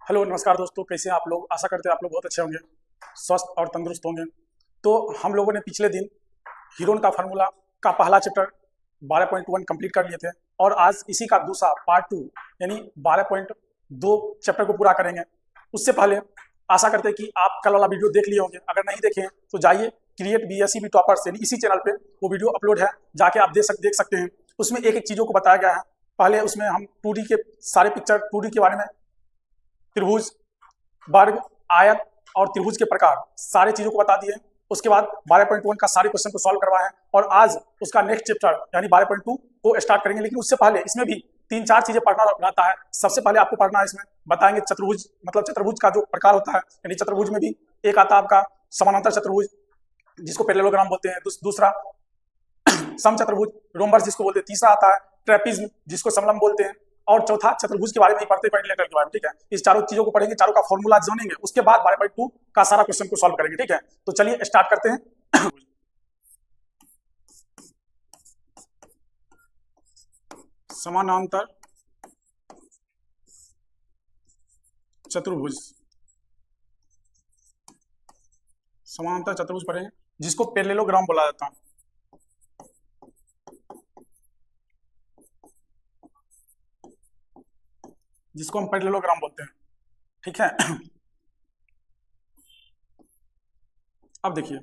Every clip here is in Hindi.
हेलो नमस्कार दोस्तों, कैसे हैं आप लोग। आशा करते हैं आप लोग बहुत अच्छे होंगे, स्वस्थ और तंदुरुस्त होंगे। तो हम लोगों ने पिछले दिन हीरोन का फार्मूला का पहला चैप्टर 12.1 कंप्लीट कर लिए थे और आज इसी का दूसरा पार्ट 2 यानी 12.2 चैप्टर को पूरा करेंगे। उससे पहले आशा करते हैं कि आप कल वाला वीडियो देख लिए होंगे। अगर नहीं देखे हैं तो जाइए क्रिएट बीएससी बी टॉपर्स यानी इसी चैनल पे वो वीडियो अपलोड है, जाके आप देख सकते हैं। उसमें एक एक चीज़ों को बताया गया है। पहले उसमें हम 2D के सारे पिक्चर 2D के बारे में, त्रिभुज, वर्ग, आयत और त्रिभुज के प्रकार सारी चीजों को बता दिए। उसके बाद 12.1 का सारे क्वेश्चन को सॉल्व करवाए और आज उसका नेक्स्ट चैप्टर यानी 12.2 को स्टार्ट करेंगे। लेकिन उससे पहले इसमें भी 3-4 चीजें पढ़ना रहता है। सबसे पहले आपको पढ़ना है, इसमें बताएंगे चतुर्भुज, मतलब चतुर्भुज का जो प्रकार होता है। यानी चतुर्भुज में भी एक आता है आपका समानांतर चतुर्भुज जिसको पैरेललोग्राम बोलते हैं, दूसरा समचतुर्भुज रोम्बस जिसको बोलते हैं, तीसरा आता है ट्रेपीज जिसको समलंब बोलते हैं, और चौथा चतुर्भुज के बारे में ही पढ़ते हैं, लेटर के बारे में। ठीक है, इस चारों चीजों को पढ़ेंगे, चारों का फॉर्मूला जानेंगे। उसके बाद 12.2 का सारा क्वेश्चन को सॉल्व करेंगे। ठीक है, तो चलिए स्टार्ट करते हैं। समानांतर चतुर्भुज, समानांतर चतुर्भुज पढ़ेंगे जिसको पैरेललोग्राम बोला जाता है। जिसको हम पैरेललोग्राम बोलते हैं। ठीक है, अब देखिए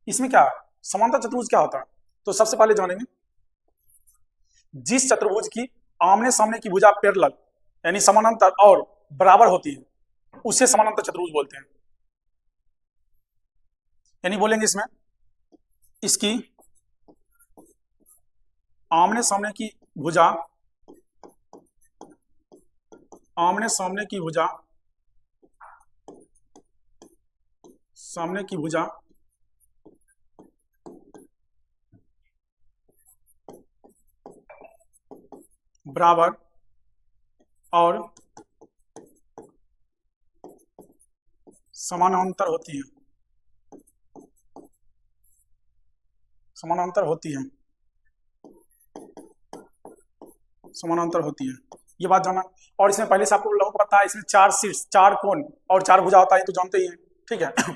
इसमें क्या है, समांतर चतुर्भुज क्या होता है। तो सबसे पहले जानेंगे, जिस चतुर्भुज की आमने सामने की भुजा पैरेलल यानी समानांतर और बराबर होती है उसे समानांतर चतुर्भुज बोलते हैं। यानी बोलेंगे इसमें इसकी आमने सामने की भुजा, आमने सामने की भुजा, सामने की भुजा बराबर और समानांतर होती है, समानांतर होती है, समानांतर होती है। ये बात जाना। और इसमें पहले से आपको लोगों को पता है, इसमें 4 शीट्स, 4 कोण और 4 भुजा होता है, तो जानते ही हैं। ठीक है,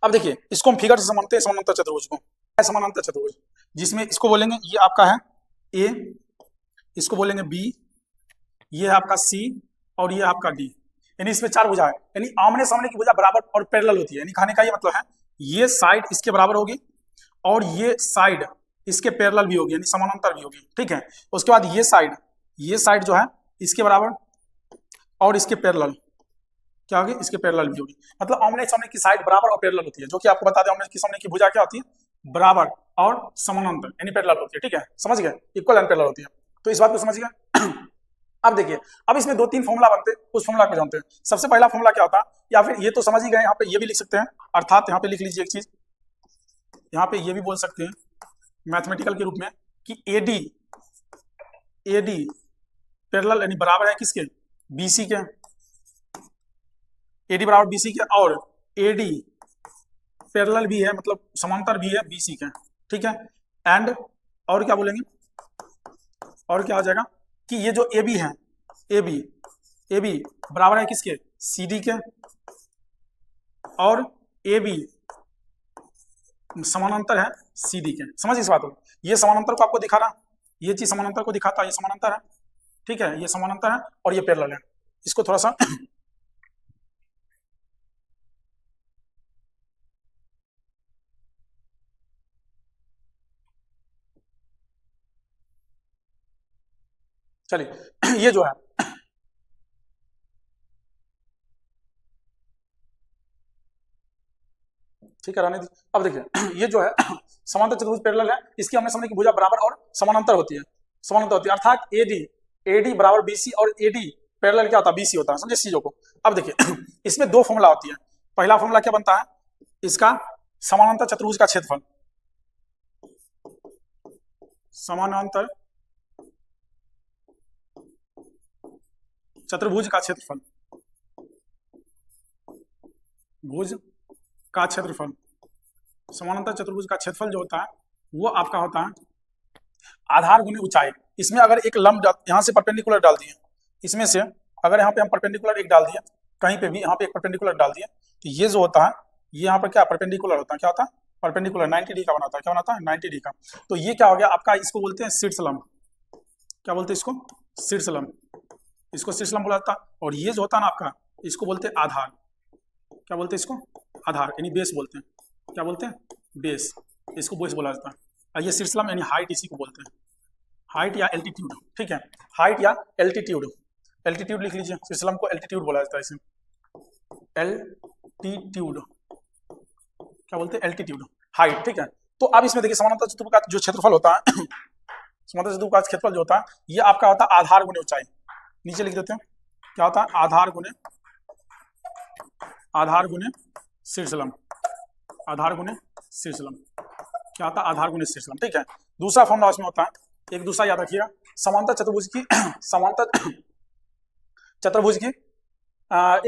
अब देखिए इसको हम फिगर से समझते हैं समानांतर चतुर्भुज को। समानांतर चतुर्भुज जिसमें इसको बोलेंगे, ये आपका है ए, इसको बोलेंगे बी, ये है आपका सी और ये है आपका डी। यानी इसमें 4 भुजा है, यानी आमने सामने की भुजा बराबर और पैरेलल होती है। यानी कहने का ये मतलब है ये साइड इसके बराबर होगी और ये साइड इसके पैरेलल भी होगी, यानी समानांतर भी होगी। ठीक है, उसके बाद ये साइड जो है इसके बराबर और इसके पैरेलल क्या होगी, इसके पैरेलल भी होगी। मतलब आमने सामने की साइड बराबर और पैरेलल होती है, जो कि आपको बता दें आमने सामने की भुजा क्या होती है, बराबर और समानांतर यानी पैरेलल होती है। ठीक है, समझ गए, इक्वल एंड पैरेलल होती है। तो इस बात को समझ गए। अब देखिए, अब इसमें 2-3 फॉर्मूला बनते हैं, उस फॉर्मूला को जानते हैं। सबसे पहला फॉर्मूला क्या होता है, या फिर ये तो समझ ही गए, यहाँ पे ये भी लिख सकते हैं, अर्थात यहाँ पे लिख लीजिए एक चीज, यहाँ पे ये भी बोल सकते हैं मैथमेटिकल के रूप में कि एडी पैरेलल यानी बराबर है किसके, बीसी के। एडी बराबर बीसी के और एडी पैरेलल भी है, मतलब समांतर भी है बीसी के। ठीक है, एंड और क्या बोलेंगे, और क्या हो जाएगा कि ये जो ए बी है, ए बी बराबर है किसके, सी डी के, और ए बी समानांतर है सी डी के। समझ इस बात को, ये समानांतर को आपको दिखाना, ये चीज समानांतर को दिखाता है, ये समानांतर है। ठीक है, ये समानांतर है और ये पैरेलल है। इसको थोड़ा सा चलिए, ये जो है ठीक है रहने दी। अब देखिए ये जो है समांतर चतुर्भुज पैरेलल है, इसकी आमने सामने की भुजा बराबर और समानांतर होती है, समानांतर होती है, अर्थात एडी बराबर बीसी और एडी पैरेलल क्या होता है, बीसी होता है। समझे इस चीजों को। अब देखिए इसमें 2 फॉर्मूला होती है। पहला फॉर्मूला क्या बनता है, इसका समानांतर चतुर्भुज का क्षेत्रफल, समानांतर चतुर्भुज का क्षेत्रफल, भुज का क्षेत्रफल, समानांतर चतुर्भुज का क्षेत्रफल जो होता है वो आपका होता है आधार गुने ऊंचाई। इसमें अगर एक लंब यहाँ से परपेंडिकुलर डाल दिए, इसमें से अगर यहाँ पे हम परपेंडिकुलर एक डाल दिए कहीं पे भी यहाँ पे एक परपेंडिकुलर डाल दिए तो ये जो होता है ये यहाँ पर क्या परपेंडिकुलर होता है, क्या होता है परपेंडिकुलर 90 डिग्री का बनाता है, क्या बनाता है 90 डिग्री का। तो ये क्या हो गया आपका, इसको बोलते हैं शीर्षलंब, क्या बोलते हैं इसको शीर्षलंब, इसको शीर्षलंब बोला जाता है। और ये जो होता है ना आपका इसको बोलते हैं आधार, क्या बोलते हैं इसको आधार यानी बेस बोलते हैं, क्या बोलते हैं बेस, इसको बेस बोला जाता है। और ये शीर्षलंब यानी हाइट इसी को बोलते हैं, हाइट या एल्टीट्यूड, ठीक है हाइट या एल्टीट्यूड, एल्टीट्यूड लिख लीजिए, शीर्षलंब को एल्टीट्यूड बोला जाता है इसे, एल्टीट्यूड क्या बोलते हैं एल्टीट्यूड हाइट, ठीक है। तो अब इसमें देखिए समानांतर चतुर्भुज का जो क्षेत्रफल होता है समानांतर चतुर्भुज का क्षेत्रफल जो होता है ये आपका होता है आधार गुने ऊंचाई, नीचे लिख देते हैं क्या होता है आधार गुने शीर्षलंब, आधार गुने शीर्षलंब, क्या होता है आधार गुने शीर्षलंब, ठीक है। दूसरा फॉर्मूला इसमें होता है, एक दूसरा याद रखिएगा, समांतर चतुर्भुज की समांतर चतुर्भुज की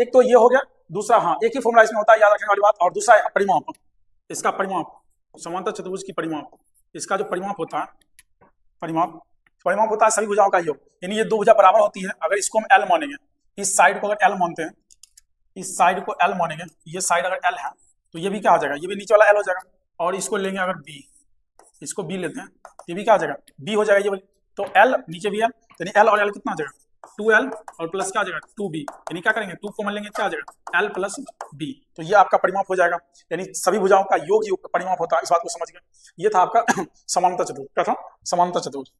एक तो ये हो गया, दूसरा हाँ एक ही फॉर्मूला इसमें होता है याद रखने वाली बात, और दूसरा है परिमाप, इसका परिमाप, समांतर चतुर्भुज की परिमाप, इसका जो परिमाप होता है परिमाप होता है सभी भुजाओं का योग, यानी ये दो भुजा बराबर होती है, अगर इसको हम एल मानेंगे, इस साइड को अगर एल मानते हैं, इस साइड को एल मानेंगे, ये साइड अगर एल है तो ये भी क्या हो जाएगा, ये भी नीचे वाला एल हो जाएगा, और इसको लेंगे अगर बी, इसको बी लेते हैं ये भी क्या हो जाएगा बी हो जाएगा ये वाली, तो एल नीचे भी एल, यानी एल और एल कितना हो जाएगा 2l और प्लस क्या आ जाएगा 2b, यानी क्या करेंगे 2 कॉमन लेंगे क्या आ जाएगा l प्लस b, तो ये आपका परिमाप हो जाएगा, यानी सभी भुजाओं का योग ही परिमाप होता है, इस बात को समझ गए। ये था आपका समांतर चतुर्भुज, क्या था समांतर चतुर्भुज,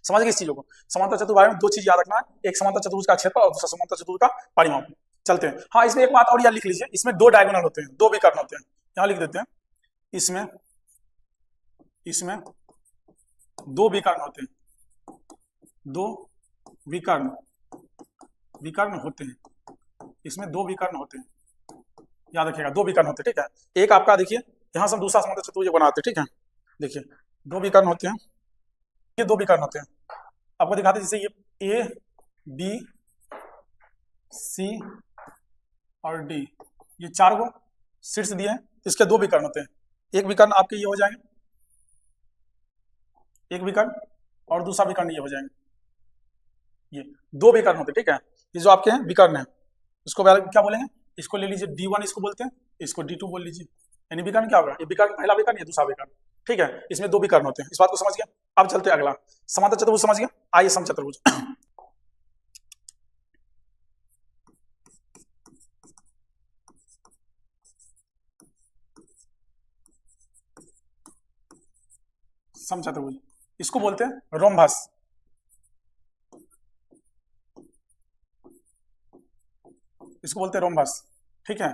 समझ गए इस चीजों को। समांतर चतुर्भुज में दो चीज याद रखना है, एक समांतर चतुर्भुज का क्षेत्रफल और दूसरा समांतर चतुर्भुज का परिमाप। चलते हैं, हाँ इसमें एक बात और याद लिख लीजिए, इसमें दो डायगोनल होते हैं, दो विकर्ण होते हैं, यहाँ लिख देते हैं इसमें दो विकर्ण होते हैं, दो विकर्ण होते हैं, इसमें दो विकर्ण होते हैं, याद रखिएगा दो विकर्ण होते हैं, ठीक है। एक आपका देखिए यहां से हम दूसरा समांतर चतुर्भुज बनाते हैं, ठीक है, देखिए दो विकर्ण होते हैं, ये दो विकर्ण होते हैं, आपको दिखाते हैं जैसे ये ए बी सी और डी, ये चार को शीर्ष दिए हैं, इसके दो विकर्ण होते हैं, एक विकर्ण आपके ये हो जाएंगे, एक विकर्ण और दूसरा विकर्ण ये हो जाएंगे, ये दो विकर्ण होते हैं, ठीक है। ये जो आपके हैं विकर्ण है इसको क्या बोलेंगे, इसको ले लीजिए D1 इसको बोलते हैं, इसको D2 बोल लीजिए, यानी विकर्ण क्या होगा, ये विकर्ण पहला विकर्ण ये दूसरा विकर्ण, ठीक है। इसमें दो विकर्ण होते हैं, इस बात को समझ गया। अब चलते हैं अगला समांतर चतुर्भुज, समझ गया, आइए समचतुर्भुज। समचतुर्भुज इसको बोलते हैं रोम्बस, इसको बोलते हैं रोम्बस, ठीक है,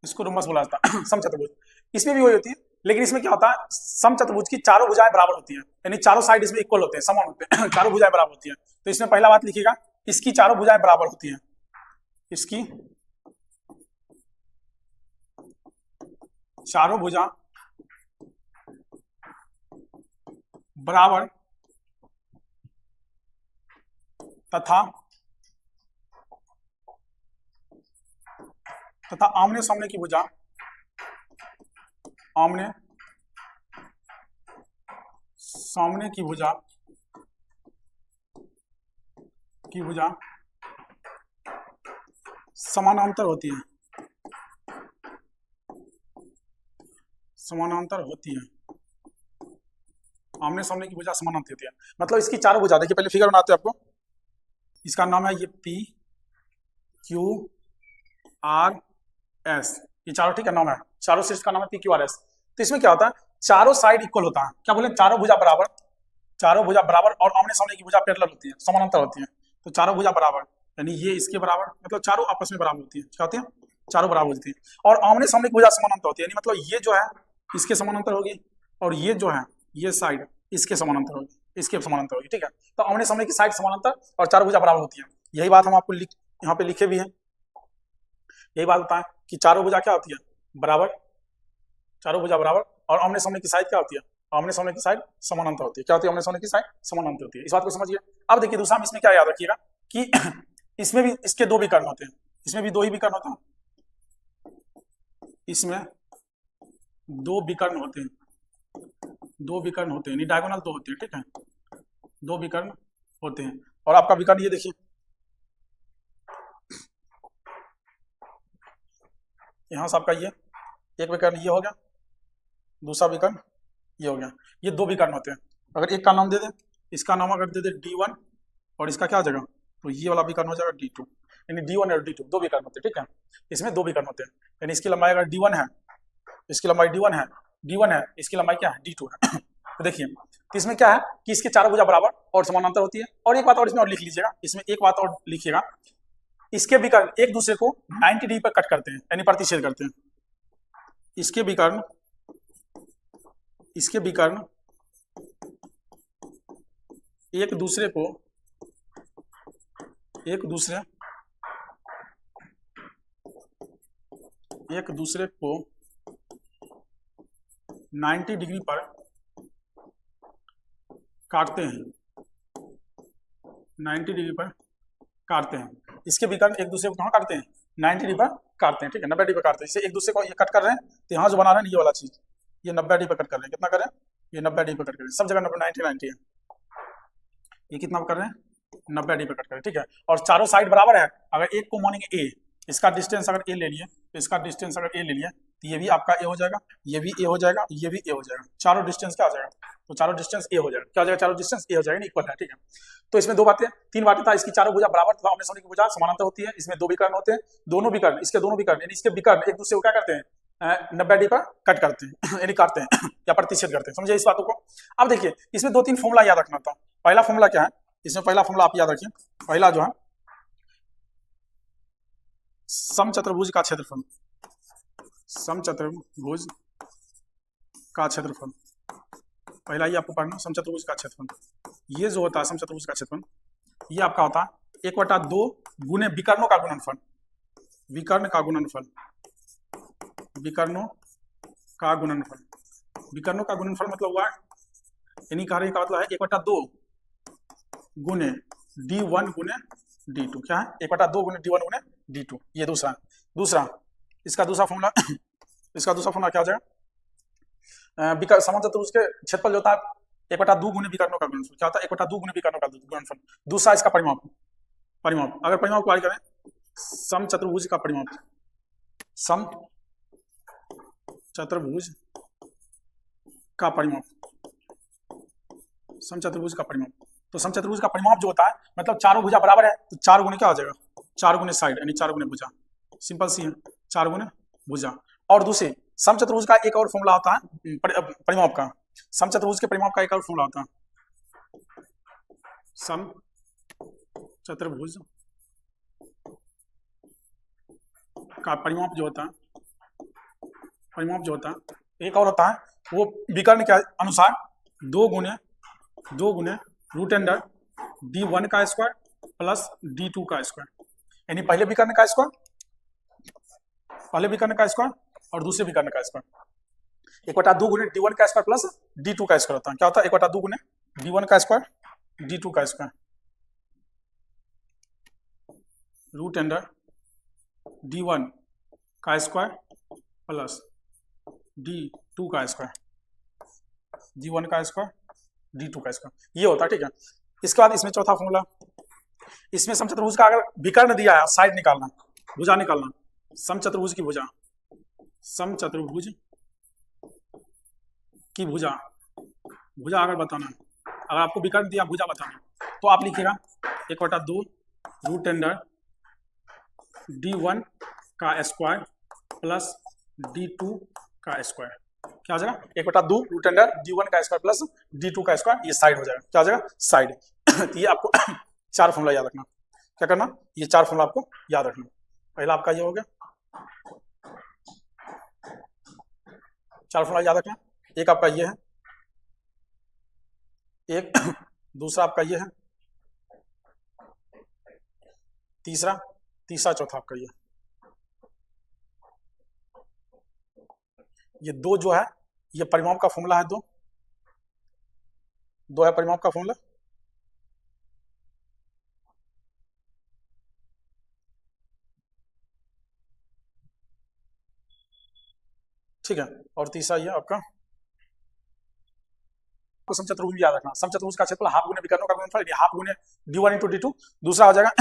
इसको रोम्बस बोला जाता है समचतुर्भुज। इसमें भी वही होती है, लेकिन इसमें क्या होता है समचतुर्भुज की चारों भुजाएं बराबर होती हैं, यानी चारों साइड इसमें इक्वल होते हैं, समान होते हैं चारों भुजाएं बराबर होती हैं। तो इसमें पहला बात लिखिएगा, इसकी चारों भुजाएं बराबर होती हैं, इसकी चारों भुजा बराबर तथा आमने सामने की भुजा आमने सामने की भुजा समानांतर होती है, समानांतर होती है, आमने सामने की भुजा समानांतर होती है, मतलब इसकी चारों भुजा, देखिए पहले फिगर बनाते हैं आपको, इसका नाम है ये P Q R S, ये चारों ठीक है नाम है, चारों शीर्ष का नाम है P Q R S। तो इसमें क्या होता है चारों साइड इक्वल होता है, क्या बोले चारों भुजा बराबर, चारों भुजा बराबर, और आमने सामने की भुजा पैरेलल होती है, समानांतर होती है, तो चारों भुजा बराबर यानी ये इसके बराबर, मतलब चारों आपस में बराबर होती है, क्या होती है चारों बराबर होती है, और आमने सामने की भुजा समानांतर होती है, यानी मतलब ये जो है इसके समानांतर होगी, और ये जो है ये साइड इसके समानांतर होगी, इसके समानांतर होगी, ठीक है। तो आमने सामने की साइड समानांतर और चारों भुजा बराबर होती है, यही बात हम आपको यहाँ पे लिखे भी है, यही बात होता है कि चारों भुजा क्या होती है बराबर, चारों भुजा बराबर, और आमने सामने की साइड क्या होती है, आमने सामने की साइड समानांतर होती है, क्या होती है आमने सामने की साइड समानांतर होती है, इस बात को समझिए। अब देखिए दूसरा इसमें क्या याद रखिएगा कि इसमें भी इसके दो विकर्ण होते हैं, इसमें भी दो ही विकर्ण होते हैं, इसमें दो विकर्ण होते हैं, दो विकर्ण होते हैं, डायगोनल दो होते हैं, ठीक है, दो विकर्ण होते हैं। और आपका विकर्ण ये देखिए यहाँ से आपका ये एक विकर्ण ये हो गया, दूसरा विकर्ण ये हो गया, ये दो विकर्ण होते हैं। अगर एक का नाम दे दें, इसका नाम अगर दे दे D1 और इसका क्या हो जाएगा, तो ये वाला विकर्ण हो जाएगा D2, यानी D1 और D2 दो विकर्ण होते हैं, ठीक है। इसमें दो विकर्ण होते हैं, यानी इसकी लंबाई अगर D1 है, इसकी लंबाई D1 है, इसकी लंबाई क्या है, D2 है। तो देखिए, तो इसमें क्या है कि इसके चारों भुजा बराबर और समानांतर होती है। और एक बात और इसमें और लिख लीजिएगा, इसमें एक बात और लिखिएगा, इसके विकर्ण एक दूसरे को 90 डिग्री पर कट करते हैं, यानी प्रतिच्छेद करते हैं। इसके विकर्ण एक दूसरे को 90 डिग्री पर काटते हैं, 90 डिग्री पर काटते हैं। इसके विकर्ण एक दूसरे को कहाँ काटते हैं, 90 डिग्री पर काटते हैं, ठीक है, 90 डिग्री पर काटते हैं। इसे एक दूसरे को ये कट कर रहे हैं, तो यहाँ जो बना रहे हैं ये वाला चीज, ये 90 डिग्री पर कट कर रहे हैं। कितना कर रहे हैं, ये 90 डिग्री पर कट कर रहे हैं, सब जगह 90 है। ये कितना कर रहे हैं, 90 डिग्री पर कट कर रहे हैं, ठीक है। और चारों साइड बराबर है। अगर एक को मानेंगे ए, इसका डिस्टेंस अगर ए ले लिए, तो इसका डिस्टेंस अगर ए ले लिए, तो ये भी आपका ए हो जाएगा, ये भी ए हो जाएगा, ये भी ए हो जाएगा। चारों डिस्टेंस क्या हो जाएगा, तो चारों डिस्टेंस ए हो जाएगा। क्या हो जाएगा, चारों डिस्टेंस ए हो जाएगा, इक्वल है, ठीक है। तो इसमें तीन बातें था। इसकी चारों भुजा बराबर तथा आमने सामने की भुजा समानांतर होती है। इसमें दो विकर्ण होते हैं, दोनों विकर्ण यानी इसके विकर्ण एक दूसरे को क्या करते हैं, 90 डिग्री पर कट करते हैं, यानी काटते हैं या प्रतिच्छेद करते हैं। समझे इस बातों को। अब देखिए, इसमें दो तीन फॉर्मूला याद रखना था। पहला फॉर्मूला क्या है, इसमें पहला फॉर्मूला आप याद रखिए, पहला जो है समचतुर्भुज का क्षेत्रफल, समचतुर्भुज का क्षेत्रफल, पहला ही आपको पढ़ना, समचतुर्भुज का क्षेत्रफल। ये जो होता है समचतुर्भुज का क्षेत्रफल, ये आपका होता है 1/2 गुने विकर्णों का गुणनफल, विकर्ण का गुणनफल, विकर्णों का गुणनफल। विकर्णों का गुणनफल मतलब हुआ, यानी कार्य का मतलब है 1/2 गुने D1 गुने D2। क्या है, 1/2 गुने D1 गुने D2। ये दूसरा इसका दूसरा फॉर्मूला क्या हो जाएगा, समचतुर्भुज के क्षेत्रफल जो होता है 1/2 गुने विकर्णों का गुणनफल। क्या होता है, 1/2 गुने विकर्णों का गुणनफल। दूसरा इसका परिमाप, अगर परिमाप को करें, समचतुर्भुज का परिमाप, समचतुर्भुज का परिमाप, समचतुर्भुज का परिमाप। तो समचतुर्भुज का परिमाप जो होता है, मतलब चारों भुजा बराबर है, तो 4 गुने क्या हो जाएगा, 4 गुने साइड, यानी 4 गुने भुजा। सिंपल सी है, 4 गुने भुजा। और दूसरे समचतुर्भुज का एक और फॉर्मूला होता है परिमाप का, समचतुर्भुज के परिमाप का एक और फॉर्मूला होता है, समचतुर्भुज का परिमाप जो होता है एक और होता है, वो विकर्ण के अनुसार 2 गुने रूट अंडर D1 का स्क्वायर प्लस D2 का स्क्वायर, यानी पहले विकर्ण का स्क्वायर और दूसरे विकर्ण का स्क्वायर। 1/2 गुने D1 का स्क्वायर प्लस D2 का स्क्वायर होता है। क्या होता है, 1/2 गुने D1 का स्क्वायर D2 का स्क्वायर, रूट अंडर D1 का स्क्वायर प्लस D2 का स्क्वायर, D1 का स्क्वायर D2 का स्क्वायर, ये होता है, ठीक है। इसके बाद इसमें चौथा फॉर्मूला, इसमें समचतुर्भुज का अगर विकर्ण दिया है, साइड निकालना, भुजा निकालना, समचतुर्भुज की भुजा, समचतुर्भुज की भुजा अगर बताना, अगर आपको विकर्ण दिया भुजा बताना, तो आप लिखिएगा 1/2 रूट अंडर D1 का स्क्वायर प्लस D2 का स्क्वायर। क्या हो जाएगा, 1/2 रूट अंडर D1 का स्क्वायर प्लस D2 का स्क्वायर, ये साइड हो जाएगा। क्या हो जाएगा, साइड। तो ये आपको 4 फॉर्मूला याद रखना। क्या करना, ये 4 फॉर्मूला आपको याद रखना। पहला आपका ये हो गया, 4 फॉर्मूला याद रखना। एक आपका ये है, एक दूसरा आपका ये है, तीसरा चौथा आपका ये 2 जो है, ये परिमाप का फॉर्मूला है, 2 है परिमाप का फॉर्मूला। ठीक है, और तीसरा ये आपका समचतुर्भुज याद रखना। समचतुर्भुज का क्षेत्रफल हाफ गुने विकर्णों का गुणनफल, हाफ गुने D1 × D2। दूसरा हो जाएगा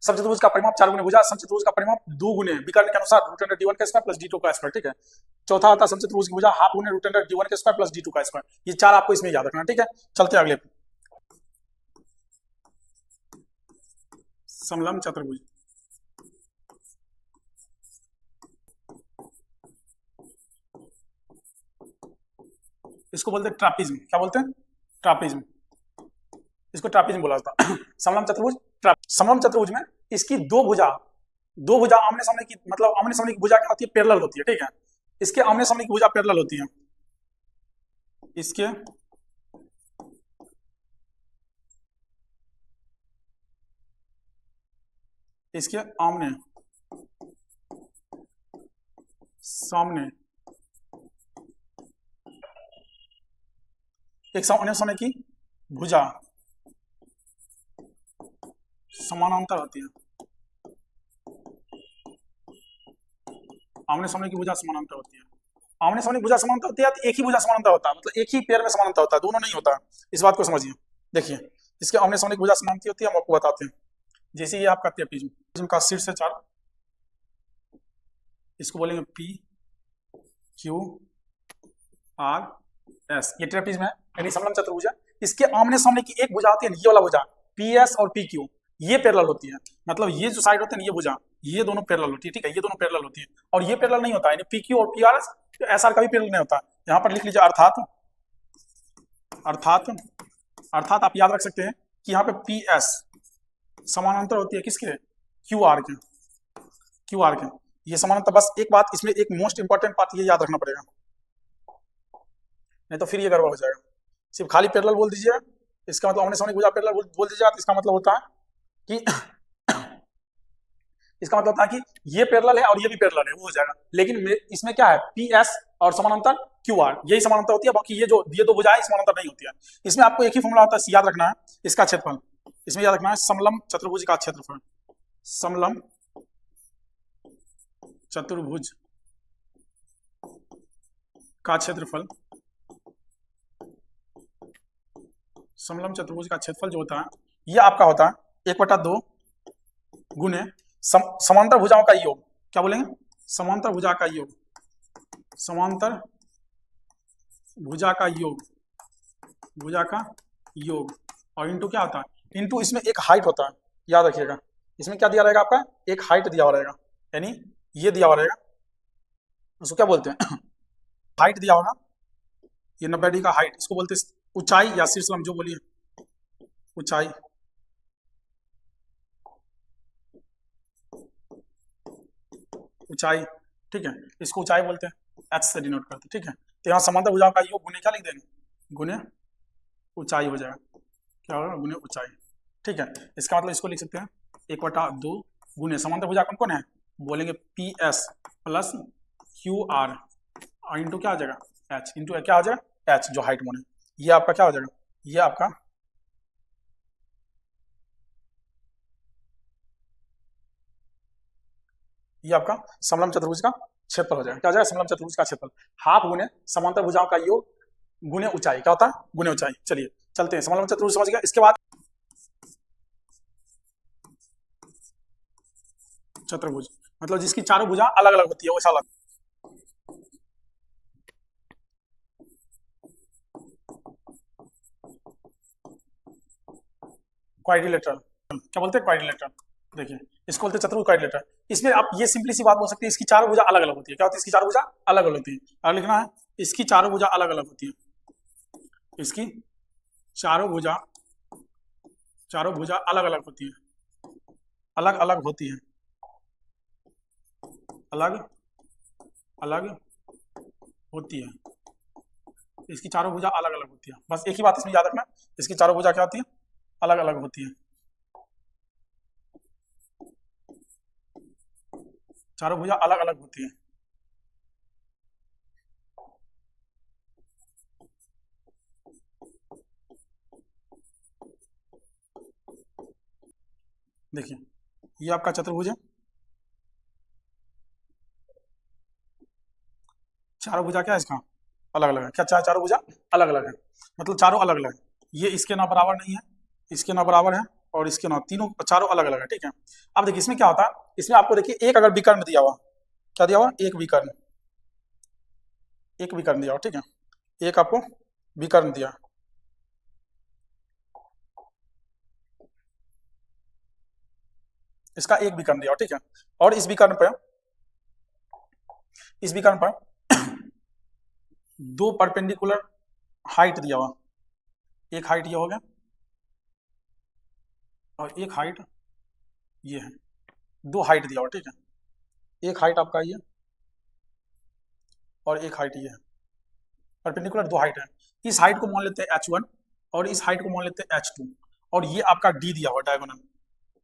समचतुर्भुज का परिमाप 4 गुने भुजा, समचतुर्भुज का परिमाप 2 गुने विकर्ण के अनुसार रूट अंडर d1 का स्क्वायर प्लस d2 का स्क्वायर, ठीक है। चौथा आता है समचतुर्भुज की भुजा हाफ गुने रूट अंडर d1 का स्क्वायर प्लस d2 का स्क्वायर। ये 4 आपको इसमें याद रखना, ठीक है। चलते हैं अगले पे। समलंब चतुर्भुज, इसको बोलते हैं ट्रापिज्म। क्या बोलते हैं? ट्रापिज्म। इसको ट्रापिज्म बोला जाता है। समलंब चतुर्भुज, समलंब चतुर्भुज में इसकी दो भुजा आमने सामने की, मतलब आमने सामने की भुजा क्या होती है? पैरेलल होती है, ठीक है। इसके आमने सामने की भुजा पैरेलल होती है, इसके आमने सामने एक आमने सामने की भुजा समानांतर होती है, आमने सामने की भुजा समानांतर होती है। आमने सामने भुजा समानांतर होती है तो एक ही भुजा समानांतर होता है, मतलब एक ही पेयर में समानांतर होता है, दोनों नहीं होता। इस बात को समझिए। देखिए, इसके आमने सामने की भुजा समानांतर होती है, हम आपको बताते हैं। जैसे ये आपका ट्रेपीज्म का शीर्ष है 4, इसको बोलेंगे P Q R S। ये ट्रेपीज्म है, यानी समलंब चतुर्भुज है। इसके आमने सामने की एक भुजा होती है, ये वाला भुजा PS और PQ, ये पैरेलल होती है। मतलब ये जो साइड होते हैं, ये भुजा, ये दोनों पैरेलल होती है, ठीक है। ये दोनों पैरेलल होती है, और ये पैरेलल नहीं होता है, यानी PQ और PR SR का भी पैरेलल नहीं होता। यहाँ पर लिख लीजिए अर्थात आप याद रख सकते हैं कि यहाँ पे PS समानांतर होती है किसके? QR के। ये समानांतर, बस एक बात इसमें, एक मोस्ट इंपॉर्टेंट बात ये याद रखना पड़ेगा, नहीं तो फिर ये गड़बड़ हो जाएगा। सिर्फ खाली पैरेलल बोल दीजिए, इसका मतलब आमने सामने भुजा पैरेलल बोल दीजिए, तो इसका मतलब होता है कि ये पैरेलल है और ये भी पैरेलल है, वो हो जाएगा। लेकिन इसमें क्या है? PS और समानांतर QR, यही समानांतर होती है, बाकी ये दो भुजाएं समानांतर नहीं होती है। इसमें आपको एक ही फॉर्मूला होता है, याद रखना है, इसका क्षेत्रफल। इसमें याद रखना है समलंब चतुर्भुज का क्षेत्रफल, समलंब चतुर्भुज का क्षेत्रफल, समलंब चतुर्भुज का क्षेत्रफल जो होता है, ये आपका होता है 1/2 गुने समांतर भुजाओं का योग। क्या बोलेंगे? समांतर भुजा का योग, समांतर भुजा का योग, और इंटू क्या होता है? इंटू इसमें एक हाइट होता है, याद रखिएगा। इसमें क्या दिया रहेगा आपका? एक हाइट दिया हुआ रहेगा, यानी ये दिया हुआ रहेगा, उसको क्या बोलते हैं? हाइट दिया होगा, ये 90 डिग्री का हाइट, इसको बोलते हैं ऊंचाई या शीर्षलंब, जो बोलिए ऊंचाई। ठीक है, इसको ऊंचाई बोलते हैं, H से डिनोट करते हैं, ठीक है। तो यहाँ समांतर भुजाओं का योग गुने क्या लिख देंगे? गुने ऊंचाई हो जाएगा। क्या होगा? गुने ऊंचाई, ठीक है। इसका मतलब इसको लिख सकते हैं 1/2 गुने समांतर भुजा कौन कौन है? बोलेंगे PS प्लस QR और इंटू क्या हो जाएगा? H, इंटू क्या हो जाएगा? H, जो हाइट मोने, ये आपका क्या हो जाएगा? ये आपका समलंब चतुर्भुज का क्षेत्रफल हो जाएगा। क्या हो जाएगा? समलंब चतुर्भुज का क्षेत्रफल हाफ गुने समांतर भुजाओं का योग गुने ऊंचाई। क्या होता है? गुने ऊंचाई। चलिए चलते हैं, समलंब चतुर्भुज समझ गया। इसके बाद चतुर्भुज, मतलब जिसकी चारों भुजा अलग अलग होती है, वैसा अलग। क्वाड्रिलेटरल, क्या बोलते हैं? क्वाड्रिलेटरल। देखिए, इसको बोलते हैं चतुर्भुज क्वाड्रिलेटरल। इसमें आप ये सिंपली सी बात बोल सकते हैं, इसकी चारों भुजा अलग अलग होती है। क्या होती है? इसकी चारों भुजा अलग अलग होती है। और लिखना है, इसकी चारों भुजा अलग अलग होती है, इसकी चारों भुजा अलग अलग होती है, अलग अलग होती है, अलग अलग होती है। इसकी चारों भुजा अलग अलग होती है, बस एक ही बात इसमें याद रखना, इसकी चारों भुजा क्या होती है? अलग अलग होती है, चारों भुजा अलग अलग होती है। देखिए, ये आपका चतुर्भुज है, चारों भुजा क्या है इसका? अलग अलग है। क्या चारों भुजा अलग अलग है, मतलब चारों अलग अलग है। ये इसके ना बराबर नहीं है, इसके ना बराबर है, और इसके नौ, तीनों चारों अलग अलग है, ठीक है। अब देखिए इसमें क्या होता है, इसमें आपको देखिए एक अगर विकर्ण दिया हुआ, क्या दिया हुआ, एक विकर्ण दिया हुआ, ठीक है, एक आपको विकर्ण दिया, इसका एक विकर्ण दिया हुआ, ठीक है। और इस विकर्ण पर दो परपेंडिकुलर हाइट दिया हुआ, एक हाइट ये हो गया और एक हाइट ये है, दो हाइट दिया हुआ, ठीक है। एक हाइट आपका ये और एक हाइट ये है, परपेंडिकुलर दो हाइट है। इस हाइट को मान लेते हैं h1 और इस हाइट को मान लेते हैं h2, और ये आपका d दिया हुआ, डायगोनल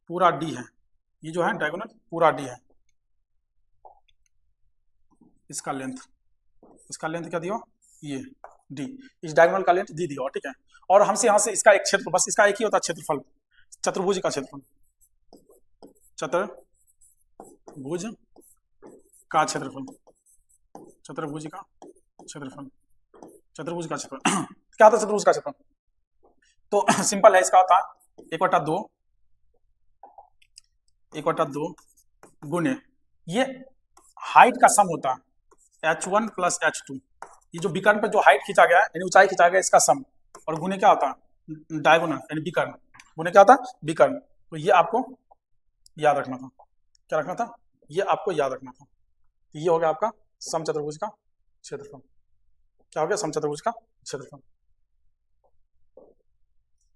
पूरा d है, ये जो है डायगोनल पूरा d है। इसका लेंथ क्या दिया, ये d, इस डायगोनल का लेंथ d दिया हुआ, ठीक है। और हमसे यहाँ से इसका एक क्षेत्र, बस इसका एक ही होता है क्षेत्रफल, चतुर्भुज का क्षेत्रफल, चतुर्भुज का क्षेत्रफल, चतुर्भुज का क्षेत्रफल, चतुर्भुज का क्षेत्रफल क्या होता है चतुर्भुज का क्षेत्रफल, तो सिंपल है, इसका होता है 1/2 गुने ये हाइट का सम होता है h1 प्लस h2, ये जो विकर्ण पर जो हाइट खींचा गया है यानी ऊंचाई खींचा गया इसका सम, और गुने क्या होता है डायगोनल यानी विकर्ण, गुने क्या होता है विकर्ण। तो ये आपको याद रखना था, क्या रखना था, ये आपको याद रखना था। तो ये हो गया आपका समचतुर्भुज का क्षेत्रफल, क्या हो गया समचतुर्भुज का क्षेत्रफल,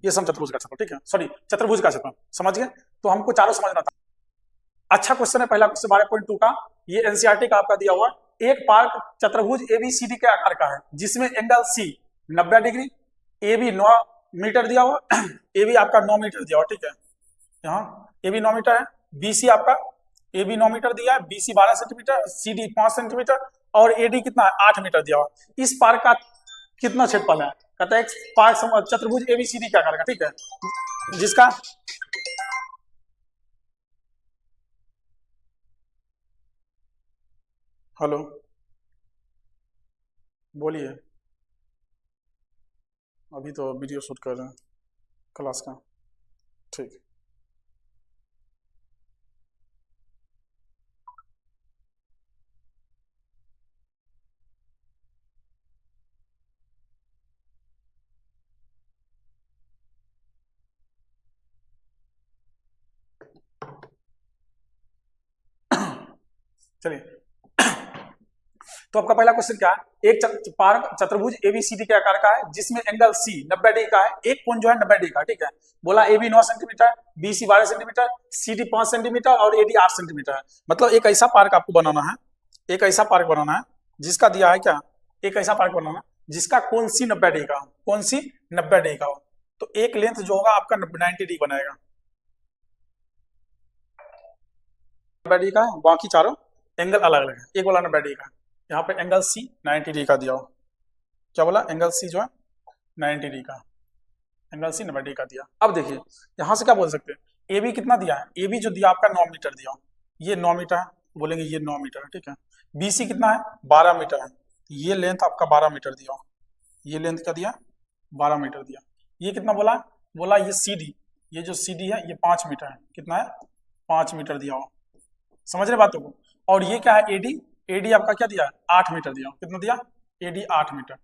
ये समचतुर्भुज का क्षेत्रफल, ठीक है, सॉरी चतुर्भुज का क्षेत्रफल, समझ गए। तो हमको चारों समझना था। अच्छा क्वेश्चन है, पहला क्वेश्चन 12.2 का, ये एनसीईआरटी का आपका दिया हुआ, एक पार्क चतुर्भुज एबीसीडी के आकार का है जिसमें angle C 90 degree, A B 9 metre दिया हुआ, ए बी आपका 9 मीटर दिया हुआ, ठीक है, यहाँ ए बी 9 मीटर है, बी सी आपका ए बी 9 मीटर दिया है, B C 12 centimetre, C D 5 centimetre और ए डी कितना है 8 मीटर दिया हुआ। इस पार्क का कितना क्षेत्रफल है, कहता है पार्क चतुर्भुज एबीसीडी के आकार का, ठीक है, जिसका हेलो बोलिए, अभी तो वीडियो शूट कर रहे हैं क्लास का, ठीक। चलिए, तो आपका पहला क्वेश्चन क्या है, एक पार्क चतुर्भुज एबीसीडी के आकार का है जिसमें एंगल सी 90 डिग्री का है, एक कोण जो है 90 डिग्री का, ठीक है। बोला A B 9 centimetre, B C 12 centimetre, C D 5 centimetre और ए डी 8 सेंटीमीटर है। मतलब एक ऐसा पार्क आपको बनाना है, एक ऐसा पार्क बनाना है जिसका दिया है क्या, एक ऐसा पार्क बनाना जिसका कोण सी 90 डिग्री का हो, कोण सी 90 डिग्री का हो, तो एक लेंथ जो होगा आपका 90 डिग्री बनाएगा, 90 डिग्री का है, बाकी चारों एंगल अलग अलग है, एक वाला 90 डिग्री का, यहाँ पे एंगल सी 90 डिग्री का दिया हो, क्या बोला एंगल सी जो है 90 डिग्री का, एंगल सी 90 डिग्री का दिया। अब देखिए यहाँ से क्या बोल सकते हैं, ए बी कितना दिया है, ए बी जो दिया आपका 9 मीटर दिया, ये 9 मीटर है, बोलेंगे ये 9 मीटर है, ठीक है। बी सी कितना है 12 मीटर है, ये लेंथ आपका 12 मीटर दिया, ये लेंथ क्या दिया 12 मीटर दिया। ये कितना बोला, बोला ये सी डी, ये जो सी डी है ये 5 मीटर है, कितना है 5 मीटर दिया हो, समझ रहे बातों को। और ये क्या है एडी, एडी आपका क्या दिया 8 मीटर दिया, कितना दिया एडी 8 मीटर,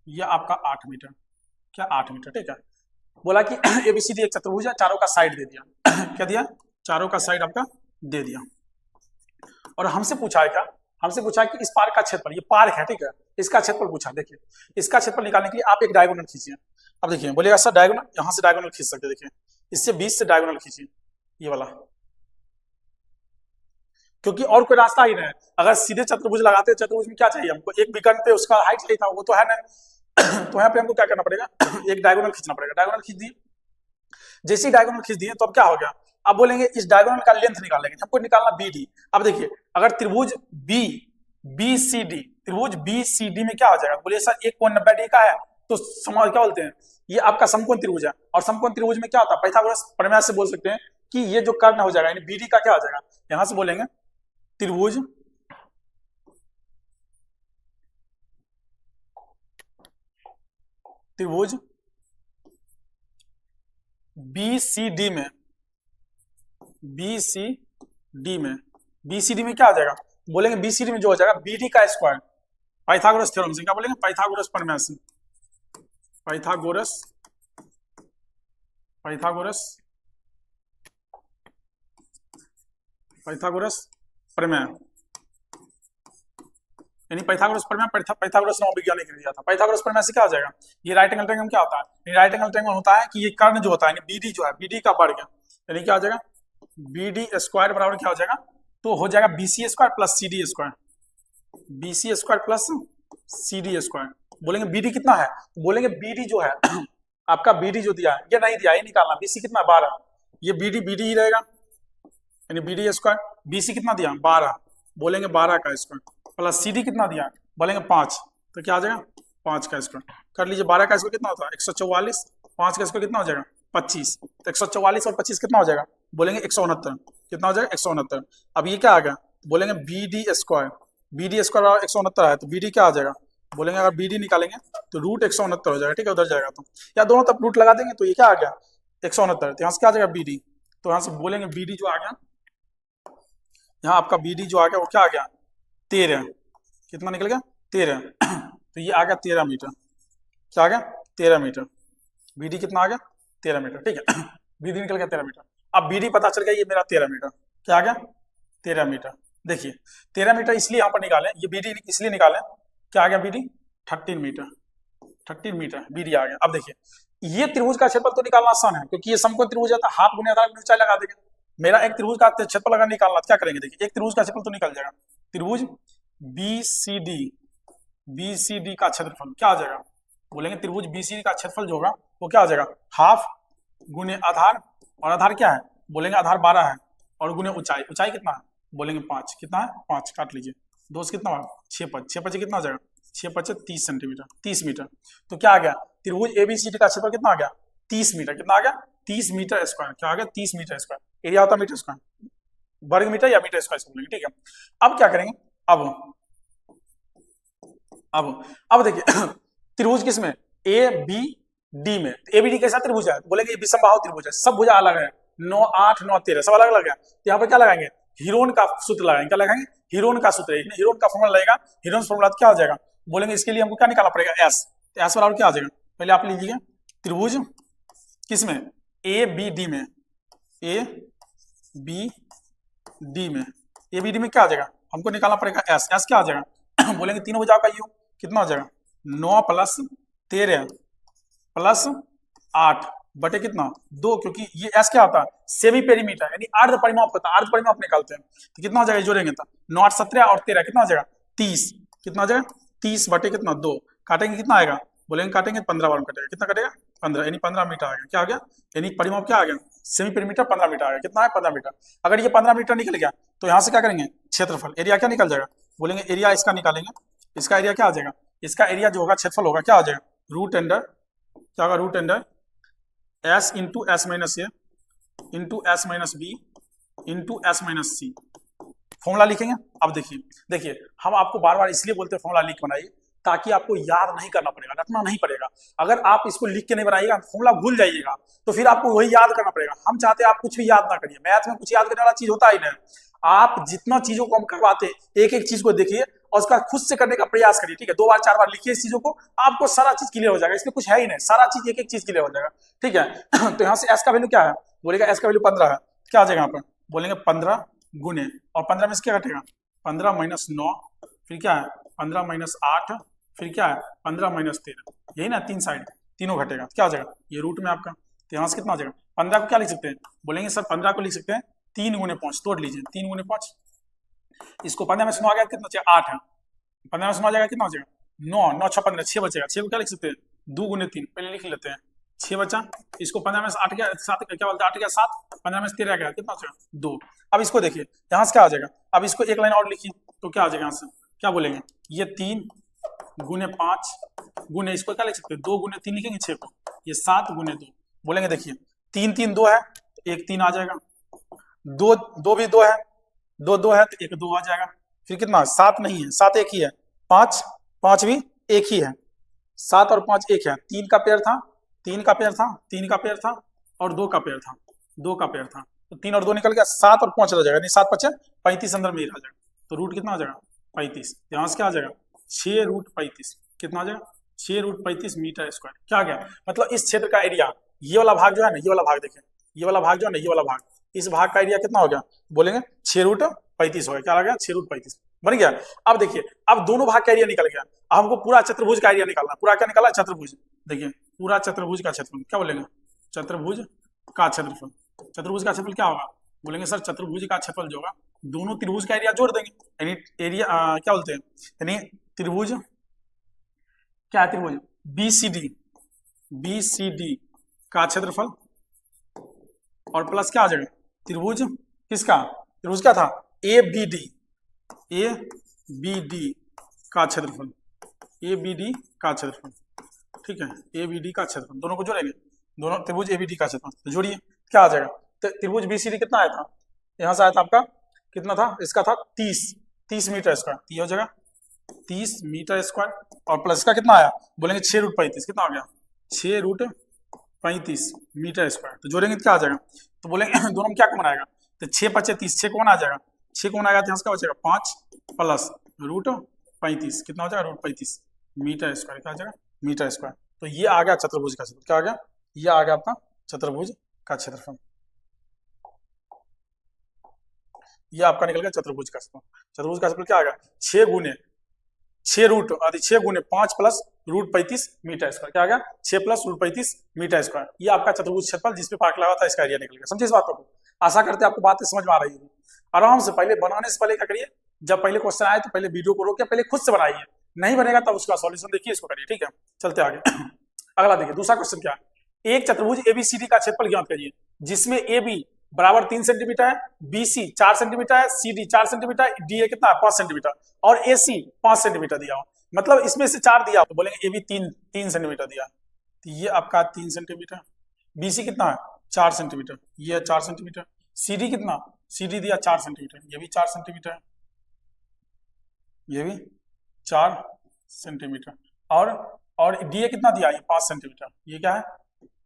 ये आपका 8 मीटर, क्या 8 मीटर, ठीक है। बोला कि एबीसीडी एक चतुर्भुज है, चारों का साइड दे दिया क्या दिया, चारों का साइड आपका दे दिया। और हमसे पूछा है क्या, हमसे पूछा है कि इस पार्क का क्षेत्रफल, ये पार्क है ठीक है, इसका क्षेत्रफल पूछा। देखिए इसका क्षेत्रफल निकालने के लिए आप एक डायगोनल खींचिए। अब देखिए बोलिएगा सर डायगोनल, यहाँ से डायगोनल खींच सकते, देखिए इससे 20 से डायगोनल खींचिए ये वाला, क्योंकि और कोई रास्ता ही नहीं है। अगर सीधे चतुर्भुज लगाते, चतुर्भुज में क्या चाहिए हमको, एक विकर्ण पे उसका हाइट चाहिए था, वो तो है ना। तो यहाँ पे हमको क्या करना पड़ेगा, एक डायगोनल खींचना पड़ेगा। डायगोनल खींच दिए, जैसे ही डायगोनल खींच दिए तो अब क्या हो गया, अब बोलेंगे इस डायगोनल का लेंथ निकालेंगे, हमको निकालना बी डी। अब देखिए अगर त्रिभुज बी बी सी डी, त्रिभुज बी सी डी में क्या हो जाएगा, बोलिए सर एक कोण 90 डिग्री का है, तो क्या बोलते हैं, ये आपका समकोण त्रिभुज है। और समकोण त्रिभुज में क्या होता है, पाइथागोरस प्रमेय से बोल सकते हैं कि ये जो कर्ण हो जाएगा यानी बी डी का क्या हो जाएगा, यहां से बोलेंगे त्रिभुज त्रिभुज बी सी डी में बी सी डी में, बी सी डी में क्या आ जाएगा, बोलेंगे बी सी डी में जो हो जाएगा बी डी का स्क्वायर, पाइथागोरस थ्योरम से क्या बोलेंगे, पाइथागोरस प्रमेय से, पाइथागोरस पाइथागोरस पाइथागोरस प्रमेय, यानी पाइथागोरस प्रमेय पाइथागोरस नवोवैज्ञानिक ने दिया था। पाइथागोरस प्रमेय से क्या आ जाएगा, ये राइट एंगल ट्रायंगल क्या होता है, राइट एंगल ट्रायंगल होता है कि ये कर्ण जो होता है बीडी जो है, बीडी का वर्ग, यानी क्या हो जाएगा, बीडी स्क्वायर बराबर क्या हो जाएगा, तो हो जाएगा BC square plus C D square, BC square plus C D square. बोलेंगे बीडी कितना है, बोलेंगे बीडी जो है आपका बीडी जो दिया है, ये नहीं दिया, ये निकालना, बीसी कितना 12, ये बीडी बीडी ही रहेगा, यानी बीडी स्क्वायर, बीसी कितना दिया 12, बोलेंगे 12 का स्क्वायर प्लस सीडी कितना दिया, बोलेंगे 5, तो क्या आ जाएगा 5 का स्क्वायर, कर लीजिए 12 का स्क्वायर कितना होता है 144, 5 का स्क्वायर कितना हो जाएगा 25, तो 144 और 25 कितना हो जाएगा, बोलेंगे 169, कितना हो जाएगा 169। अब ये क्या आ गया, बोलेंगे बीडी स्क्वायर 169 है, तो बीडी क्या आ जाएगा, बोलेंगे अगर बीडी निकालेंगे तो रूट 169 हो जाएगा, ठीक है, उधर जाएगा तो, या दोनों तरफ रूट लगा देंगे तो ये क्या आ गया 169, तो यहाँ से क्या आ जाएगा बीडी, तो यहाँ से बोलेंगे बीडी जो आ गया, यहाँ आपका बीडी जो आ गया वो क्या आ गया 13, कितना निकल गया 13, तो ये आ गया 13 मीटर, क्या आ गया 13 मीटर, बीडी कितना आ गया 13 मीटर, ठीक है, बीडी निकल गया 13 मीटर। अब बीडी पता चल गया ये मेरा 13 मीटर, क्या आ गया 13 मीटर, देखिए 13 मीटर इसलिए यहाँ पर निकालें, ये बीडी इसलिए निकालें, क्या आ गया बीडी 13 मीटर, 13 मीटर बीडी आ गया। अब देखिए ये त्रिभुज का क्षेत्रफल तो निकालना आसान है, क्योंकि ये समकोण त्रिभुज है, तो हाफ गुने आधार ऊंचाई लगा देंगे, मेरा एक त्रिभुज का क्षेत्रफल अगर निकालना क्या करेंगे, देखिए एक त्रिभुज का क्षेत्रफल तो निकल जाएगा, त्रिभुज बीसीडी का क्षेत्रफल क्या आ जाएगा, बोलेंगे त्रिभुज बीसीडी का क्षेत्रफल जो होगा वो क्या आ जाएगा, हाफ गुने आधार, और आधार क्या है, बोलेंगे आधार 12 है, और गुने ऊंचाई, ऊंचाई कितना है, बोलेंगे 5, कितना है 5, काट लीजिए, 2 से कितना 6 5 कितना आ जाएगा, 6 5 30 सेंटीमीटर, 30 मीटर, तो क्या आ गया त्रिभुज एबीसीडी का क्षेत्रफल कितना आ गया 30 मीटर, कितना आ गया 30 मीटर स्क्वायर, क्या आ गया 30 मीटर स्क्वायर, एरिया होता है मीटर स्क्वायर, वर्ग मीटर या मीटर स्क्वायर से बोलेंगे, ठीक है। अब क्या करेंगे, अब देखिए त्रिभुज किसमें ए बी डी में, ए बी डी कैसा त्रिभुज है, बोलेंगे ये विषमबाहु त्रिभुज है, सब भुजा अलग है, 9 8 9 13 सब अलग अलग है, तो यहाँ पे क्या लगाएंगे हीरोन का सूत्र लगाएंगे, क्या लगाएंगे हीरोन का सूत्र, हीरोन का फॉर्मूला लगेगा, हीरोन फॉर्मूला क्या हो जाएगा, बोलेंगे इसके लिए हमको क्या निकालना पड़ेगा एस, तो एस बराबर क्या आ जाएगा, पहले आप लीजिए त्रिभुज किसमें ए बी डी में, ए बी डी में, ए बी डी में क्या आ जाएगा, हमको निकालना पड़ेगा एस, एस क्या आ जाएगा बोलेंगे तीनों भुजाओं का योग कितना हो जाएगा 9 प्लस 13 प्लस 8 बटे कितना 2, क्योंकि ये एस क्या होता है सेमी पेरीमीटर, यानी अर्ध परिमाप होता है, अर्ध परिमाप निकालते हैं, तो कितना हो जाएगा जोड़ेंगे तो 9 8 17 और 13 कितना हो जाएगा 30, कितना हो जाएगा 30 बटे कितना 2, काटेंगे कितना आएगा, बोलेंगे काटेंगे 15 बार में कटेगा, कितना कटेगा 15, यानी 15 मीटर आ गया, क्या आ गया, यानी परिमाप क्या आ गया सेमी पेरीमीटर 15 मीटर आ गया, कितना है 15 मीटर। अगर ये 15 मीटर निकल गया तो यहाँ से क्या करेंगे क्षेत्रफल एरिया क्या निकल जाएगा, बोलेंगे एरिया इसका निकालेंगे, इसका एरिया क्या आ जाएगा, इसका एरिया जो होगा क्षेत्रफल होगा क्या आ जाएगा रूट अंडर, क्या होगा root under s into s minus a into s minus b into s minus c, formula लिखेंगे। अब देखिए हम आपको बार बार इसलिए बोलते हैं फॉर्मूला लिख बनाइए, ताकि आपको याद नहीं करना पड़ेगा, रटना नहीं पड़ेगा, अगर आप इसको लिख के नहीं बनाइएगा फॉर्मूला भूल जाइएगा, तो फिर आपको वही याद करना पड़ेगा। हम चाहते हैं आप कुछ भी याद ना करिए, मैथ में कुछ याद करने वाला चीज होता ही नहीं, आप जितना चीजों को हम करवाते हैं एक एक चीज को देखिए और उसका खुद से करने का प्रयास करिए, ठीक है, 2 बार 4 बार लिखिए इस चीजों को, आपको सारा चीज क्लियर हो जाएगा, इसमें कुछ है ही नहीं, सारा चीज एक एक चीज क्लियर हो जाएगा, ठीक है। तो यहाँ से एस का वैल्यू क्या है, बोलेगा एस का वैल्यू 15 है, क्या आ जाएगा यहाँ पर, बोलेंगे 15 गुने, और 15 में से क्या घटेगा 15 माइनस 9, फिर क्या है 15 माइनस 8, फिर क्या है 15 माइनस 13, यही ना 3 साइड तीनों घटेगा, क्या आ जाएगा ये रूट में आपका, तो यहाँ से कितना आ जाएगा 15 को क्या लिख सकते हैं, बोलेंगे सर 15 को लिख सकते हैं 3 गुने 5, तोड़ लीजिए 3 गुने 5, इसको 15 में से 9 आ गया कितना चाहिए 8 है, 15 में से 9 आ जाएगा कितना हो जाएगा 9 9 6 15 6 बचेगा, 6 को क्या लिख सकते हैं 2 गुने 3, पहले लिख लेते हैं 6 बचा, इसको 15 में से 8 गया 7, क्या बोलते हैं 8 गया 7, 15 में से 13 गया कितना हो जाएगा 2। अब इसको देखिए यहाँ से क्या आ जाएगा, अब इसको एक लाइन और लिखिए तो क्या आ जाएगा यहाँ से, क्या बोलेंगे ये 3 गुने 5 गुने, इसको क्या लिख सकते हैं 2 गुने 3 लिखेंगे 6 को, ये 7 गुने 2, बोलेंगे देखिए 3 3 2 है तो एक 3 आ जाएगा, 2 2 भी 2 है, 2 2 है तो एक 2 आ जाएगा, फिर कितना 7 नहीं है 7 एक ही है, 5 5 भी एक ही है, 7 और 5 एक है, 3 का पेयर था 3 का पेयर था 3 का पेयर था और 2 का पेयर था 2 का पेयर था, तो 3 और 2 निकल गया, 7 और 5 रह जाएगा, नहीं 7 5 35 अंदर में ही रह जाएगा। तो रूट कितना आ जाएगा 35, यहाँ से क्या आ जाएगा 6 रूट 35, कितना आ जाएगा 6 रूट 35 मीटर स्क्वायर। क्या आ गया, मतलब इस क्षेत्र का एरिया, ये वाला भाग जो है ना, ये वाला भाग देखें, ये वाला भाग जो है ना, ये वाला भाग, इस भाग का एरिया कितना हो गया, बोलेंगे 6 रूट 35 हो गया। क्या आ गया 6 रूट 35 बन गया। अब देखिए, अब दोनों भाग का एरिया निकल गया, अब हमको पूरा चतुर्भुज का एरिया निकालना। पूरा क्या निकाला, चतुर्भुज। देखिए पूरा चतुर्भुज का क्षेत्रफल क्या बोलेंगे, चतुर्भुज का क्षेत्रफल। चतुर्भुज का क्षेत्रफल क्या होगा, बोलेंगे सर चतुर्भुज का क्षेत्रफल जो होगा दोनों त्रिभुज का एरिया जोड़ देंगे, यानी एरिया क्या बोलते हैं, यानी त्रिभुज क्या है, त्रिभुज बीसीडी का क्षेत्रफल और प्लस क्या आ जाएगा त्रिभुज किसका, त्रिभुज क्या था ए बी डी का क्षेत्रफल, ए बी डी का क्षेत्रफल, ठीक है, ए बी डी का क्षेत्रफल, दोनों को जोड़ेंगे, दोनों त्रिभुज ए बी डी का क्षेत्रफल, तो जोड़िए क्या आ जाएगा। तो त्रिभुज बीसीडी कितना आया था, यहाँ से आया था आपका कितना था, इसका था 30 मीटर स्क्वायर, ये हो जाएगा 30 मीटर स्क्वायर, और प्लस का कितना आया, बोलेंगे 6 रूट 35, कितना हो गया 6 रूट 35 मीटर स्क्वायर, तो जोड़ेंगे तो क्या आ जाएगा, तो बोलेंगे दोनों में क्या कॉमन आएगा, तो 6 5 30, 6 कौन आ जाएगा, 6 कौन आएगा, तो यहाँ से क्या बचेगा 5 प्लस रूट 35, कितना हो जाएगा रूट 35 मीटर स्क्वायर, क्या आ जाएगा मीटर स्क्वायर। तो ये आ गया चतुर्भुज का क्षेत्रफल, क्या आ गया, ये आ गया आपका चतुर्भुज का क्षेत्रफल, ये आपका निकल गया चतुर्भुज का क्षेत्रफल। चतुर्भुज का क्षेत्रफल क्या आ गया 6 गुने 6 रूट आदि 6 गुने 5 प्लस रूट 35 मीटर स्क्वायर, क्या आ गया 6 प्लस रूट 35 मीटर स्क्वायर, ये आपका चतुर्भुज क्षेत्रफल जिसपे पार्क लगा था, इसका एरिया निकल गया। समझिए इस बात को, आशा करते हैं आपको बातें समझ में आ रही होगी। आराम से पहले बनाने से पहले क्या करिए, जब पहले क्वेश्चन आए तो पहले वीडियो को रोके, पहले खुद से बनाइए, नहीं बनेगा तब उसका सॉल्यूशन देखिए, इसको करिए, ठीक है। चलते आगे अगला देखिए, दूसरा क्वेश्चन क्या है, एक चतुर्भुज एबीसीडी का क्षेत्रफल ज्ञात करिए, जिसमें ए बी बराबर 3 सेंटीमीटर है, बीसी 4 सेंटीमीटर है, सीडी 4 सेंटीमीटर, डीए कितना है 5 सेंटीमीटर, और एसी 5 सेंटीमीटर दिया हो, मतलब इसमें से 4 दिया हो तो बोलेंगे ए बी 3 सेंटीमीटर दिया, तो ये आपका 3 सेंटीमीटर, बीसी कितना है 4 सेंटीमीटर, ये 4 सेंटीमीटर, सीडी कितना, सीडी दिया 4 सेंटीमीटर, ये भी 4 सेंटीमीटर, ये भी 4 सेंटीमीटर, और डीए कितना दिया, ये 5 सेंटीमीटर, ये क्या है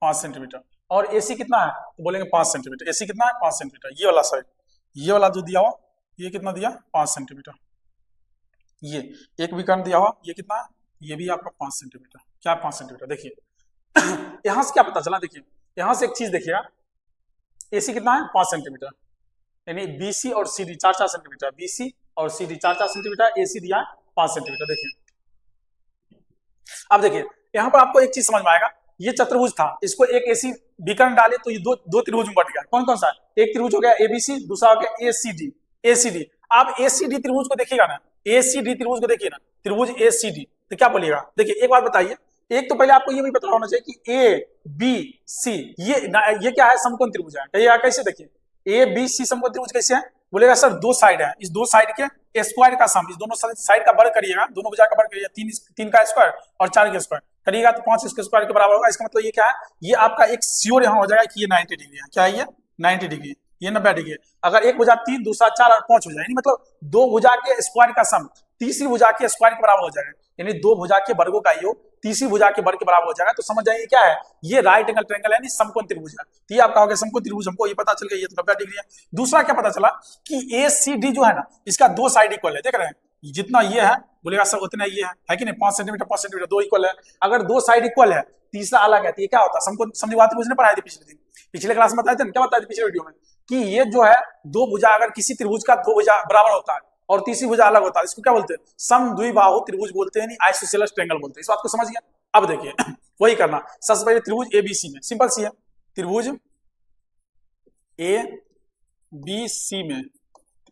5 सेंटीमीटर, और एसी कितना है तो बोलेंगे 5 सेंटीमीटर, एसी कितना है 5 सेंटीमीटर, ये वाला साइड, ये वाला जो दिया हुआ ये कितना दिया 5 सेंटीमीटर, ये एक विकर्ण दिया हुआ ये कितना है, ये भी आपका 5 सेंटीमीटर, क्या 5 सेंटीमीटर। देखिए यहां से क्या पता चला, देखिए यहां से एक चीज देखिएगा, एसी कितना है 5 सेंटीमीटर, यानी बीसी और सीडी 4 सेंटीमीटर, बीसी और सीडी 4 सेंटीमीटर, एसी दिया है 5 सेंटीमीटर। देखिए अब देखिए यहाँ पर आपको एक चीज समझ में आएगा, ये चतुर्भुज था, इसको एक एसी विकर्ण डाले तो ये दो त्रिभुज में बट गया, कौन कौन सा, एक त्रिभुज हो गया एबीसी, दूसरा हो गया एसीडी। आप एसीडी त्रिभुज को देखिएगा ना, एसीडी त्रिभुज को देखिए ना, त्रिभुज एसीडी, तो क्या बोलिएगा। देखिए एक बात बताइए, एक तो पहले आपको ये भी पता होना चाहिए कि ए बी सी ये क्या है, समकोण त्रिभुज है, कहिएगा कैसे, देखिए ए बी सी समकोण त्रिभुज कैसे है, बोलेगा सर दो साइड है, इस दो साइड के स्क्वायर का सम, इस दोनों साइड का वर्ग करिएगा, दोनों भुजा का वर्ग करिएगा, 3 का स्क्वायर और 4 का स्क्वायर करिएगा तो 5 इसके स्क्वायर के बराबर होगा। इसका मतलब ये क्या है, ये आपका एक श्योर यहाँ हो जाएगा कि ये 90 डिग्री है, क्या है ये 90 डिग्री, ये 90 डिग्री। अगर एक भुजा 3, दूसरा 4 और 5 भुजा, यानी मतलब दो भुजा के स्क्वायर का सम तीसरी भुजा के स्क्वायर के बराबर हो जाएगा, यानी दो भुजा के वर्गों का योग तीसरी भुजा के वर्ग के बराबर हो जाएगा, तो समझ जाइए क्या है, ये राइट एंगल ट्रायंगल यानी समकोण त्रिभुज है। तो ये आपका हो गया समकोण त्रिभुज, हमको ये पता चल गया ये तो 90 डिग्री है। दूसरा क्या पता चला कि ए सी डी जो है ना, इसका दो साइड इक्वल है, देख रहे हैं जितना ये है बोलेगा सर उतना ये है कि नहीं, 5 सेंटीमीटर 5 सेंटीमीटर दो इक्वल है। अगर दो साइड इक्वल है तीसरा अलग है तो ये क्या होता है, समकोण समद्विबाहु त्रिभुज ने पढ़ाई थी पिछले दिन, पिछले क्लास में बताए थे, क्या बताए थे पिछले वीडियो में, कि ये जो है दो भुजा, अगर किसी त्रिभुज का दो भुजा बराबर होता है और तीसरी भुजा अलग होता है, इसको क्या बोलते हैं, समद्विबाहु त्रिभुज बोलते हैं, आइसोसेलेस ट्रायंगल बोलते हैं। इस बात को समझ गया। अब देखिए वही करना, सबसे पहले त्रिभुज एबीसी में, सिंपल सी है, त्रिभुज ए बी सी में,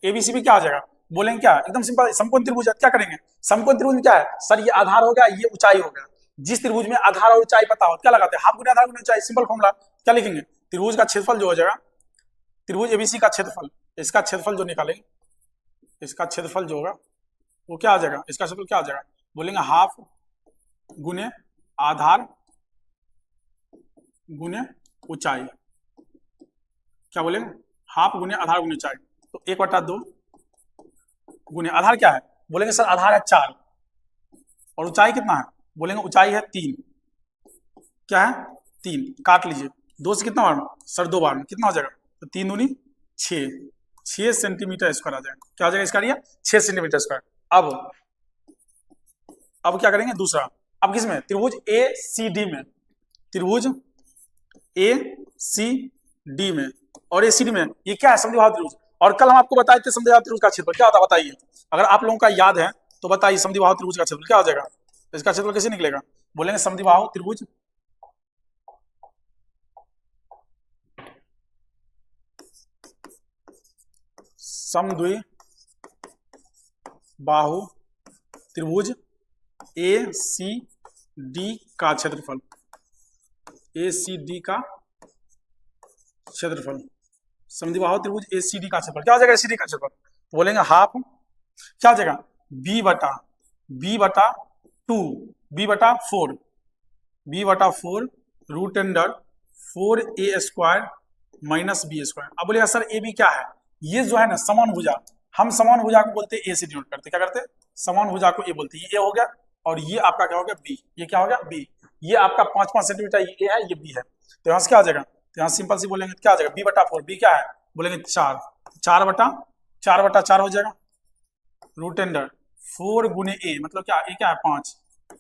एबीसी में क्या आ जाएगा, बोलेंगे क्या, एकदम सिंपल, समकोण त्रिभुज है, क्या करेंगे, समकोण त्रिभुज में क्या है सर, ये आधार हो गया, ये ऊंचाई हो गया, जिस त्रिभुज में आधार और ऊंचाई पता हो क्या लगाते हैं, हाफ गुना आधार गुना ऊंचाई, सिंपल फॉर्मूला, क्या लिखेंगे, त्रिभुज का क्षेत्रफल जो हो जाएगा, त्रिभुज एबीसी का क्षेत्रफल, इसका क्षेत्रफल जो निकालेंगे, इसका क्षेत्रफल जो होगा वो क्या आ जाएगा, इसका क्षेत्रफल क्या आ जाएगा, बोलेंगे हाफ गुने आधार गुने ऊंचाई, क्या बोलेंगे, हाफ गुने आधार गुने ऊंचाई, तो 1/2 गुने आधार क्या है, बोलेंगे सर आधार है 4 और ऊंचाई कितना है, बोलेंगे ऊंचाई है 3, क्या है 3, काट लीजिए 2 से कितना बार सर 2 बार में कितना हो जाएगा, तो 3 दूनी 6 सेंटीमीटर स्क्वायर आ जाएगा। क्या आ जाएगा इसका एरिया? 6 centimetre square. अब क्या करेंगे दूसरा, अब किसमें? त्रिभुज ए सी डी में, त्रिभुज ए सी डी में, और ए सी डी में ये क्या है? समद्विबाहु त्रिभुज। और कल हम आपको बताए थे समद्विबाहु त्रिभुज का क्षेत्रफल क्या होता है, बताइए अगर आप लोगों का याद है तो बताइए। समद्विबाहु त्रिभुज का क्षेत्रफल क्या हो जाएगा? इसका क्षेत्रफल कैसे निकलेगा? बोलेंगे समद्विबाहु त्रिभुज समद्विबाहु त्रिभुज ए सी डी का क्षेत्रफल, ए सी डी का क्षेत्रफल, समद्विबाहु त्रिभुज ए सी डी का क्षेत्रफल क्या हो जाएगा? ए सी डी का क्षेत्रफल तो बोलेंगे हाफ क्या हो जाएगा? बी बटा 4 root under 4a square minus B square. अब बोलेगा सर ए बी क्या है? ये जो है ना समान भुजा, हम समान भुजा को बोलते हैं ए से डिनोट करते, क्या करते हैं? समान भुजा को ए बोलते हैं। ये हो गया और ये आपका क्या हो गया? बी। ये क्या हो गया? बी। ये आपका 5-5 सेंटीमीटर ये ए है, ये बी है, तो यहाँ से क्या हो जाएगा? तो यहाँ सिंपल सी बोलेंगे क्या हो जाएगा? बी बटा 4। बी क्या है? बोलेंगे 4 बटा 4 हो जाएगा रूट अंडर 4 गुने ए, मतलब क्या? ए क्या है?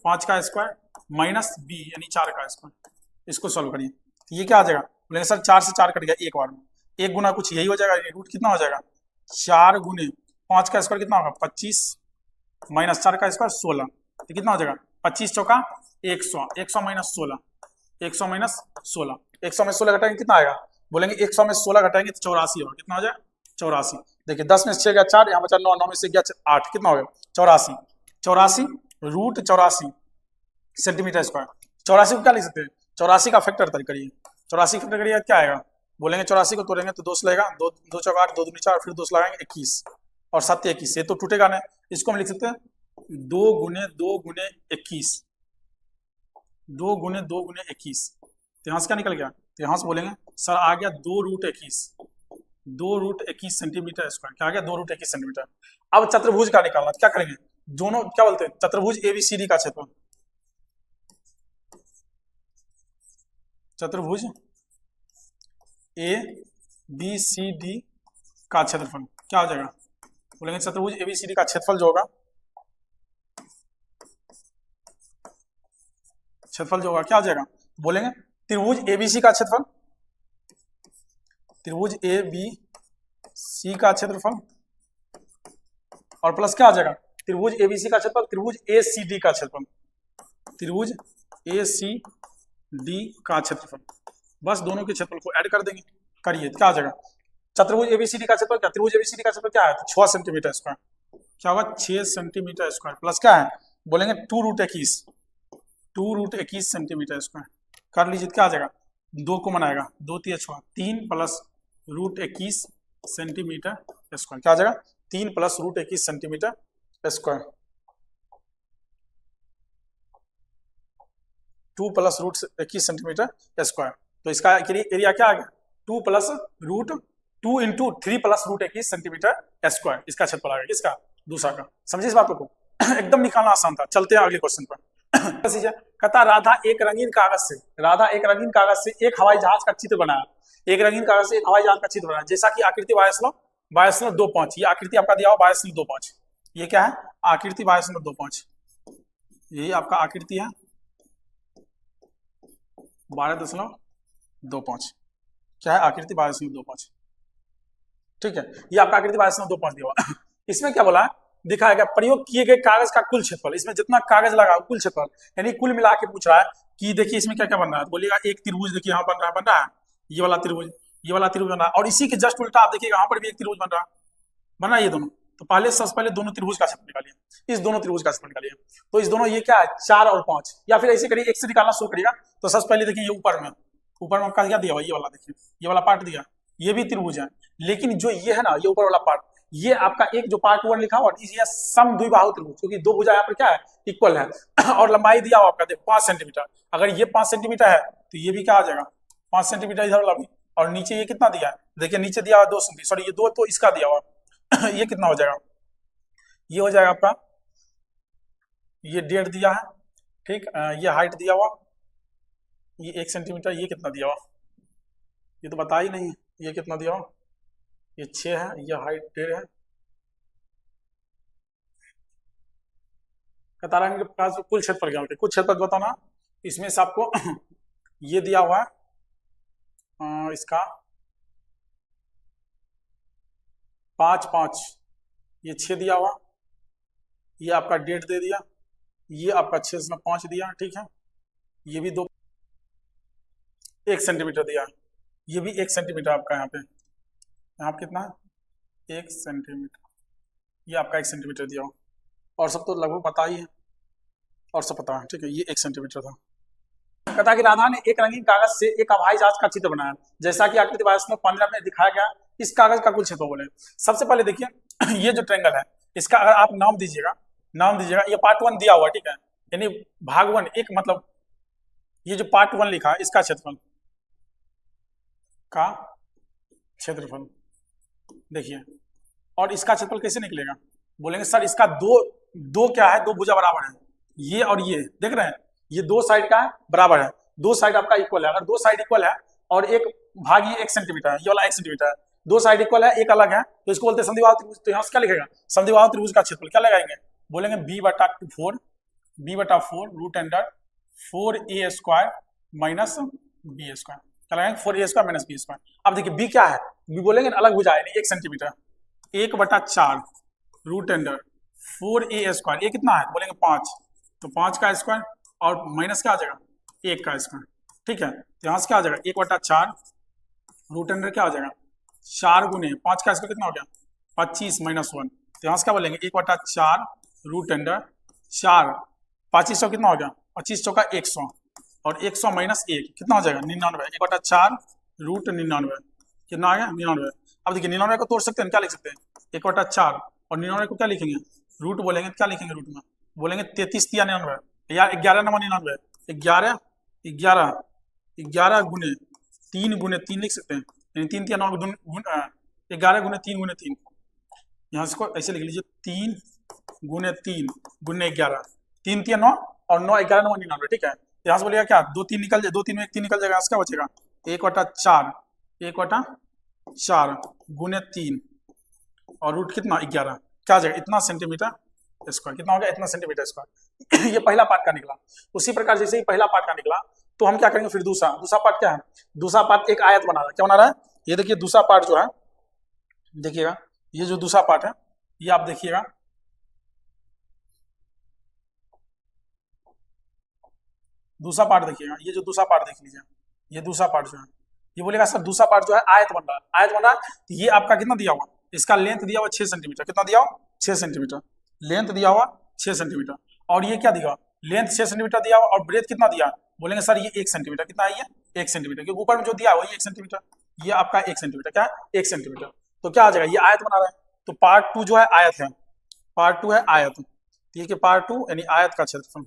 5 का स्क्वायर माइनस बी यानी 4 का स्क्वायर। इसको सॉल्व करिए तो ये क्या आ जाएगा? बोलेंगे सर 4 से 4 कट गया एक बार में, एक गुना कुछ यही हो जाएगा। रूट कितना हो जाएगा? 4 गुने 5 का स्क्वायर कितना होगा? 25 माइनस 4 का स्क्वायर 16, तो कितना हो जाएगा? 25 चौका 100, 100 माइनस 16, 100 माइनस 16, 100 में 16 घटाएंगे कितना आएगा? बोलेंगे 100 में 16 घटाएंगे तो 84 होगा। कितना हो जाएगा? 84। देखिए 10 में 6 गया 4, यहाँ बचा 9, 9 में से गया 8, कितना हो गया? 84। 84 रूट 84 सेंटीमीटर स्क्वायर। 84 को क्या लिख सकते हैं? 84 का फैक्टर करिए, 84 फैक्टर करिए क्या आएगा? बोलेंगे 84 को तोड़ेंगे तो 2 से लगेगा, 2 चौका 8, 2 दूनी 4, फिर 2 से लगाएंगे 21 और 7 21, ये तो टूटेगा नहीं। इसको हम लिख सकते हैं 2 गुने 2 गुने 21, 2 गुने 2 गुने 21, तो यहाँ से क्या निकल गया? तो यहाँ से बोलेंगे सर आ गया 2 रूट 21 सेंटीमीटर स्क्वायर। क्या आ गया? 2 रूट 21 सेंटीमीटर। अब चतुर्भुज का निकालना, क्या करेंगे? दोनों क्या बोलते हैं? चतुर्भुज एबीसीडी का क्षेत्रफल, चतुर्भुज ए बी सी डी का क्षेत्रफल क्या हो जाएगा? बोलेंगे चतुर्भुज एबीसीडी का क्षेत्रफल जो होगा, क्या हो जाएगा? बोलेंगे त्रिभुज एबीसी का क्षेत्रफल, त्रिभुज ए बी सी का क्षेत्रफल और प्लस क्या आ जाएगा? त्रिभुज एबीसी का क्षेत्रफल, त्रिभुज ए सी डी का क्षेत्रफल, त्रिभुज ए सी डी का क्षेत्रफल। बस दोनों के क्षेत्रफल को ऐड कर देंगे, करिए क्या आ जाएगा? चतुर्भुज एबीसीडी का क्षेत्रफल क्या? त्रिभुज एबीसीडी का क्षेत्रफल क्या है? 6 सेंटीमीटर स्क्वायर। क्या होगा? 6 सेंटीमीटर स्क्वायर प्लस क्या है? बोलेंगे 2 रूट 21 सेंटीमीटर स्क्वायर। कर लीजिए क्या आ जाएगा? 2 को मनाएगा, 2 3 6, 3 प्लस रूट 21 सेंटीमीटर स्क्वायर। क्या आ जाएगा? 3 plus root 21 centimetre square, 2 plus root 21 centimetre square. तो इसका एरिया क्या आ गया? 2 plus root 2 into 3 plus root 21 centimetre square. इसका क्षेत्रफल आ गया, किसका? दूसरा का। समझिए इस बातों को एकदम निकालना आसान था। चलते हैं अगले क्वेश्चन पर। कहता राधा एक रंगीन कागज से एक हवाई जहाज का चित्र बनाया, एक रंगीन कागज से एक हवाई जहाज का चित्र बनाया, जैसा कि आकृति 22.25। ये आकृति आपका दिया हो 22.25। ये क्या है? आकृति 22.25। यही आपका आकृति है 12.25। क्या है? आकृति 12.25। ठीक है, ये आपका आकृति 12.25 दिया हुआ। इसमें क्या बोला है? दिखाया गया प्रयोग किए गए कागज का कुल क्षेत्रफल, इसमें जितना कागज लगा कुल क्षेत्रफल, यानी कुल मिला के पूछ रहा है कि देखिए इसमें क्या क्या बन रहा है। बोलिएगा एक त्रिभुज देखिए यहाँ बन रहा है, ये वाला त्रिभुज बन रहा है, और इसी के जस्ट उल्टा आप देखिएगा यहाँ पर भी एक त्रिभुज बन रहा है ये दोनों। तो सबसे पहले दोनों त्रिभुज का क्षेत्रफल निकालिए, इस दोनों त्रिभुज का क्षेत्रफल निकालिए। तो इस दोनों ये क्या है? 4 और 5, या फिर ऐसे करिए 1 से निकालना शुरू करिएगा। तो सबसे पहले देखिए ये ऊपर में क्या दिया हुआ? ये वाला देखिए, ये वाला पार्ट दिया, ये भी त्रिभुज है, लेकिन जो ये है ना, ये ऊपर वाला पार्ट, ये आपका एक जो पार्ट 1 लिखा हुआ है समद्विबाहु त्रिभुज, क्योंकि 2 भुजा यहाँ पर क्या है? इक्वल है। और लंबाई दिया हुआ आपका 5 सेंटीमीटर। अगर ये 5 सेंटीमीटर है तो ये भी क्या आ जाएगा? 5 सेंटीमीटर इधर वाला भी। और नीचे ये कितना दिया है? देखिए नीचे दिया हुआ 2 सेंटीमीटर, सॉरी ये 2 तो इसका दिया हुआ ये कितना हो जाएगा? ये हो जाएगा आपका, ये 1.5 दिया है, ठीक। ये हाइट दिया हुआ, ये 1 सेंटीमीटर, ये कितना दिया हुआ? ये तो बता ही नहीं, ये कितना दिया हुआ? ये 6 है, ये हाइट 1.5 है। कतारांग के पास कुल क्षेत्रफल क्या होता है, कुल क्षेत्रफल बताओ ना। इसमें से आपको ये दिया हुआ है इसका 5 5, ये 6 दिया हुआ, ये आपका 1.5 दे दिया, ये आपका 6.5 दिया, ठीक है। ये भी 1 सेंटीमीटर दिया, ये भी 1 सेंटीमीटर आपका यहाँ पे कितना है 1 सेंटीमीटर, ये आपका 1 सेंटीमीटर दिया हो। और सब तो लगभग पता ही है, और सब पता है, ठीक है। ये 1 सेंटीमीटर था। कहता कि राधा ने एक रंगीन कागज से एक हवाई जहाज का चित्र बनाया, जैसा कि आकृति 15 में दिखाया गया। इस कागज का कुल क्षेत्रफल बोले। सबसे पहले देखिए ये जो ट्रायंगल है, इसका अगर आप नाम दीजिएगा, ये पार्ट 1 दिया हुआ, ठीक है, यानी भाग 1 एक, मतलब ये जो पार्ट 1 लिखा है इसका क्षेत्रफल देखिए। और इसका क्षेत्रफल कैसे निकलेगा, बोलेंगे सर इसका दो क्या है, 2 भुजा बराबर है, ये और ये देख रहे हैं, ये 2 साइड का बराबर है, 2 साइड आपका इक्वल है। अगर 2 साइड इक्वल है और एक भाग ये 1 सेंटीमीटर है, ये वाला 1 सेंटीमीटर है, 2 साइड इक्वल है, एक अलग है, तो इसको बोलते हैं समद्विबाहु त्रिभुज। तो यहाँ से क्या लिखेगा, समद्विबाहु त्रिभुज का क्षेत्रफल क्या लगाएंगे, बोलेंगे b/4 root under 4a² minus b², क्या लगाएंगे 4a² माइनस b²। अब देखिए b क्या है, b बोलेंगे अलग भुजा है 1 सेंटीमीटर, 1/4 रूट अंडर 4a², ये कितना है बोलेंगे 5, तो 5 का स्क्वायर और माइनस क्या आ जाएगा 1 का स्क्वायर, ठीक है। तो यहाँ से क्या आ जाएगा 1/4 रूट अंडर क्या आ जाएगा 4 गुने 5 का स्क्वायर कितना हो गया 25 माइनस 1, तो यहाँ से क्या बोलेंगे 1/4 रूट अंडर 4, 2500 कितना हो गया 25 चौका 100, और 100 माइनस 1 कितना हो जाएगा 99, 1/4 रूट 99 कितना आ गया 99। अब देखिए 99 को तोड़ सकते हैं, क्या लिख सकते हैं 1/4 और 99 को क्या लिखेंगे रूट बोलेंगे, क्या लिखेंगे रूट में बोलेंगे 33 या 99 या 11 नंबर 99, 11 11 11 गुने 3 गुने 3 लिख सकते हैं, यानी 3 या 9 11 गुने 3 गुने 3, यहाँ से ऐसे लिख लीजिए 3 गुने 3 गुने 11, 3 या 9 और 9 11 9 99, ठीक है। यहाँ से बोलेगा क्या 2 3 निकल जाए, 2 3 में 1 3 निकल जाएगा, क्या बचेगा 1/4 गुने 3 और रूट कितना 11, क्या आ जाएगा इतना सेंटीमीटर स्क्वायर, कितना हो गया इतना सेंटीमीटर स्क्वायर। ये पहला पार्ट का निकला। उसी प्रकार जैसे ही पहला पार्ट का निकला तो हम क्या करेंगे फिर दूसरा पार्ट क्या है, दूसरा पार्ट एक आयत बना रहा है, क्या बना रहा है, ये देखिए दूसरा पार्ट जो है, देखिएगा ये जो दूसरा पार्ट है ये आप देखिएगा, दूसरा पार्ट देखिएगा, ये जो दूसरा पार्ट देख लीजिए, ये दूसरा पार्ट जो है ये बोलेगा सर दूसरा पार्ट जो है आयत बन रहा है, आयत बन रहा है, तो ये आपका कितना दिया हुआ, इसका लेंथ दिया हुआ 6 सेंटीमीटर, कितना दिया हुआ 6 सेंटीमीटर, लेंथ दिया हुआ 6 सेंटीमीटर, और ये क्या दिया लेंथ 6 सेंटीमीटर दिया हुआ और ब्रेथ कितना दिया, बोलेंगे सर ये 1 सेंटीमीटर, कितना है ये 1 सेंटीमीटर, क्योंकि ऊपर में जो दिया है वही 1 सेंटीमीटर, ये आपका 1 सेंटीमीटर, क्या है 1 सेंटीमीटर, तो क्या आ जाएगा ये आयत बना रहा है, तो पार्ट 2 जो है आयत है, पार्ट 2 है आयत, ठीक है, पार्ट 2 यानी आयत का क्षेत्रफल,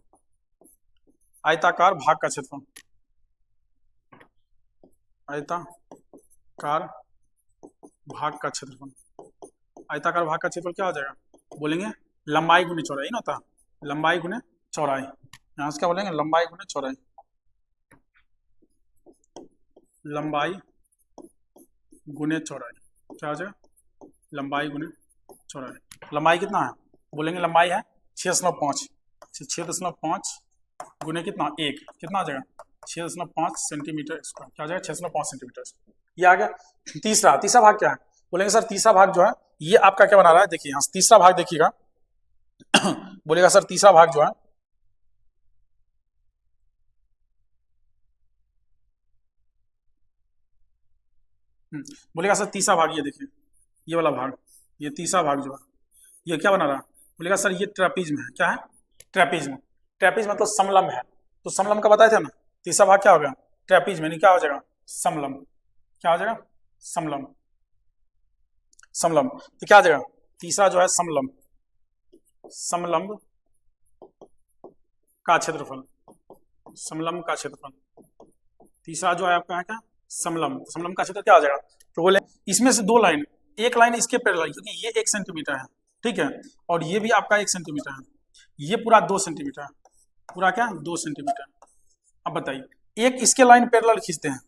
आयताकार भाग का क्षेत्रफल, आयताकार भाग का क्षेत्रफल, आयताकार भाग का क्षेत्रफल क्या हो जाएगा, बोलेंगे लंबाई गुने चौड़ाई ना होता, लंबाई गुने चौड़ाई, यहां से क्या बोलेंगे लंबाई गुने चौड़ाई, लंबाई गुने चौड़ाई, क्या हो जाएगा लंबाई गुने चौड़ाई, लंबाई कितना है बोलेंगे लंबाई है 6.5, 6.5 गुने कितना 1, कितना आ जाएगा 6.5 सेंटीमीटर स्क्वायर, क्या आ जाएगा 6.5 सेंटीमीटर, ये आ गया। तीसरा भाग क्या है, बोलेंगे सर तीसरा भाग जो है ये आपका क्या बना रहा है, देखिए यहाँ तीसरा भाग देखिएगा बोलेगा सर तीसरा भाग जो है बोलेगा सर तीसरा भाग, ये देखिए ये वाला भाग, ये तीसरा भाग जो है ये क्या बना रहा है, बोलेगा सर ये ट्रेपीज्म है, क्या है ट्रेपीज्म, ट्रेपीज्म मतलब समलंब है, तो समलंब का बताए थे ना, तीसरा भाग क्या होगा ट्रेपीज्म, यानी क्या हो जाएगा समलंब, क्या हो जाएगा समलंब, समलंब तो क्या आ जाएगा तीसरा जो है समलंब, समलंब का क्षेत्रफल, समलंब का क्षेत्रफल, तीसरा जो है आपका है क्या समलंब, समलंब का क्षेत्र क्या आ जाएगा, तो बोले इसमें से 2 लाइन, एक लाइन इसके पैरेलल, क्योंकि ये 1 सेंटीमीटर है, ठीक है, और ये भी आपका 1 सेंटीमीटर है, ये पूरा 2 सेंटीमीटर है, पूरा क्या 2 सेंटीमीटर। अब बताइए एक इसके लाइन पैरेलल खींचते हैं,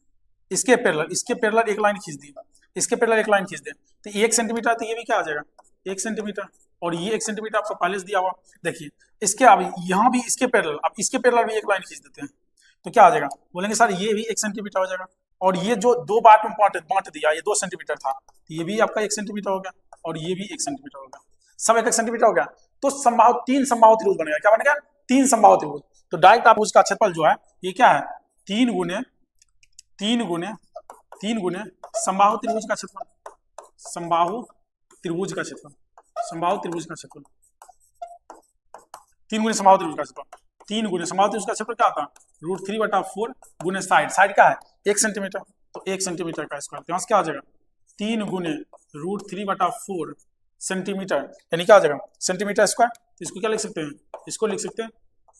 इसके पैरेलल एक लाइन खींच दी, इसके पैरेलल एक लाइन खींच दें तो 1 सेंटीमीटर, तो ये भी क्या आ जाएगा 1 सेंटीमीटर, और ये 1 सेंटीमीटर आपको पहले से दिया हुआ। देखिए इसके अब यहाँ भी इसके पैरेलल, अब इसके पैरेलल भी एक लाइन खींच देते हैं तो क्या आ जाएगा, बोलेंगे सर ये भी 1 सेंटीमीटर हो जाएगा, और ये जो 2 बार में बांट दिया, ये 2 सेंटीमीटर था, तो ये भी आपका 1 सेंटीमीटर हो गया, और ये भी 1 सेंटीमीटर हो गया, सब 1 सेंटीमीटर हो गया। तो संभाव 3 संभाव त्रिभुज बनेगा, क्या बनेगा 3 संभाव त्रिभुज। तो डायरेक्ट आप उसका क्षेत्रफल जो है ये क्या है 3 गुने संबाहु त्रिभुज का क्षेत्रफल, संबाहु त्रिभुज का क्षेत्रफल, संबाहु त्रिभुज का क्षेत्रफल 3 गुने संबाहु त्रिभुज का क्षेत्रफल, 3 गुने संबाहु त्रिभुज का क्षेत्रफल क्या आता है √3/4 गुने साइड क्या है 1 सेंटीमीटर, तो 1 सेंटीमीटर का स्क्वायर, यहाँ से क्या आ जाएगा 3 गुने √3/4 सेंटीमीटर, यानी क्या आ जाएगा सेंटीमीटर स्क्वायर। तो इसको क्या लिख सकते हैं, इसको लिख सकते हैं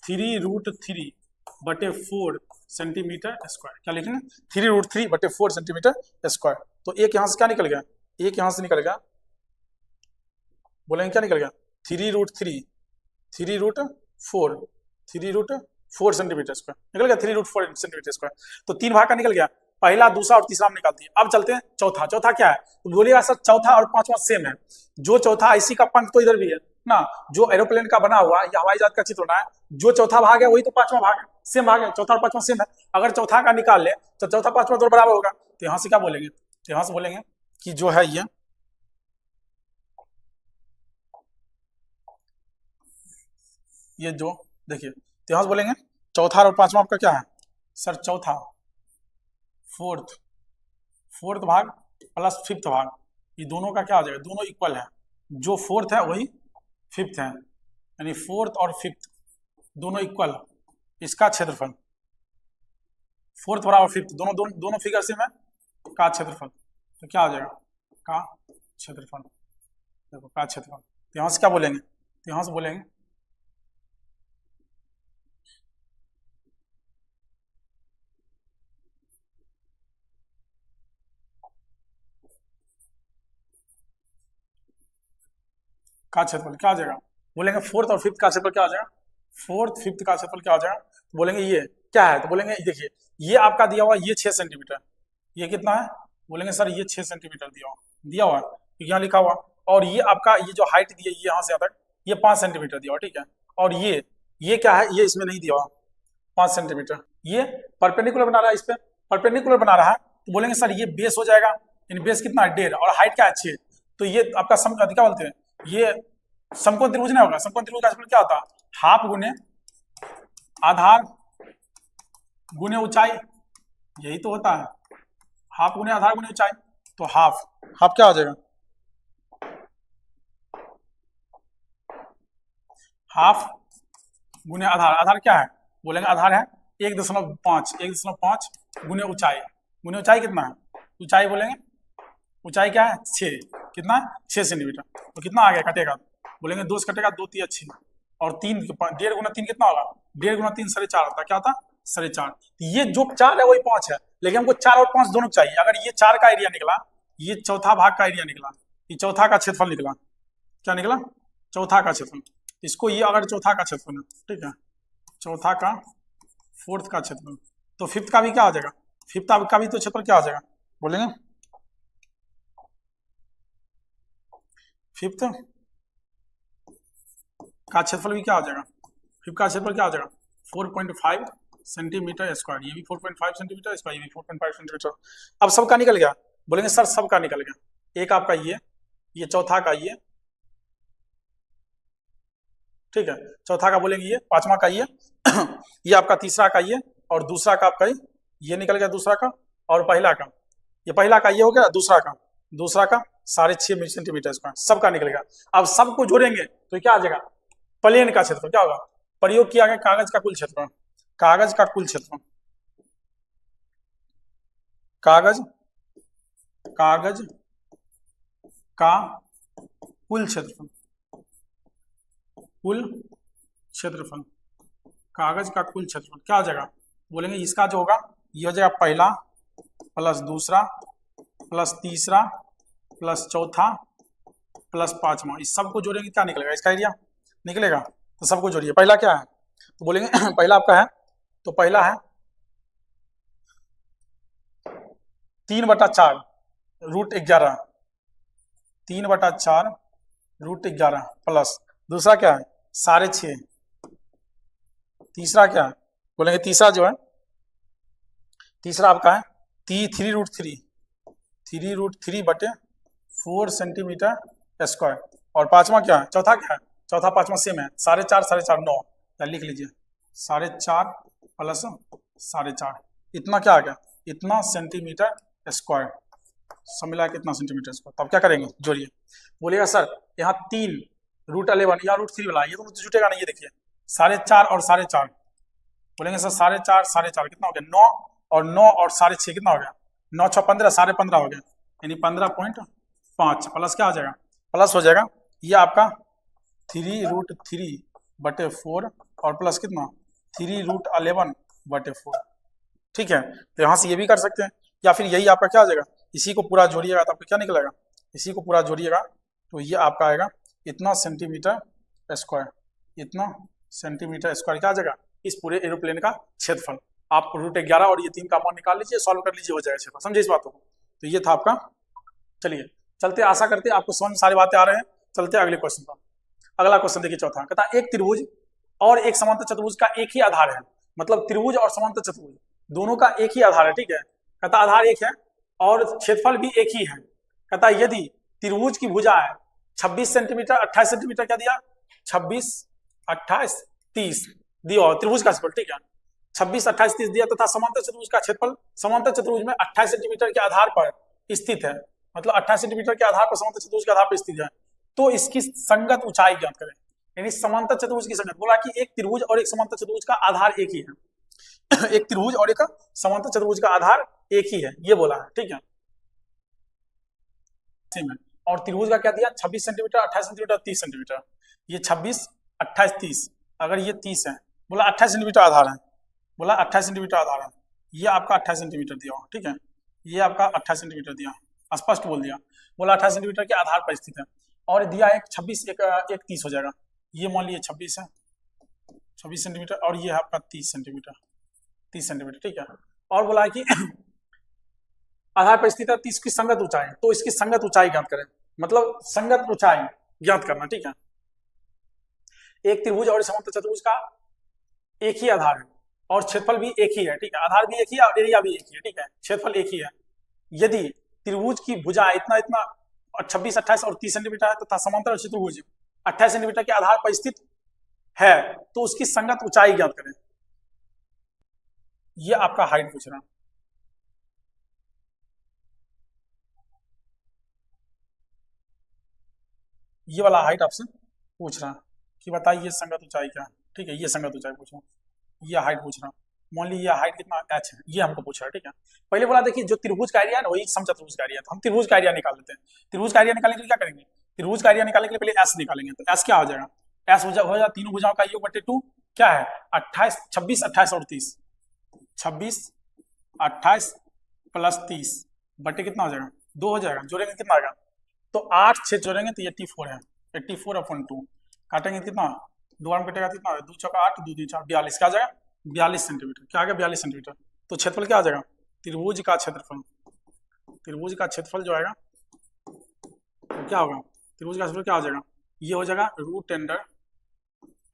3√3/4 सेंटीमीटर स्क्वायर, क्या लिखेंगे 3√3/4 सेंटीमीटर स्क्वायर। तो एक यहां से क्या निकल गया, एक यहां से निकल गया, बोलेंगे क्या निकल गया 3√4 सेंटीमीटर स्क्वायर निकल गया, 3√4 सेंटीमीटर स्क्वायर। तो 3 भाग का निकल गया, पहला दूसरा और तीसरा हम निकालते हैं। अब चलते हैं चौथा, चौथा क्या है, तो बोलिएगा सर चौथा और पांचवा सेम है, जो चौथा IC का पंख तो इधर भी है ना, जो एरोप्लेन का बना हुआ या हवाई जहाज का चित्र होना है, जो चौथा भाग है वही तो पांचवा भाग है, सेम भाग है, चौथा और पांचवा सेम है। अगर चौथा का निकाल ले तो चौथा पांचवा दोनों बराबर होगा, तो यहां से क्या बोलेंगे, तो यहां से बोलेंगे कि जो है ये जो देखिए, तो यहां से बोलेंगे चौथा और पांचवा आपका क्या है सर, चौथा फोर्थ भाग प्लस फिफ्थ भाग, ये दोनों का क्या आ जाएगा, दोनों इक्वल है, जो फोर्थ है वही फिफ्थ है, यानी फोर्थ और फिफ्थ दोनों इक्वल, इसका क्षेत्रफल फोर्थ बराबर फिफ्थ दोनों फिगर से में का क्षेत्रफल, तो क्या आ जाएगा का क्षेत्रफल, देखो का क्षेत्रफल। तो यहां से क्या बोलेंगे, तो यहां से बोलेंगे का क्षेत्रफल क्या आ जाएगा, बोलेंगे फोर्थ और फिफ्थ का क्षेत्रफल क्या आ जाएगा, फोर्थ फिफ्थ का क्षेत्रफल क्या आ जाएगा, तो बोलेंगे ये क्या है, तो बोलेंगे देखिए ये आपका दिया हुआ ये 6 सेंटीमीटर, ये कितना है, बोलेंगे सर ये 6 सेंटीमीटर दिया हुआ है, यहाँ लिखा हुआ, और ये आपका ये जो हाइट दी है ये यहाँ से यहाँ तक ये 5 सेंटीमीटर दिया हुआ, ठीक है, और ये क्या है, ये इसमें नहीं दिया हुआ 5 सेंटीमीटर, ये परपेंडिकुलर बना रहा है, इस पे परपेंडिकुलर बना रहा है, तो बोलेंगे सर ये बेस हो जाएगा, यानी बेस कितना है 1.5 और हाइट क्या है 6, तो ये आपका क्या बोलते हैं, ये समकोण त्रिभुज नहीं होगा, समकोण त्रिभुज का क्षेत्रफल क्या होता है, हाफ गुने आधार गुने ऊंचाई, यही तो होता है, हाफ गुने आधार गुने ऊंचाई, तो हाफ क्या आ जाएगा, हाफ गुने आधार क्या है, बोलेंगे आधार है 1.5 गुने ऊंचाई कितना है, ऊंचाई बोलेंगे ऊंचाई क्या है 6, कितना 6 सेंटीमीटर, तो कितना आ गया कटेगा, बोलेंगे 2 से कटेगा 2 3 अच्छी, और 3 1.5 गुना 3 कितना होगा, 1.5 गुना 3 4.5 होता है, क्या होता 4.5, ये जो 4 है वही 5 है, लेकिन हमको 4 और 5 दोनों चाहिए। अगर ये 4 का एरिया निकला, ये चौथा भाग का एरिया निकला, ये चौथा का क्षेत्रफल निकला, क्या निकला चौथा का क्षेत्रफल, इसको ये अगर चौथा का क्षेत्रफल है, ठीक है, चौथा का फोर्थ का क्षेत्रफल, तो फिफ्थ का भी क्या आ जाएगा, फिफ्थ का भी तो क्षेत्रफल क्या आ जाएगा, बोलेंगे फिफ्थ का क्षेत्रफल भी क्या आ जाएगा, फिफ्थ का क्षेत्रफल क्या आ जाएगा 4.5 सेंटीमीटर स्क्वायर, ये भी 4.5 सेंटीमीटर स्क्वायर, ये भी 4.5 सेंटीमीटर। अब सबका निकल गया, बोलेंगे सर सबका निकल गया, एक आपका ये चौथा का ठीक है, चौथा का बोलेंगे ये, पांचवा का ये आपका तीसरा का और दूसरा का आपका ये निकल गया दूसरा का, और पहला का ये हो गया, दूसरा का 6.5 सेंटीमीटर स्क्वायर, सबका निकल गया। अब सबको जोड़ेंगे तो क्या आ जाएगा, प्लेन का क्षेत्रफल क्या होगा, प्रयोग किया गया कागज का कुल क्षेत्रफल, कागज का कुल क्षेत्रफल, कागज का कुल क्षेत्रफल, कागज का कुल क्षेत्रफल क्या आ जाएगा, बोलेंगे इसका जो होगा ये हो जाएगा पहला प्लस दूसरा प्लस तीसरा प्लस चौथा प्लस पांचवा, इस सबको जोड़ेंगे क्या निकलेगा, इसका एरिया निकलेगा, तो सबको जोड़िए। पहला क्या है, तो बोलेंगे पहला आपका है, तो पहला है 3/4, √11, 3/4 √11 प्लस दूसरा क्या है 6.5, तीसरा क्या है बोलेंगे, तीसरा जो है तीसरा आपका है 3√3 सेंटीमीटर स्क्वायर। और पांचवा क्या है, चौथा क्या है, चौथा पांचवा सेम है 4.5 9, या लिख लीजिए 4.5 प्लस 4.5, इतना क्या आ गया, इतना सेंटीमीटर स्क्वायर। सब मिला कितना सेंटीमीटर स्क्वायर। तो अब क्या करेंगे, जोड़िए। बोलिएगा सर यहाँ 3√11 यहाँ √3 वाला ये तो जुटेगा नहीं, ये देखिए 4.5 और 4.5, बोलेंगे सर 4.5 4.5 कितना हो गया 9, और 9 और 6.5 कितना हो गया 9 6 15 15.5 हो गया, यानी 15.5 प्लस क्या हो जाएगा, प्लस हो जाएगा ये आपका 3√3/4 और प्लस कितना 3√11/4। ठीक है, तो यहाँ से ये भी कर सकते हैं, या फिर यही आपका क्या हो जाएगा, इसी को पूरा जोड़िएगा तो आपको क्या निकलेगा, इसी को पूरा जोड़िएगा तो ये आपका आएगा इतना सेंटीमीटर स्क्वायर, इतना सेंटीमीटर स्क्वायर क्या आ जाएगा, इस पूरे एरोप्लेन का क्षेत्रफल। आप √11 और ये 3 का मान निकाल लीजिए, सॉल्व कर लीजिए, हो जाएगा क्षेत्रफल। समझे इस बात को। तो ये था आपका। चलिए चलते, आशा करते आपको समझ में सारी बातें आ रहे हैं। चलते अगले क्वेश्चन पर। अगला क्वेश्चन देखिए, चौथा कहता है एक त्रिभुज और एक समांतर चतुर्भुज का एक ही आधार है, मतलब त्रिभुज और समांतर चतुर्भुज दोनों का एक ही आधार है। ठीक है, कहता आधार एक है और क्षेत्रफल भी एक ही है। कहता यदि त्रिभुज की भुजाएं 26 सेंटीमीटर 28 सेंटीमीटर क्या दिया, 26 28 30 दिया और त्रिभुज का क्षेत्रफल, ठीक है 26 28 30 दिया, तथा समांतर चतुर्भुज का क्षेत्रफल समांतर चतुर्भुज में 28 सेंटीमीटर के आधार पर स्थित है, मतलब 28 सेंटीमीटर के आधार पर समांतर चतुर्भुज के आधार पर स्थित है, तो इसकी संगत ऊंचाई ज्ञात करें। यानी समांतर चतुर्भुज की संगत, बोला कि एक त्रिभुज और एक समांतर चतुर्भुज का आधार एक ही है एक त्रिभुज और एक समांतर चतुर्भुज का आधार एक ही है, ये बोला है। ठीक है, और त्रिभुज का क्या दिया 26 सेंटीमीटर 28 सेंटीमीटर 30 सेंटीमीटर, ये 26 28 30, अगर ये 30 है, बोला 28 सेंटीमीटर आधार है, बोला 28 सेंटीमीटर आधार है, ये आपका 28 सेंटीमीटर दिया। ठीक है, ये आपका 28 सेंटीमीटर दिया, स्पष्ट बोल दिया, बोला 28 सेंटीमीटर के आधार पर स्थित है, और दिया एक 26 एक 30 हो जाएगा, ये मान लीजिए 26 है 26 सेंटीमीटर, और ये है आपका 30 सेंटीमीटर 30 सेंटीमीटर। ठीक है, और बोला है कि आधार पर स्थित है 30 की संगत ऊंचाई, तो इसकी संगत ऊंचाई ज्ञात करें, मतलब संगत ऊंचाई ज्ञात करना। ठीक है, एक त्रिभुज और समांतर चतुर्भुज का एक ही आधार है और क्षेत्रफल भी एक ही है। ठीक है, आधार भी एक ही है और एरिया भी एक ही है। ठीक है, क्षेत्रफल एक ही है। यदि त्रिभुज की भुजा इतना इतना 26 28 और 30 सेंटीमीटर है तथा समांतर चतुर्भुज 28 सेंटीमीटर के आधार पर स्थित है, तो उसकी संगत ऊंचाई ज्ञात करें। ये आपका हाइट पूछ रहा, ये वाला हाइट आपसे पूछ रहा कि बताइए संगत ऊंचाई क्या है। ठीक है, ये संगत ऊंचाई पूछ रहा, ये हाइट पूछ रहा, मान लीजिए हाइट कितना h है, ये हमको पूछ रहा है। ठीक है, पहले बोला देखिए जो त्रिभुज का एरिया है वही समचतुर्भुज का एरिया, तो हम त्रिभुज का एरिया निकाल लेते हैं। त्रिभुज का एरिया निकालने के लिए क्या करेंगे, त्रिभुज का एरिया निकालने के लिए पहले s निकालेंगे, तो s क्या हो जाएगा, s हो जाएगा तीनों भुजाओं का योग बटे 2, क्या है 28 26 28 और 30, 26 28 प्लस 30 बटे कितना हो जाएगा 2 हो जाएगा, जोड़ेंगे कितना आएगा, तो 8 6 जोड़ेंगे तो 84 है, 84/2, काटेंगे कितना 2 आम कटेगा कितना, 2 चौका 8 2 2 4 42, क्या आ जाएगा 42 सेंटीमीटर, क्या आ गया 42 सेंटीमीटर। तो क्षेत्रफल क्या आ जाएगा, त्रिभुज का क्षेत्रफल, त्रिभुज का क्षेत्रफल जो आएगा तो क्या होगा, त्रिभुज का क्षेत्रफल क्या हो जाएगा, ये हो जाएगा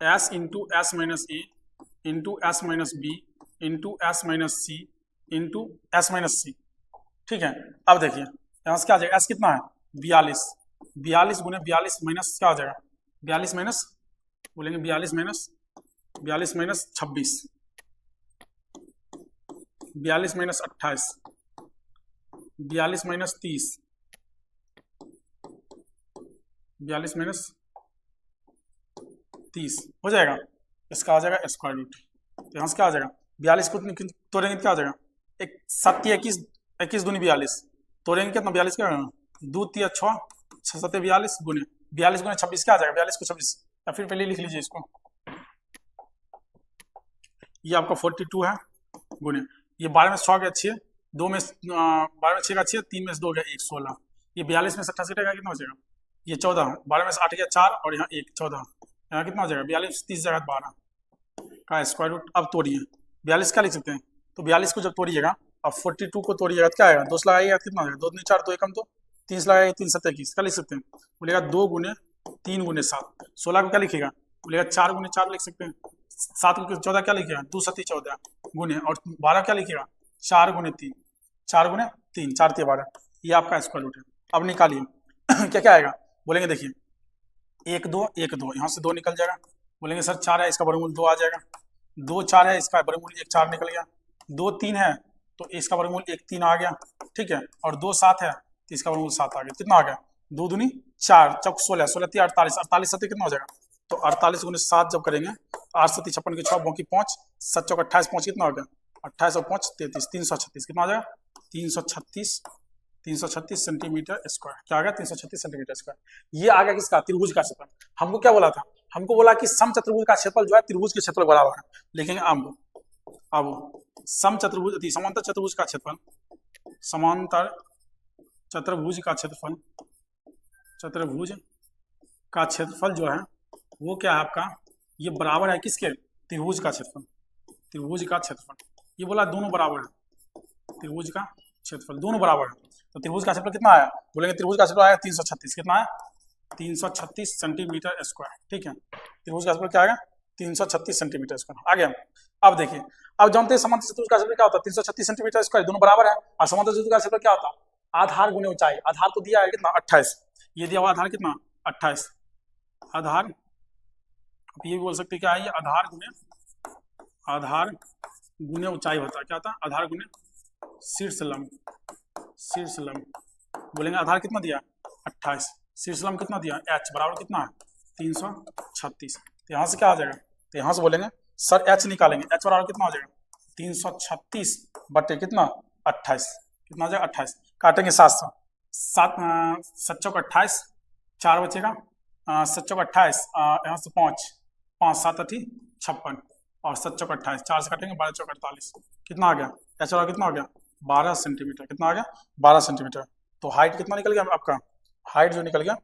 √s into s minus a into s minus b into s minus c into s minus c. ठीक है, अब देखिए यहाँ से क्या आ जाएगा, s कितना है 42, 42 गुने 42 माइनस क्या हो जाएगा 42 माइनस, बोलेंगे 42 minus 42 minus 26, 42 minus 28, 42 minus 30, 42 minus 30 हो जाएगा, इसका आ जाएगा स्क्वायर रूट। तो यहाँ से क्या आ जाएगा 42 को तोड़ेंगे क्या आ जाएगा, एक 7 21 21 दूनी 42, तोड़ेंगे कितना 42 क्या होगा 2 3 6 6 7 42 गुने 42 गुने 26 क्या आ जाएगा 42 को 26, या फिर पहले लिख लीजिए इसको, ये आपका 42 है गुने ये 12 में 6 गया 6, 2 में 12 में 6 का 6, 3 में 2 गया 1 16, ये 42 में 28 कटेगा कितना हो जाएगा, ये 14, 12 में से 8 गया 4 और यहाँ 1 14, यहाँ कितना हो जाएगा 42 30 जगह 12 का स्क्वायर रूट। अब तोड़िए 42 क्या लिख सकते हैं, तो 42 को जब तोड़िएगा अब 42 को तोड़िएगा तो क्या आएगा, 2 से लगाइएगा कितना हो जाएगा, 2 दूनी 4, 2 एकम 2, 3 से लगाइएगा 3 7 21, क्या लिख सकते हैं, बोलेगा 2 गुने 3 गुने 7, 16 को क्या लिखिएगा, बोलेगा 4 गुने 4 लिख सकते हैं, 7 को 14 क्या लिखिएगा, 2 7 14 गुने, और 12 क्या लिखिएगा, 4 गुने 3, 4 गुने 3, 4 3 12, ये आपका स्क्वायर रूट है। अब निकालिए क्या क्या आएगा, बोलेंगे देखिए 1 2 1 2, यहाँ से 2 निकल जाएगा, बोलेंगे सर 4 है इसका वर्गमूल 2 आ जाएगा, 2 4 है इसका वर्गमूल 1 4 निकल गया, 2 3 है तो इसका वर्गमूल 1 3 आ गया, ठीक है, और 2 7 है तो इसका वर्गमूल 7 आ गया, कितना आ गया, 2 दूनी 4 चौक 16 16 3 48, 48 7 कितना हो जाएगा, तो 48 गुने 7 जब करेंगे 8 7 56 के 6 बाकी 5 7 चौक 28 5 कितना हो गया, 28 और 5 33, 336 कितना हो जाएगा, 336 सेंटीमीटर स्क्वायर, क्या आ गया 336 सेंटीमीटर स्क्वायर। ये आ गया किसका, त्रिभुज का क्षेत्रफल। हमको क्या बोला था, हमको बोला कि समचतुर्भुज का क्षेत्रफल जो है त्रिभुज के क्षेत्रफल बराबर है, लेकिन अब समचतुर्भुज समांतर चतुर्भुज का क्षेत्रफल, समांतर चतुर्भुज का क्षेत्रफल, चतुर्भुज का क्षेत्रफल जो है वो क्या है आपका, ये बराबर है किसके, त्रिभुज का क्षेत्रफल, त्रिभुज का क्षेत्रफल, ये बोला दोनों बराबर है, त्रिभुज का क्षेत्रफल दोनों बराबर है, तो त्रिभुज का क्षेत्रफल कितना आया, बोलेंगे त्रिभुज का क्षेत्रफल आया 336, कितना है 336 सेंटीमीटर स्क्वायर, ठीक है, त्रिभुज का क्षेत्रफल क्या आएगा 336 सेंटीमीटर स्क्वायर आ गया। अब देखिए, अब जानते हैं समांतर चतुर्भुज का क्षेत्रफल क्या होता है, 336 सेंटीमीटर स्क्वायर, दोनों बराबर है, और समांतर चतुर्भुज का क्षेत्रफल क्या होता है, आधार गुने ऊंचाई, आधार तो दिया है कितना 28, ये दिया हुआ आधार कितना 28, आधार ये भी बोल सकते हैं क्या है, ये आधार गुने ऊंचाई होता है, क्या होता है आधार गुने शीर्ष लंब, शीर्ष लंब, बोलेंगे आधार कितना दिया 28, शीर्ष लंब कितना दिया h बराबर कितना है 336, तो यहाँ से क्या आ जाएगा, तो यहाँ से बोलेंगे सर h निकालेंगे, h बराबर कितना हो जाएगा 336 बटे कितना 28, कितना हो जाएगा 28, काटेंगे 700, 7 चौक 28, 4 बचेगा, 7 चौक 28, यहाँ से 5 5 7 8 56, और 7 चौक 28, 4 से काटेंगे 12 चौक 48, कितना आ गया h बराबर कितना हो गया 12 सेंटीमीटर, कितना आ गया 12 सेंटीमीटर, तो हाइट कितना निकल गया आपका, हाइट जो निकल गया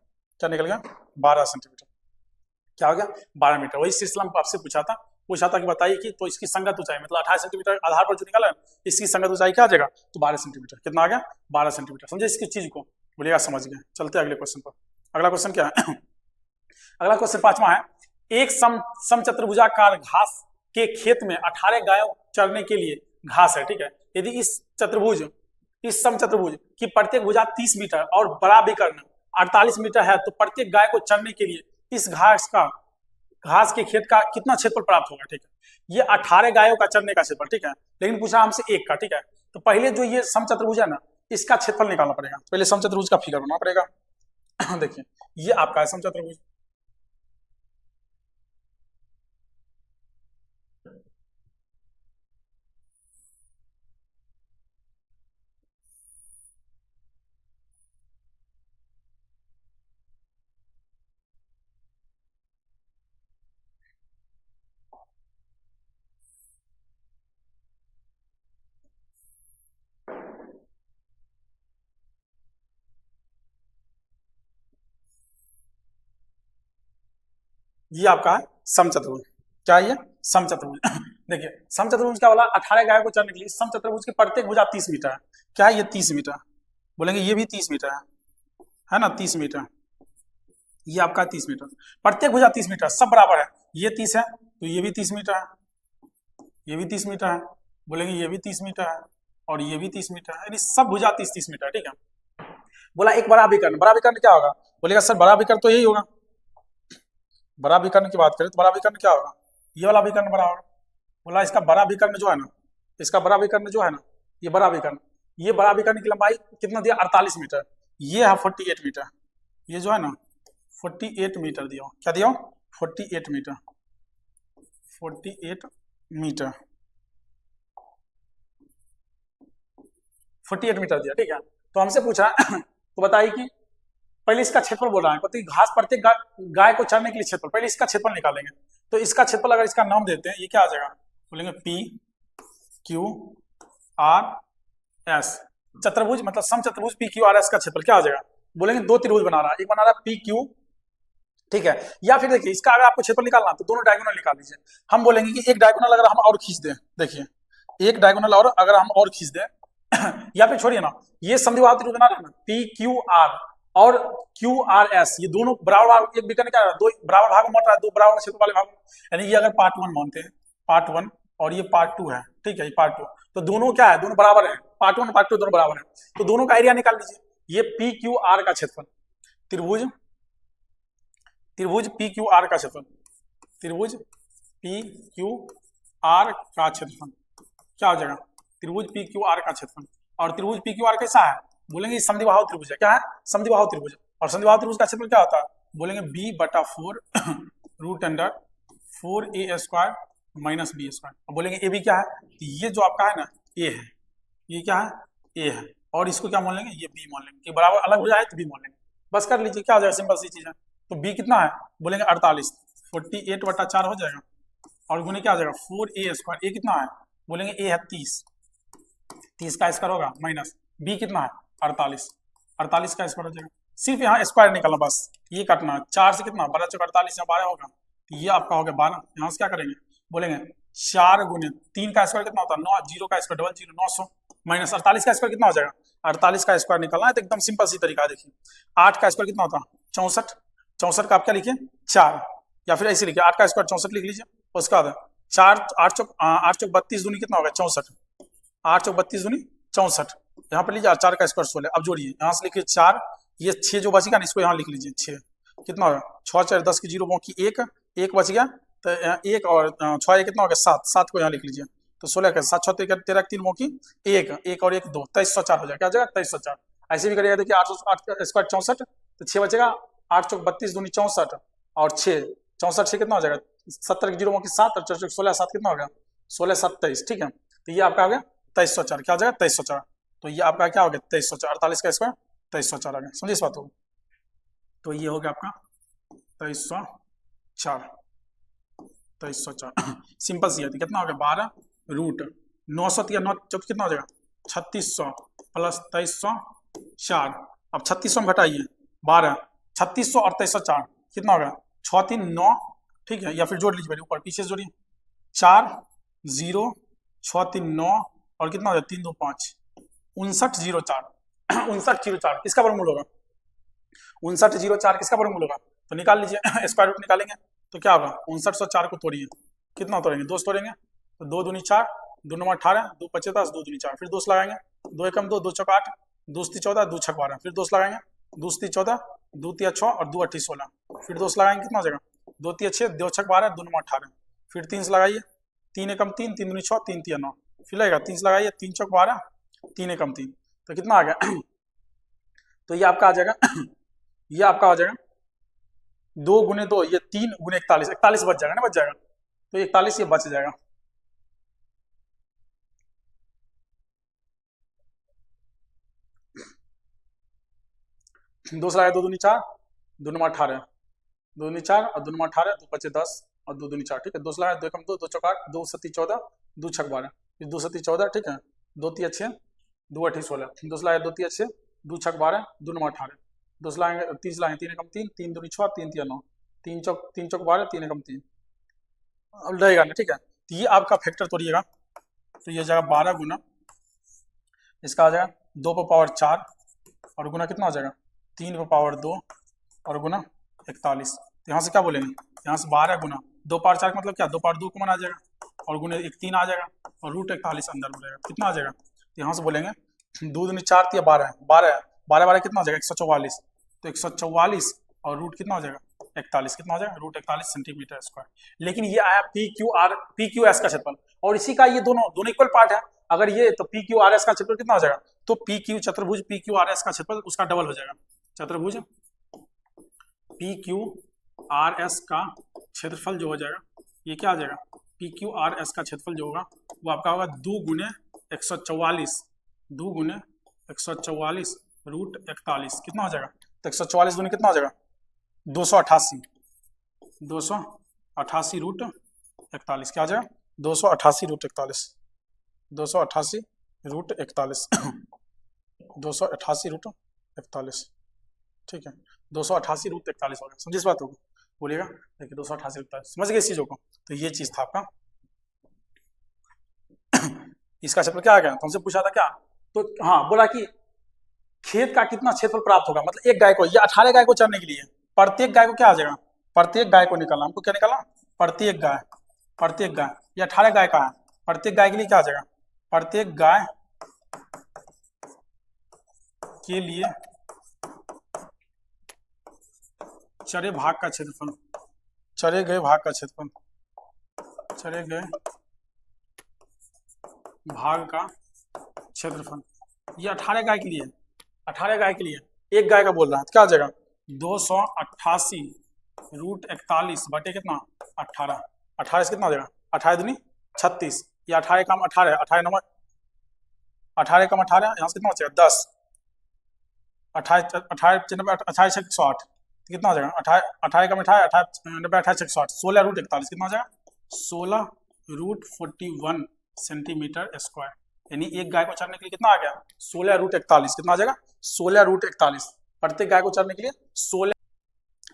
क्या निकल गया 12 सेंटीमीटर, क्या हो गया 12 मीटर। वही शीर्षलंब आपसे पूछा था कि बताइए कि तो इसकी संगत ऊंचाई मतलब 28 सेंटीमीटर आधार पर जो निकला है इसकी संगत ऊंचाई क्या आ जाएगा, तो 12 सेंटीमीटर, कितना आ गया 12 सेंटीमीटर, समझे इसकी चीज को, बोलिएगा समझ गए। चलते हैं अगले क्वेश्चन पर। अगला क्वेश्चन क्या है अगला क्वेश्चन 5वां है, एक समचतुर्भुजाकार घास के खेत में 18 गायों चरने के लिए घास है, ठीक है, यदि इस समचतुर्भुज की प्रत्येक भुजा 30 मीटर और बड़ा विकर्ण 48 मीटर है, तो प्रत्येक गाय को चरने के लिए इस घास के खेत का कितना क्षेत्रफल प्राप्त होगा, ठीक है, ये 18 गायों का चरने का क्षेत्रफल, ठीक है, लेकिन पूछा हमसे एक का, ठीक है, तो पहले जो ये समचतुर्भुज है ना इसका क्षेत्रफल निकालना पड़ेगा, पहले समचतुर्भुज का फिगर बनाना पड़ेगा देखिए ये आपका है समचतुर्भुज, ये आपका है समचतुर्भुज, क्या ये समचतुर्भुज देखिए समचतुर्भुज क्या बोला 18 गायों को चरने के लिए समचतुर्भुज की प्रत्येक भुजा 30 मीटर है, क्या है ये 30 मीटर, बोलेंगे ये भी 30 मीटर है ना 30 मीटर, ये आपका 30 मीटर, प्रत्येक भुजा 30 मीटर, सब बराबर है, ये 30 है तो ये भी 30 मीटर है, ये भी 30 मीटर है, बोलेंगे ये भी 30 मीटर है और ये भी 30 मीटर है, यानी सब भुजा 30 30 मीटर, ठीक है। बोला एक बड़ा विकर्ण क्या होगा, बोलेगा सर बड़ा विकर्ण तो यही होगा, बड़ा विकर्ण की बात करें तो बड़ा विकर्ण क्या होगा, ये वाला विकर्ण बड़ा होगा, बोला इसका बड़ा विकर्ण जो है ना, इसका बड़ा विकर्ण जो है ना, ये बड़ा विकर्ण की लंबाई कितना दिया 48 मीटर, ये है 48 मीटर, ये जो है ना 48 मीटर दिया, क्या दिया 48 मीटर, 48 मीटर 48 मीटर दिया, ठीक है। तो हमसे पूछा तो बताइए कि पहले इसका क्षेत्रफल बोल रहा है, प्रत्येक गाय को चरने के लिए क्षेत्रफल, पहले इसका क्षेत्रफल निकालेंगे, तो इसका क्षेत्रफल अगर इसका नाम देते हैं ये क्या आ जाएगा, बोलेंगे पी क्यू आर एस, चतुर्भुज मतलब समचतुर्भुज पी क्यू आर एस का क्षेत्रफल क्या आ जाएगा, बोलेंगे दो त्रिभुज बना रहा है, एक बना रहा है पी क्यू, ठीक है, या फिर देखिए इसका अगर आपको क्षेत्रफल निकालना तो दोनों डायगोनल निकाल दीजिए, हम बोलेंगे कि एक डायगोनल अगर हम और खींच दें, देखिए एक डायगोनल और अगर हम और खींच दें या फिर छोड़िए ना, ये समद्विबाहु त्रिभुज बना रहा है ना, पी क्यू आर और क्यू आर एस, ये दोनों बराबर भाग, एक बिकने क्या दो बराबर भाग में बांट रहा है, दो बराबर क्षेत्र वाले भाग, यानी ये अगर पार्ट 1 मानते हैं, पार्ट 1 और ये पार्ट 2 है, ठीक है, ये पार्ट 2, तो दोनों क्या है, दोनों बराबर है, पार्ट 1 पार्ट 2 दोनों बराबर है, तो दोनों का एरिया निकाल लीजिए। ये पी क्यू आर का क्षेत्रफल, त्रिभुज त्रिभुज पी क्यू आर का क्षेत्रफल, त्रिभुज पी क्यू आर का क्षेत्रफल क्या हो जाएगा, त्रिभुज पी क्यू आर का क्षेत्रफल। और त्रिभुज पी क्यू आर कैसा है, बोलेंगे समद्विबाहु त्रिभुज है, क्या है, समद्विबाहु त्रिभुज। और समद्विबाहु त्रिभुज का क्षेत्रफल क्या होता है, बोलेंगे b बटा 4 root under 4a square minus B square. और बोलेंगे ए बी क्या है, तो ये जो आपका है ना ए है, ये क्या है, ए है, और इसको क्या मान लेंगे, ये बी मान लेंगे, कि बराबर अलग हो जाए तो बी मान लेंगे, बस कर लीजिए, क्या हो जाएगा, सिंपल सी चीज है। तो बी कितना है, बोलेंगे 48, 48 बटा 4 हो जाएगा, और गुने क्या हो जाएगा 4a स्क्वायर, ए कितना है, बोलेंगे ए है 30, 30 का स्क्वायर होगा माइनस बी कितना है 48, 48 का स्क्वायर हो जाएगा। सिर्फ यहाँ स्क्वायर निकालना, बस ये काटना, 4 से कितना 12 चौक 48 या 12 होगा, तो ये आपका हो गया 12। यहाँ से क्या करेंगे, बोलेंगे 4 गुने 3 का स्क्वायर कितना होता है 9, 0 का स्क्वायर 00 900 माइनस 48 का स्क्वायर कितना हो जाएगा, 48 का स्क्वायर निकालना है तो एकदम सिंपल सी तरीका है। देखिए 8 का स्क्वायर कितना होता है 64, 64 का आप क्या लिखिए 4, या फिर ऐसे लिखिए 8 का स्क्वायर 64 लिख लीजिए, उसका बाद 4 8 चौक 32 दूनी कितना होगा 64, 8 चौक 32 दूनी 64, यहाँ पर लीजिए 4 का स्क्वायर 16, अब जोड़िए यहाँ से लिखिए 4, ये 6 जो बचेगा ना इसको यहाँ लिख लीजिए 6, कितना होगा 6 4 10 की 0 बाकी 1 1 बच गया, तो एक और 6 ये कितना हो गया 7, 7 को यहाँ लिख लीजिए, तो 16 का 7 6 13 3 मौकी 1 1 और 1 2, 2304 हो जाएगा, क्या हो जाएगा 2304। ऐसे भी करिएगा, देखिए 8 का स्क्वायर 64, तो 6 बचेगा, 8 चौक 32 दूनी 64 और 6 64 6 कितना हो जाएगा 70 की 0 मौकी 7 और 4 चौक 16 7 कितना हो गया 16 7 23, ठीक है, तो ये आपका आ गया 2304, क्या हो जाएगा 2304, तो ये आपका क्या हो गया 2304, 48 का स्क्वायर 2304 आ गया, समझिए इस बात को। तो ये हो गया आपका 2304, 2304 सिंपल सी है, कितना हो गया 12 रूट 900 या 9 चौक कितना हो जाएगा 3600 प्लस 2304, अब 3600 में घटाइए 12, 3600 और 2304 कितना होगा 6 3 9, ठीक है, या फिर जोड़ लीजिए पहले ऊपर पीछे जोड़िए 4 0 6 3 9 और कितना हो जाएगा 3 2 5 5904 5904 किसका वर्गमूल होगा 5904 किसका वर्गमूल होगा, तो निकाल लीजिए स्क्वायर रूट निकालेंगे तो क्या होगा 5904 को तोड़िए, कितना तोड़ेंगे 2 तोड़ेंगे, तो 2 दूनी 4 2 9 18 2 25 10 2 दूनी 4, फिर 2 लगाएंगे, 2 एकम 2 2 चौक 8 2 14 2 छक 12, फिर 2 लगाएंगे 2 14 2 3 6 और 2 8 16, फिर 2 लगाएंगे कितना हो जाएगा 2 3 6 2 छक 12 2 9 18, फिर 3 लगाइए 3 एकम 3 3 दूनी 6 3 3 9, फिर लगेगा 3 लगाइए 3 चौक 12 3 एकम 3, तो कितना आ गया तो ये आपका आ जाएगा ये आपका आ जाएगा 2 गुने 2 ये 3 गुने 41, 41 बच जाएगा ना, बच जाएगा, तो 41 ये बच जाएगा। दो लगाए 2 दूनी 4 2 9 18 2 दूनी 4 और 2 9 18 2 25 10 और 2 दूनी 4, ठीक है, 2 लगाए 2 कम 2 2 चौक 8 2 7 14 2 छक 12, फिर 2 7 14, ठीक है, 2 3 6 2 8 16, 2 लगाए 2 3 6 2 छक 12 2 9 18, 2 लाएंगे 30 लाएंगे 3 कम 3 3 दूनी 6 3 3 9 3 चौक 12 3 कम 3, अब रहेगा ना, ठीक है, तो ये आपका फैक्टर तोड़िएगा, तो ये जाएगा 12 गुना इसका आ जाएगा 2 पर पावर 4 और गुना कितना हो जाएगा 3 पर पावर 2 और गुना 41, तो यहाँ से क्या बोलेंगे यहाँ से 12 गुना 2 पावर 4 का मतलब क्या 2 पावर 2 कॉमन आ जाएगा और गुने 1 3 आ जाएगा और रूट 41 अंदर हो जाएगा, कितना आ जाएगा, तो यहाँ से बोलेंगे 2 दूनी 4 3 12 12 12 12 कितना हो जाएगा 144, तो 144 और रूट कितना हो जाएगा 41, कितना हो जाएगा रूट 41 सेंटीमीटर स्क्वायर। लेकिन ये आया पी क्यू एस का क्षेत्रफल, और इसी का ये दोनों इक्वल पार्ट है, अगर ये तो पी क्यू आर एस का क्षेत्रफल कितना हो जाएगा, तो पी क्यू चतुर्भुज पी क्यू आर एस का क्षेत्रफल उसका डबल हो जाएगा, चतुर्भुज पी क्यू आर एस का क्षेत्रफल जो हो जाएगा ये क्या आ जाएगा पी क्यू आर एस का क्षेत्रफल जो होगा वो आपका होगा 2 गुने 144 2 गुने 144 रूट 41, कितना हो जाएगा, तो 144 दूनी कितना हो जाएगा 288 288 रूट 41, क्या आ जाएगा 288 रूट 41 288 रूट 41 288 रूट 41, ठीक है 288 रूट 41 हो गया, समझिए इस बात को, बोलिएगा देखिए 288 रूट 41, समझ गए इस चीजों को, तो ये चीज था आपका इसका क्षेत्रफल क्या आ गया, तो हमसे पूछा था क्या तो हाँ बोला कि खेत का कितना क्षेत्रफल प्राप्त होगा, मतलब एक गाय को, ये 18 गाय को चरने के लिए, प्रत्येक गाय को क्या आ जाएगा, प्रत्येक गाय को निकालना, हमको क्या निकालना, प्रत्येक गाय, प्रत्येक गाय, ये 18 गाय का है, प्रत्येक गाय के लिए क्या आ जाएगा, प्रत्येक गाय के लिए चरे भाग का क्षेत्रफल, चरे गए भाग का क्षेत्रफल, चरे गए भाग का क्षेत्रफल, ये 18 गाय के लिए, 18 गाय के लिए, एक गाय का बोल रहा है, तो क्या आ जाएगा 288 रूट 41 बटे कितना 18, 18 से कितना आ जाएगा, 18 दूनी 36, ये 18 कम 18, 18 नंबर 18 कम 18, यहाँ से कितना बचेगा 10, 28 28 108, कितना हो जाएगा 18 कम 18, 28 108, 16 रूट 41 कितना हो जाएगा 16 रूट 41 सेंटीमीटर स्क्वायर, यानी एक गाय को चरने के लिए कितना आ गया 16 रूट 41, कितना आ जाएगा 16 रूट 41, प्रत्येक गाय को चरने के लिए 16।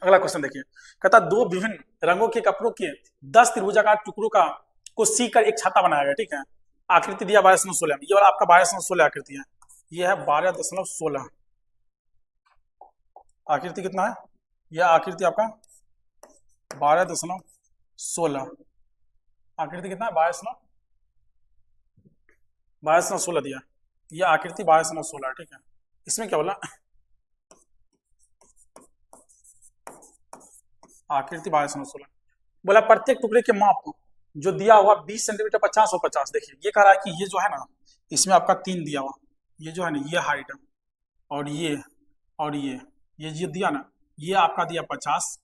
अगला क्वेश्चन देखिए, कहता दो विभिन्न रंगों के कपड़ों के 10 त्रिभुजाकार टुकड़ों का को सी कर एक छाता बनाया गया, ठीक है, आकृति दिया 12.16, ये वाला आपका 12.16 आकृति है, ये है 12.16 आकृति, कितना है यह आकृति आपका 12.16 आकृति, कितना है 12.16 दिया, यह आकृति 12.16, ठीक है, इसमें क्या बोला आकृति 12.16, बोला प्रत्येक टुकड़े के माप जो दिया हुआ 20 सेंटीमीटर 50 और 50, देखिए ये कह रहा है कि ये जो है ना इसमें आपका 3 दिया हुआ, ये जो है ना ये हाइट है और ये जो दिया ना ये आपका दिया 50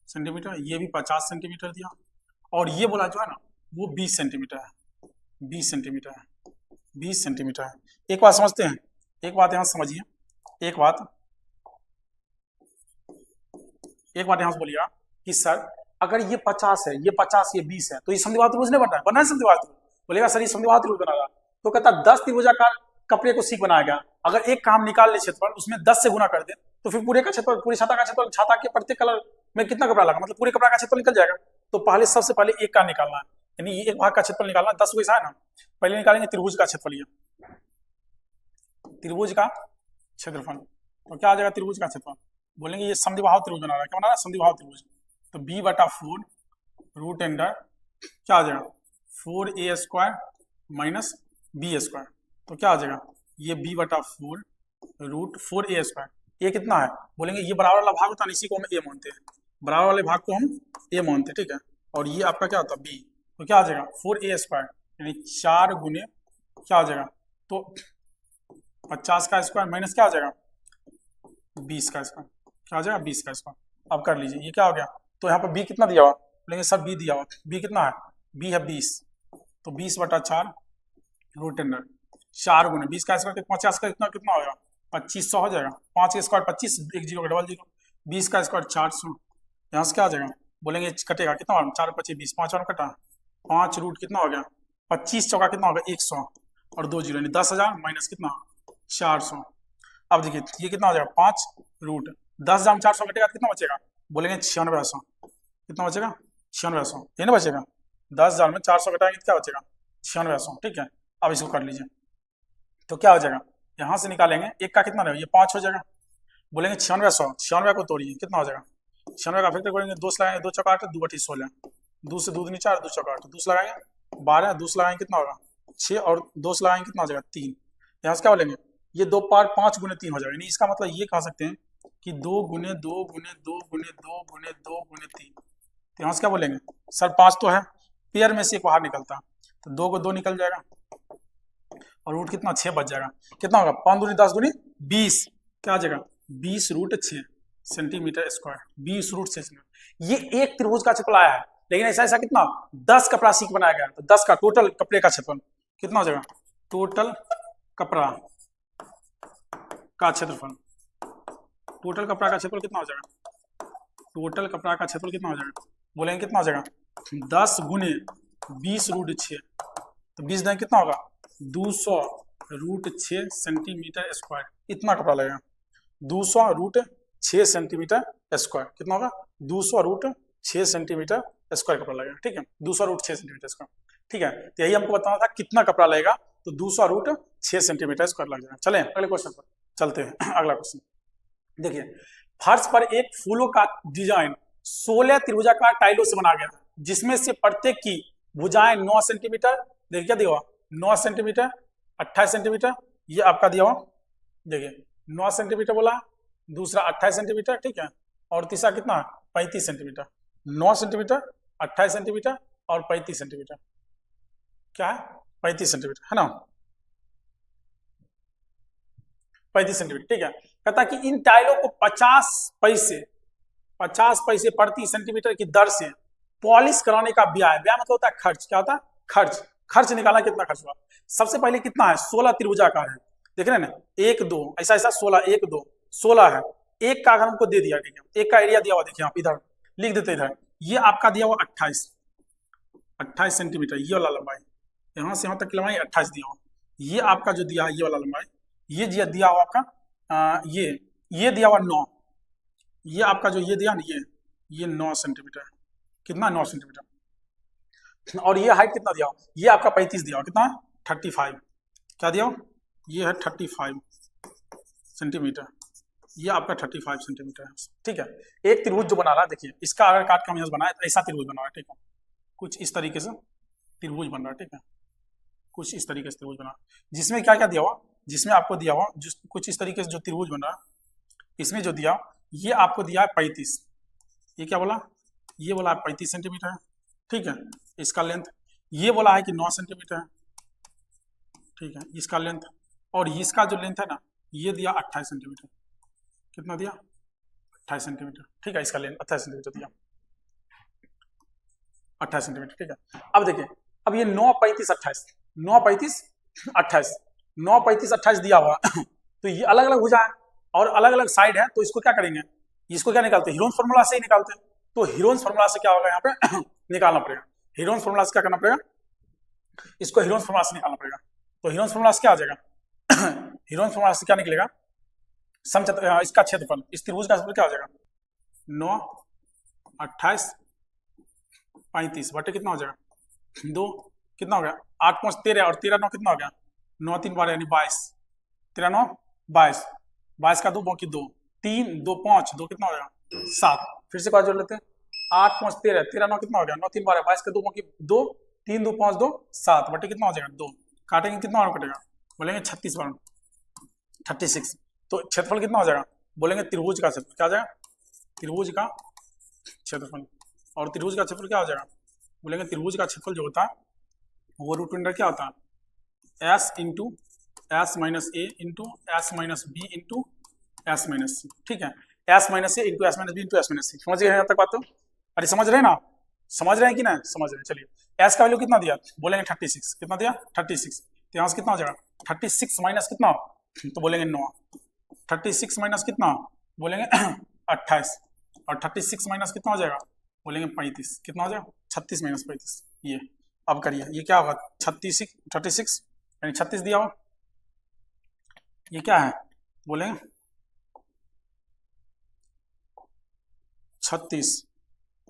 सेंटीमीटर, ये भी 50 सेंटीमीटर दिया, और ये बोला जो है ना वो 20 सेंटीमीटर है, 20 सेंटीमीटर है, 20 सेंटीमीटर है। एक बात समझते हैं, एक बात यहाँ समझिए, एक बात यहाँ से बोलिएगा कि सर अगर ये 50 है, ये 50, ये 20 है, तो ये समद्विबाहु त्रिभुज नहीं बना है समद्विबाहु त्रिभुज, बोलेगा सर ये समद्विबाहु त्रिभुज बना रहा, तो कहता 10 त्रिभुजाकार कपड़े को सीख बनाया गया, अगर एक काम निकाल ले क्षेत्रफल उसमें 10 से गुना कर दे तो फिर पूरे का क्षेत्रफल, पूरी छाता का क्षेत्रफल, छाता के प्रत्येक कलर में कितना कपड़ा लगा, मतलब पूरे कपड़ा का क्षेत्रफल निकल जाएगा। तो पहले सबसे पहले एक का निकालना है, यानी एक भाग का क्षेत्रफल निकालना, 10 वैसा है ना, पहले निकालेंगे त्रिभुज का क्षेत्रफल, ये त्रिभुज का क्षेत्रफल, तो क्या आ जाएगा त्रिभुज का क्षेत्रफल, बोलेंगे ये समद्विबाहु त्रिभुज बना रहा है, क्या बना रहा है समद्विबाहु त्रिभुज, तो b/4 रूट अंडर क्या आ जाएगा 4a² माइनस b², तो क्या आ जाएगा ये b/4 रूट 4a², ये कितना है, बोलेंगे ये बराबर वाला भाग होता है, इसी को हम a मानते हैं, बराबर वाले भाग को हम a मानते हैं, ठीक है, और ये आपका क्या होता है b, तो क्या आ जाएगा 4a² यानी 4 गुने क्या आ जाएगा, तो 50 का स्क्वायर माइनस क्या आ जाएगा 20 का स्क्वायर, क्या आ जाएगा 20 का स्क्वायर। अब कर लीजिए ये क्या हो गया, तो यहाँ पर b कितना दिया हुआ, बोलेंगे सर b दिया हुआ, b कितना है, b है 20, तो 20/4 रूट अंडर 4 गुने 20 का स्क्वायर 50 का इतना कितना होगा 2500 हो जाएगा, 5 का स्क्वायर 25, एक जीरो का डबल जीरो, 20 का स्क्वायर 400, यहाँ से क्या आ जाएगा, बोलेंगे कटेगा कितना होगा 4 25 20, 5 और कटा 5 रूट कितना हो गया 25 चौका कितना होगा 100 और 2 जीरो यानी 10,000 माइनस कितना 400। अब देखिए ये कितना हो जाएगा 5 रूट 10,000 में 400 कटेगा कितना बचेगा, बोलेंगे 9600, कितना बचेगा 9600, ये ना बचेगा 10,000 में 400 घटाएंगे तो क्या बचेगा 9600, ठीक है। अब इसको कर लीजिए तो क्या हो जाएगा, यहाँ से निकालेंगे एक का कितना रहेगा ये 5 हो जाएगा, बोलेंगे 9600, 96 को तोड़िए कितना हो जाएगा, 96 का फैक्टर करेंगे 2 लगाएंगे 2 चौका 8 2 बटी 16, 2 से 2 दूनी 4 2 चौका 8, 2 लगाएंगे 12, 2 लगाएंगे कितना होगा 6 और 2 लगाएंगे कितना हो जाएगा 3, यहाँ से क्या बोलेंगे ये 2 पार 5 गुने 3 हो जाएगा, यानी इसका मतलब ये कह सकते हैं कि 2 गुने 2 गुने 2 गुने 2 गुने 2 गुने 3, तो यहाँ से क्या बोलेंगे सर 5 तो है, पेयर में से एक बाहर निकलता है तो 2 को 2 निकल जाएगा और रूट कितना 6 बच जाएगा, कितना होगा 5 दूनी 10 दूनी 20, क्या आ जाएगा 20 root 6 centimetre square, 20 root 6 centimetre. ये एक त्रिभुज का क्षेत्रफल आया है, लेकिन ऐसा ऐसा कितना 10 कपड़ा सीख बनाया गया, तो 10 का टोटल कपड़े का क्षेत्रफल कितना हो जाएगा, टोटल कपड़ा का क्षेत्रफल, टोटल कपड़ा का क्षेत्रफल कितना हो जाएगा, टोटल कपड़ा का क्षेत्रफल कितना हो जाएगा, बोलेंगे कितना हो जाएगा 10 गुने 20 रूट 6, तो 20 दिन कितना होगा 200 रूट 6 सेंटीमीटर स्क्वायर, इतना कपड़ा लगेगा 200 रूट 6 सेंटीमीटर स्क्वायर, कितना होगा 200 रूट 6 सेंटीमीटर स्क्वायर कपड़ा लगेगा, ठीक है 200 रूट 6 सेंटीमीटर स्क्वायर, ठीक है। तो यही हमको बताना था कितना कपड़ा लगेगा तो 200√6 सेंटीमीटर स्क्वायर लग जाएगा। चलें अगले क्वेश्चन पर चलते हैं। अगला क्वेश्चन देखिए, फर्श पर एक फूलों का डिजाइन 16 त्रिभुजाकार टाइलों से बना गया है, जिसमें से प्रत्येक की भुजाएं 9 सेंटीमीटर, देखिए क्या दिया हुआ 9 सेंटीमीटर, 28 सेंटीमीटर, ये आपका दिया हुआ देखिए 9 सेंटीमीटर बोला, दूसरा 28 सेंटीमीटर, ठीक है, और तीसरा कितना 35 सेंटीमीटर। 9 सेंटीमीटर, 28 सेंटीमीटर और 35 सेंटीमीटर, क्या है 35 सेंटीमीटर है ना, 35 सेंटीमीटर, ठीक है। कहता कि इन टाइलों को 50 पैसे प्रति सेंटीमीटर की दर से पॉलिश कराने का व्यय, व्यय मतलब होता है खर्च, क्या होता है खर्च, खर्च निकालना कितना खर्च हुआ। सबसे पहले कितना है 16 त्रिभुजाकार है, देख रहे हैं ना 1 2 ऐसा ऐसा 16 1 2 16 है, एक का अगर हमको दे दिया, ठीक है, एक का एरिया दिया हुआ, देखिए आप इधर लिख देते इधर, ये आपका दिया हुआ 28 सेंटीमीटर, ये वाला लंबाई यहाँ से यहाँ तक की लंबाई 28 दिया हुआ, ये आपका जो दिया है ये वाला लंबाई, ये दिया हुआ आपका ये दिया हुआ 9, ये आपका जो ये दिया ना ये 9 सेंटीमीटर, कितना 9 सेंटीमीटर, और ये हाइट कितना दिया, ये आपका 35 दिया, कितना 35, क्या दिया ये है 35 सेंटीमीटर, ये आपका 35 सेंटीमीटर है, ठीक है। एक त्रिभुज जो बना रहा है, देखिए इसका अगर काट का हम यहाँ बनाए तो ऐसा त्रिभुज बना रहा है, ठीक है, कुछ इस तरीके से त्रिभुज बन रहा है, ठीक है, कुछ इस तरीके से त्रिभुज बना, जिसमें क्या क्या दिया हुआ, जिसमें आपको दिया हुआ कुछ इस तरीके से जो त्रिभुज बन रहा है, इसमें जो दिया ये आपको दिया है 35, ये क्या बोला, ये बोला 35 सेंटीमीटर है, ठीक है, इसका लेंथ, ये बोला है कि 9 सेंटीमीटर है, ठीक है, इसका लेंथ, और इसका जो लेंथ है ना ये दिया 28 सेंटीमीटर, कितना दिया 28 सेंटीमीटर, ठीक है, इसका लेंथ 28 सेंटीमीटर दिया, 28 सेंटीमीटर, ठीक है। अब देखिए, अब ये 9 35 28 9 35 28 9 35 28 दिया हुआ तो ये अलग अलग भुजा है और अलग अलग साइड है, तो इसको क्या करेंगे, इसको क्या निकालते हैं, हीरोन्स फार्मूला से ही निकालते हैं, तो हीरोन्स फार्मूला से क्या होगा यहाँ पे निकालना पड़ेगा, हीरोन्स फार्मूला से क्या करना पड़ेगा, इसको हीरोन्स फार्मूला से निकालना पड़ेगा, तो हीरोन्स फार्मूला से क्या आ जाएगा हीरोन्स फार्मूला से क्या निकलेगा, इसका क्षेत्रफल, इस त्रिभुज का क्षेत्रफल क्या हो जाएगा 9 28 35 बटे कितना हो जाएगा 2, कितना हो गया 8 5 13 और 13 9 कितना हो गया 9 3 12 यानी 22, 13 9 22, 22 का 2 बाकी 2 3 2 5 2 कितना हो जाएगा 7, फिर से बात जोड़ लेते हैं 8 5 13 13 9 कितना हो गया 9 3 12 22 का 2 बाकी 2 3 2 5 2 7 बटे कितना हो जाएगा 2, काटेंगे कितना और कटेगा, बोलेंगे 36 बार 36, तो क्षेत्रफल कितना हो जाएगा, बोलेंगे त्रिभुज का क्षेत्रफल क्या हो जाएगा, त्रिभुज का क्षेत्रफल, और त्रिभुज का क्षेत्रफल क्या हो जाएगा, बोलेंगे त्रिभुज का क्षेत्रफल जो होता है वो रूट अंडर क्या होता है s into s minus a into s minus b into s minus c, ठीक है, s minus a into s minus b into s minus c, समझ गए यहाँ तक बात, तो अरे समझ रहे हैं ना, समझ रहे हैं कि ना समझ रहे हैं, चलिए एस का वैल्यू कितना दिया, बोलेंगे 36, कितना दिया 36, तो यहाँ से कितना हो जाएगा 36 माइनस कितना, तो बोलेंगे 9, 36 माइनस कितना बोलेंगे 28, और 36 माइनस कितना हो जाएगा बोलेंगे 35, कितना हो जाएगा 36 माइनस 35, ये अब करिए, ये क्या होगा 36 यानी 36 दिया हो, ये क्या है बोलेंगे 36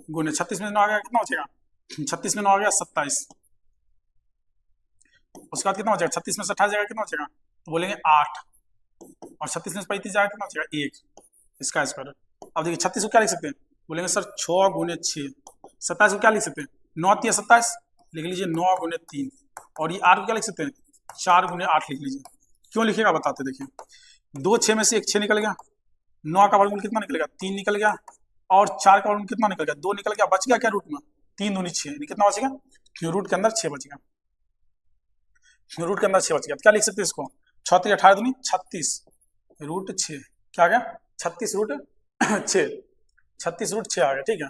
गुने 36 में 9 आ गया, कितना हो जाएगा 36 में 9 आ गया 27, उसके बाद कितना हो जाएगा 36 में 28 जाएगा, कितना हो जाएगा, तो बोलेंगे 8, और 36 में 35 जाएगा कितना हो जाएगा 1, इसका स्क्वायर। अब देखिए 36 को क्या लिख सकते हैं, बोलेंगे सर 6 गुने 6, 27 को क्या लिख सकते हैं 9 3 27, लिख लीजिए 9 गुने 3, और ये 8 को क्या लिख सकते हैं 4 गुने 8 लिख लीजिए, क्यों लिखेगा बताते, देखिए 2 6 में से 1 6 निकल गया, 9 का वर्गमूल कितना निकलेगा 3 निकल गया, और 4 का वर्गमूल कितना निकल गया 2 निकल गया, बच गया क्या रूट में 3 दूनी 6, कितना बच गया रूट के अंदर 6 बच गया, रूट के अंदर 6 बच गया, क्या लिख सकते हैं इसको 6 3 18 दूनी 36 रूट 6, क्या आ गया 36 रूट 6, 36 रूट 6 आ गया, ठीक है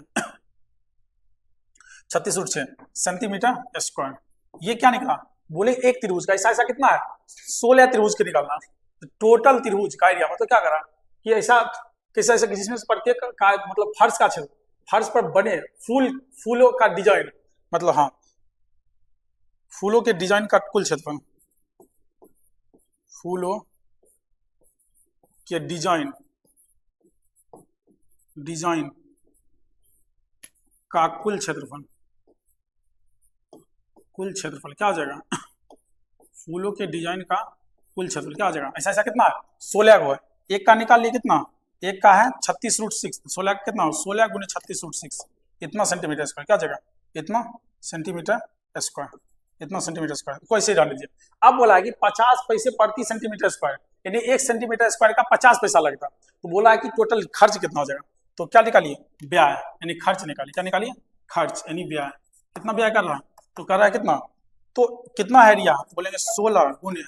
36 रूट 6 सेंटीमीटर स्क्वायर। ये क्या निकला बोले एक त्रिभुज का ऐसा कितना है 16 त्रिभुज के निकालना, तो टोटल त्रिभुज का एरिया मतलब क्या करा कि ऐसा कैसा ऐसा जिसमें प्रत्येक का मतलब फर्श का क्षेत्र, फर्श पर बने फूलों का डिजाइन, मतलब हाँ फूलों के डिजाइन का कुल क्षेत्रफल, फूलों के डिजाइन का कुल क्षेत्रफल क्या हो जाएगा फूलों के डिजाइन का कुल क्षेत्र क्या आ जाएगा, ऐसा ऐसा कितना है 16 को है, एक का निकाल लिए कितना, एक का है 36√6, 16 का कितना 16 गुने 36√6, इतना सेंटीमीटर स्क्वायर क्या जगह, इतना सेंटीमीटर स्क्वायर, इतना सेंटीमीटर स्क्वायर को ऐसे डाल लीजिए। अब बोला है कि 50 पैसे प्रति सेंटीमीटर स्क्वायर, यानी 1 सेंटीमीटर स्क्वायर का 50 पैसा लगता, तो बोला है कि टोटल खर्च कितना हो जाएगा, तो क्या निकालिए व्यय, यानी खर्च निकालिए, क्या निकालिए खर्च यानी व्यय, कितना व्यय कर रहा है, तो कर रहा है कितना, तो कितना है एरिया, तो बोलेंगे 16 गुने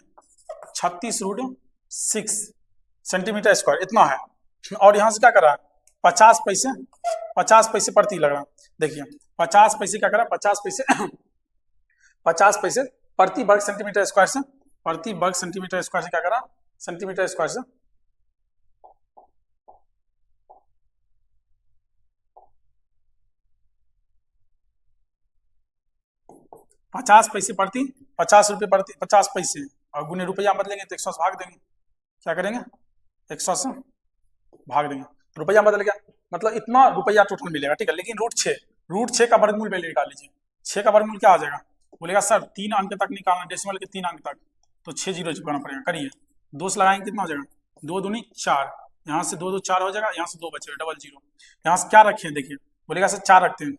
36√6 सेंटीमीटर स्क्वायर इतना है, और यहाँ से क्या कर रहा है 50 पैसे प्रति लग रहा, देखिए 50 पैसे क्या कर रहा है 50 पैसे प्रति वर्ग सेंटीमीटर स्क्वायर से, प्रति वर्ग सेंटीमीटर स्क्वायर से क्या कर रहा सेंटीमीटर स्क्वायर से 50 पैसे प्रति 50 रुपये प्रति 50 पैसे, और गुने रुपया बदलेंगे तो 100 से भाग देंगे, क्या करेंगे 100 से भाग देंगे, रुपया बदल गया, मतलब इतना रुपया टोटल मिलेगा, ठीक है। लेकिन √6 का वर्गमूल पहले निकाल लीजिए, 6 का वर्गमूल क्या आ जाएगा, बोलेगा सर 3 अंक तक निकालना, डेसिमल के 3 अंक तक, तो 6 जीरो चिपकाना पड़ेगा, करिए 2 से लगाएंगे कितना हो जाएगा 2 दूनी 4, यहाँ से 2 2 4 हो जाएगा, यहाँ से 2 बचेगा डबल जीरो, यहाँ से क्या रखे हैं देखिए, बोलेगा सर 4 रखते हैं,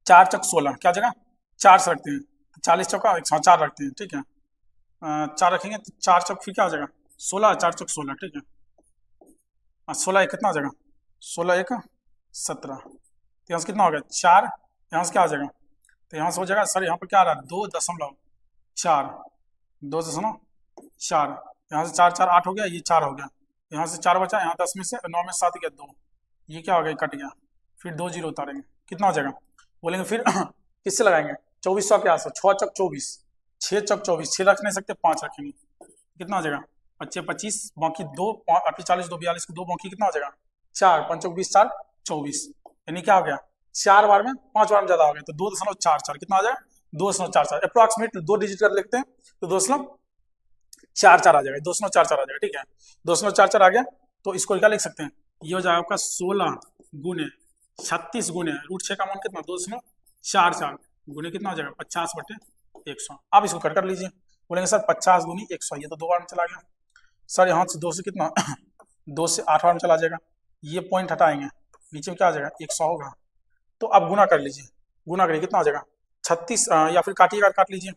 4 चौक 16 क्या जगह 4 से रखते हैं, 40 चौका 104 रखते हैं, ठीक है 4 रखेंगे तो 4 चौक फिर क्या हो जाएगा 16, 4 चौक 16, ठीक है 16 एक कितना हो जाएगा 16 एक 17, तो यहाँ से कितना हो गया 4, यहाँ से क्या आ जाएगा, तो यहाँ से हो जाएगा सर यहाँ पर क्या आ रहा है 2.4, 2.4, यहाँ से 4 4 8 हो गया, ये 4 हो गया, यहाँ से 4 बचा, यहाँ 10 में से 9 में 7 गया 2, ये क्या हो गया कट गया, फिर 2 जीरो उतारेंगे कितना हो जाएगा, बोलेंगे फिर किससे लगाएंगे 2400 के आसपास, 6 चौक 24, 6 चौक 24, 6 रख नहीं सकते 5 रखेंगे, कितना हो जाएगा 25 25 बाकी 2 40 2 42 2 बाकी कितना हो जाएगा 4 5 चौक 20 4 24, यानी क्या हो गया 4 बार में 5 बार में ज्यादा हो गया, तो 2.44 कितना आ जाएगा 2.44, अप्रोक्सीमेट 2 डिजिट कर लेते हैं तो 2.44 आ जाएगा, 2.44 आ जाएगा, ठीक है 2.44 आ गया, तो इसको क्या लिख सकते हैं, ये हो जाएगा आपका 16 गुने 36 गुने √6 का मान कितना 2.44 गुने कितना हो जाएगा 50/100, आप इसको कर लीजिए, बोलेंगे सर 50 गुनी 100, ये तो 2 बार में चला गया, सर यहाँ से 2 से कितना 2 से 8 बार में चला जाएगा, ये पॉइंट हटाएंगे नीचे में क्या आ जाएगा 100 होगा, तो अब गुना कर लीजिए, गुना करिए कितना हो जाएगा 36, या फिर काटिएगा काट लीजिए,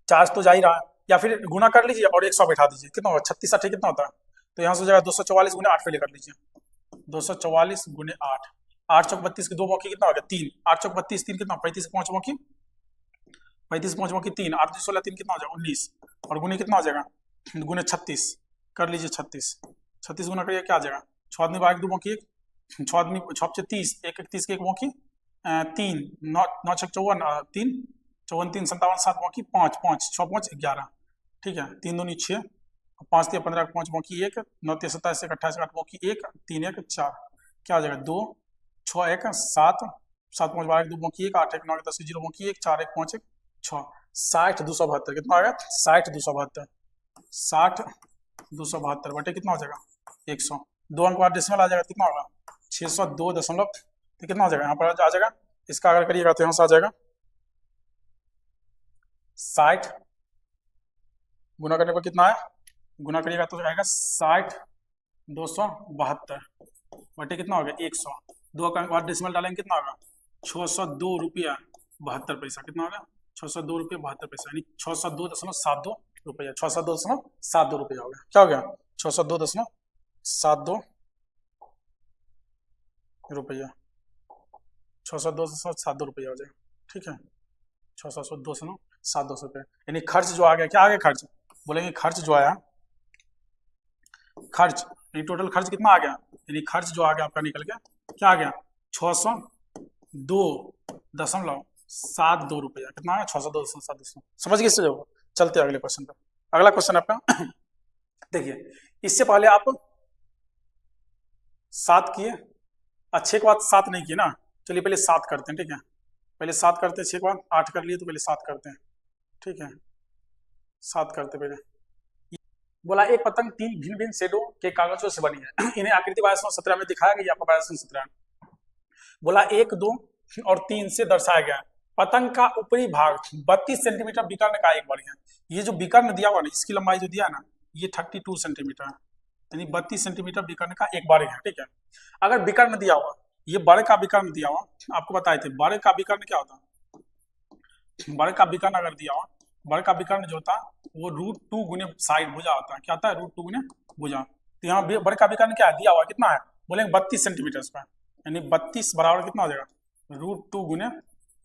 4 तो जा ही रहा है, या फिर गुना कर लीजिए और 100 बैठा दीजिए, कितना होगा 36 8 कितना होता है, तो यहाँ से हो जाएगा 244 गुने 8 पे कर लीजिए, 244 गुने 8, 8 चौक 32 के 2 मौकी कितना हो गया 3, 8 चौक 32 3 कितना 35 के 5 मौकी 35 5 मौकी 3, 8 2 16 3 कितना हो जाएगा 19, और गुने कितना हो जाएगा गुने 36 कर लीजिए 36 गुना करिए क्या आ जाएगा 6 आदमी 2 मौकी 1, 6 आदमी 6 30 1 31 के 1 मौकी 3 9 9 6 54 3 54 3 57 7 मौकी 5 5 6 5 11, ठीक है 3 दूनी 6 5 3 15 5 मौकी 1 9 3 27 1 28 8 मौकी 1 3 1 4, क्या आ जाएगा 2 6 1 7 7 5 12 2 मौकी 1 8 1 9 10 0 मौकी 1 4 1 5 1 6 60 272 कितना आ गया 60 272 60 272 बटे कितना हो जाएगा 100, 2 अंक बाद डेसिमल आ जाएगा कितना होगा 602 दशमलव, तो कितना हो जाएगा यहाँ पर आ जाएगा, इसका अगर करिएगा तो यहाँ से आ जाएगा 60 गुना करने पर कितना है, गुना करिएगा तो आएगा 60 272 बटे कितना हो गया 100, 2 अंक बाद डेसिमल डालेंगे कितना होगा 602 रुपया 72 पैसा, कितना होगा 602 रुपया 72 पैसा, यानी 602.72 रुपया, 602.72 रुपया हो गया, क्या हो गया 602.72 रुपया, 602.72 रुपया हो जाएगा, ठीक है 602.72 रुपया, यानी खर्च जो आ गया, क्या आ गया खर्च, बोलेंगे खर्च जो आया, खर्च यानी टोटल खर्च कितना आ गया, यानी खर्च जो आ गया आपका निकल गया क्या आ गया 602.72 रुपया, कितना है 602.72, समझ गए इससे, जो चलते अगले क्वेश्चन पर। अगला क्वेश्चन आपका देखिए, इससे पहले आप 7 किए, अच्छे के बाद 7 नहीं किए ना, चलिए पहले 7 करते हैं, ठीक है पहले 7 करते हैं, 6 के बाद 8 कर लिए तो पहले 7 करते हैं, ठीक है 7 करते पहले। बोला एक पतंग 3 भिन्न भिन्न शेडों के कागजों से बनी है, इन्हें आकृति 2217 में दिखाया गया, आपका 2217 बोला 1 2 और 3 से दर्शाया गया, पतंग का ऊपरी भाग 32 सेंटीमीटर विकर्ण का एक वर्ग है। ये जो विकर्ण दिया हुआ ना, इसकी लंबाई जो दिया है ना, ये 32 सेंटीमीटर है, यानी 32 सेंटीमीटर विकर्ण का एक वर्ग है। ठीक है, अगर विकर्ण दिया हुआ, ये वर्ग का विकर्ण दिया हुआ, आपको बताए थे वर्ग का विकर्ण क्या होता है। वर्ग का विकर्ण अगर दिया हुआ, वर्ग का विकर्ण जो होता है वो √2 गुने साइड भुजा होता है। क्या होता है? √2 गुने भुजा। तो यहाँ वर्ग का विकर्ण क्या है दिया हुआ, कितना है? बोलेंगे 32 सेंटीमीटर पर, यानी 32 बराबर कितना हो जाएगा? √2 गुने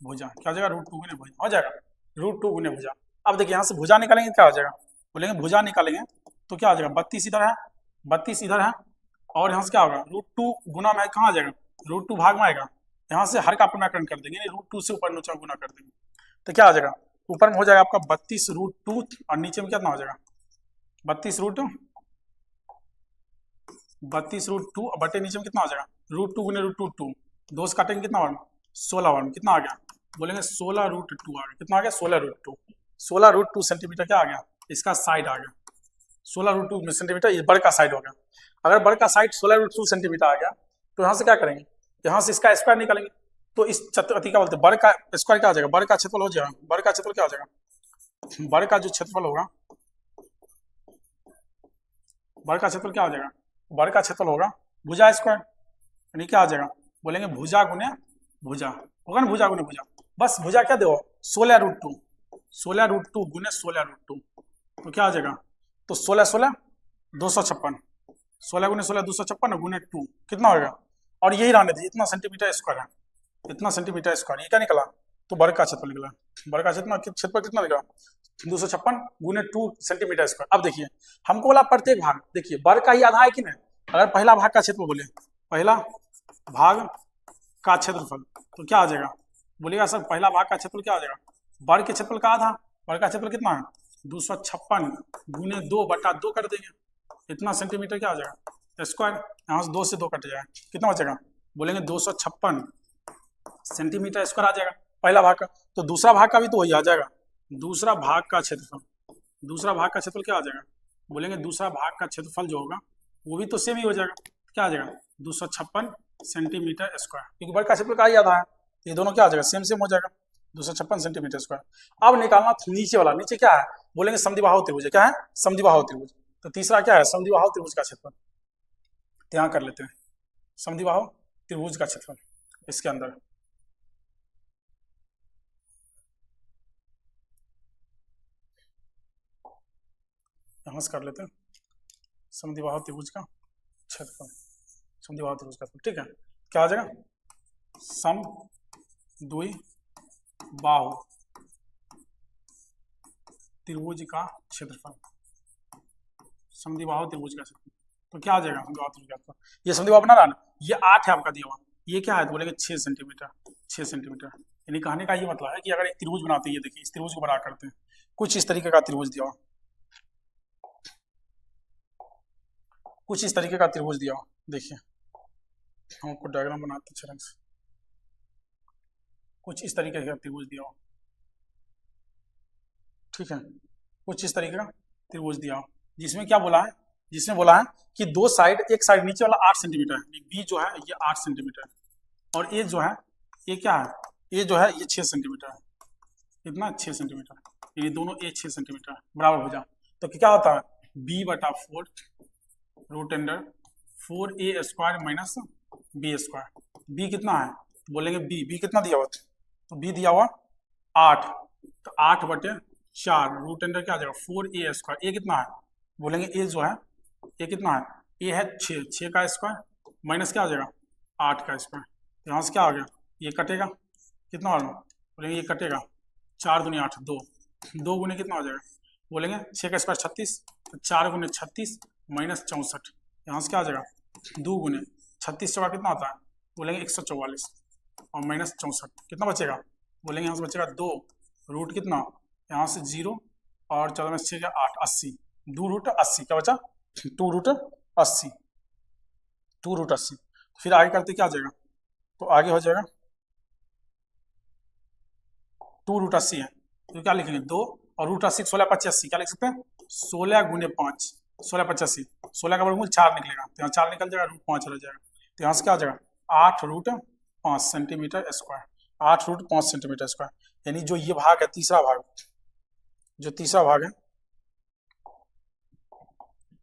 भुजा। क्या हो जाएगा? √2 गुने भुजा हो जाएगा, √2 गुने भुजा। अब देखिए यहाँ से भुजा निकालेंगे क्या हो जाएगा? बोलेंगे भुजा निकालेंगे तो क्या हो जाएगा? 32 इधर है, 32 इधर है, और यहाँ से क्या होगा? √2 गुना में कहाँ आ जाएगा? √2 भाग में आएगा। यहाँ से हर का पुनर्करण कर देंगे, √2 से ऊपर नीचे गुना कर देंगे, तो क्या आ जाएगा? ऊपर में हो जाएगा आपका 32 √2, और नीचे में कितना हो जाएगा? 32 √2 बटे नीचे में कितना हो जाएगा? √2 गुने √2, 2 से काटेंगे कितना होगा? 16 वर्ग। कितना आ गया? बोलेंगे 16 √2 आ गया। कितना आ गया? 16 √2 सेंटीमीटर क्या आ गया? इसका साइड आ गया 16 √2 सेंटीमीटर, ये वर्ग का साइड हो गया। अगर वर्ग का साइड 16 √2 सेंटीमीटर आ गया तो यहाँ से क्या करेंगे? यहाँ से इसका स्क्वायर निकालेंगे, तो इस चतुर्थी क्या बोलते हैं? वर्ग का स्क्वायर क्या आ जाएगा? वर्ग का क्षेत्रफल हो जाएगा। वर्ग का क्षेत्रफल क्या हो जाएगा? वर्ग का जो क्षेत्रफल होगा, वर्ग का क्षेत्रफल क्या हो जाएगा? वर्ग का क्षेत्रफल होगा भुजा स्क्वायर, यानी क्या आ जाएगा? बोलेंगे भुजा गुने भुजा, होगा ना? भुजा गुने भुजा, बस भुजा क्या दो? 16 √2, 16 √2 गुने 16 √2, तो क्या आ जाएगा? तो 16 16 256, 16 गुने 16 256 गुने 2 कितना होगा? और यही रहने दीजिए, इतना सेंटीमीटर स्क्वायर है, इतना सेंटीमीटर स्क्वायर। ये क्या निकला? तो वर्ग का क्षेत्रफल निकला। वर्ग का क्षेत्रफल कितना निकला? 256 गुने 2 सेंटीमीटर स्क्वायर। अब देखिए हमको बोला प्रत्येक भाग, देखिए वर्ग का ही आधा है कि नहीं? अगर पहला भाग का क्षेत्रफल बोले, पहला भाग का क्षेत्रफल, तो क्या आ जाएगा? बोलिएगा सर पहला भाग का क्षेत्रफल क्या आ जाएगा? वर्ग के क्षेत्रफल का आधा। वर्ग का क्षेत्रफल कितना है? 256 गुने 2 बटा 2 कर देंगे, इतना सेंटीमीटर क्या आ जाएगा? स्क्वायर। यहाँ से 2 से 2 कट जाएगा, कितना बचेगा? बोलेंगे 256 सेंटीमीटर स्क्वायर आ जाएगा पहला भाग का। तो दूसरा भाग का भी तो वही आ जाएगा, दूसरा भाग का क्षेत्रफल। दूसरा भाग का क्षेत्रफल क्या आ जाएगा? बोलेंगे दूसरा भाग का क्षेत्रफल जो होगा वो भी तो सेम ही हो जाएगा। क्या आ जाएगा? 256 सेंटीमीटर स्क्वायर, क्योंकि वर्ग का क्षेत्रफल का ही आधा है, ये दोनों क्या आ जाएगा? सेम सेम हो जाएगा, 256 सेंटीमीटर स्क्वायर। अब निकालना नीचे वाला। नीचे क्या है? बोलेंगे समद्विबाहु त्रिभुज। क्या है? समद्विबाहु त्रिभुज। तो तीसरा क्या है? समद्विबाहु त्रिभुज का क्षेत्रफल। यहाँ कर लेते हैं समद्विबाहु त्रिभुज का क्षेत्रफल इसके अंदर। यहाँ से कर लेते हैं समद्विबाहु त्रिभुज का क्षेत्रफल, समद्विबाहु त्रिभुज का। ठीक है, क्या आ जाएगा? समद्विबाहु त्रिभुज का क्षेत्रफल, समद्विबाहु त्रिभुज का क्षेत्रफल। तो क्या आ जाएगा? समद्विबाहु त्रिभुज का क्षेत्रफल। ये समद्विबाहु बना रहा ना, ये 8 है आपका दिया हुआ, ये क्या है? बोलेंगे 6 सेंटीमीटर, 6 सेंटीमीटर। यानी कहने का ये मतलब है कि अगर एक त्रिभुज बनाते हैं, ये देखिए इस त्रिभुज को बड़ा करते हैं, कुछ इस तरीके का त्रिभुज दिया हुआ, कुछ इस तरीके का त्रिभुज दिया हुआ। देखिए हम आपको डायग्राम बनाते हैं अच्छे से, कुछ इस तरीके का त्रिभुज दिया हुआ, ठीक है, कुछ इस तरीके का त्रिभुज दिया हुआ, जिसमें क्या बोला है? जिसमें बोला है कि दो साइड, एक साइड नीचे वाला 8 सेंटीमीटर है, बी जो है ये 8 सेंटीमीटर है, और ये जो है ये क्या है? ये जो है ये 6 सेंटीमीटर है, कितना? 6 सेंटीमीटर, ये दोनों ये 6 सेंटीमीटर है, बराबर हो जाए। तो क्या होता है? b बटा 4 root under 4a square minus B square. B कितना है? बोलेंगे बी कितना दिया हुआ? तो बी दिया हुआ 8, तो 8 बटे 4 रूट अंडर क्या आ जाएगा? 4a square. ए कितना है? बोलेंगे ए जो है ये कितना है? ए है 6 का स्क्वायर माइनस क्या आ जाएगा? 8 का स्क्वायर। तो यहाँ से क्या आ गया? ये कटेगा, कितना आ रहा? बोलेंगे ये कटेगा 4 दूनी 8, 2 गुने कितना हो जाएगा? बोलेंगे 6 का स्क्वायर 36, तो 4 गुने 36 माइनस 64, यहाँ से क्या आ जाएगा? 2 गुने 36 चौका कितना आता है? बोलेंगे 144, और माइनस 64 कितना बचेगा? बोलेंगे यहाँ से बचेगा 2 रूट कितना? यहाँ से 0 और 14 में 6 8, 80, 2 रूट 80 क्या बचा? 2 रूट 80, 2 रूट 80। फिर आगे करते क्या आ जाएगा? तो आगे हो जाएगा 2 रूट 80 है, तो क्या लिखेंगे? 2 और रूट 80 16 25 80, क्या लिख सकते हैं? 16 गुने 5, 16 85, 16 का वर्गमूल 4 निकलेगा, तो यहाँ 4 निकल जाएगा, रूट 5 रह जाएगा, तो यहाँ से क्या आ जाएगा? 8 root 5 centimetre square. 8√5 centimetre square. यानी जो ये भाग है, तीसरा भाग, जो तीसरा भाग है,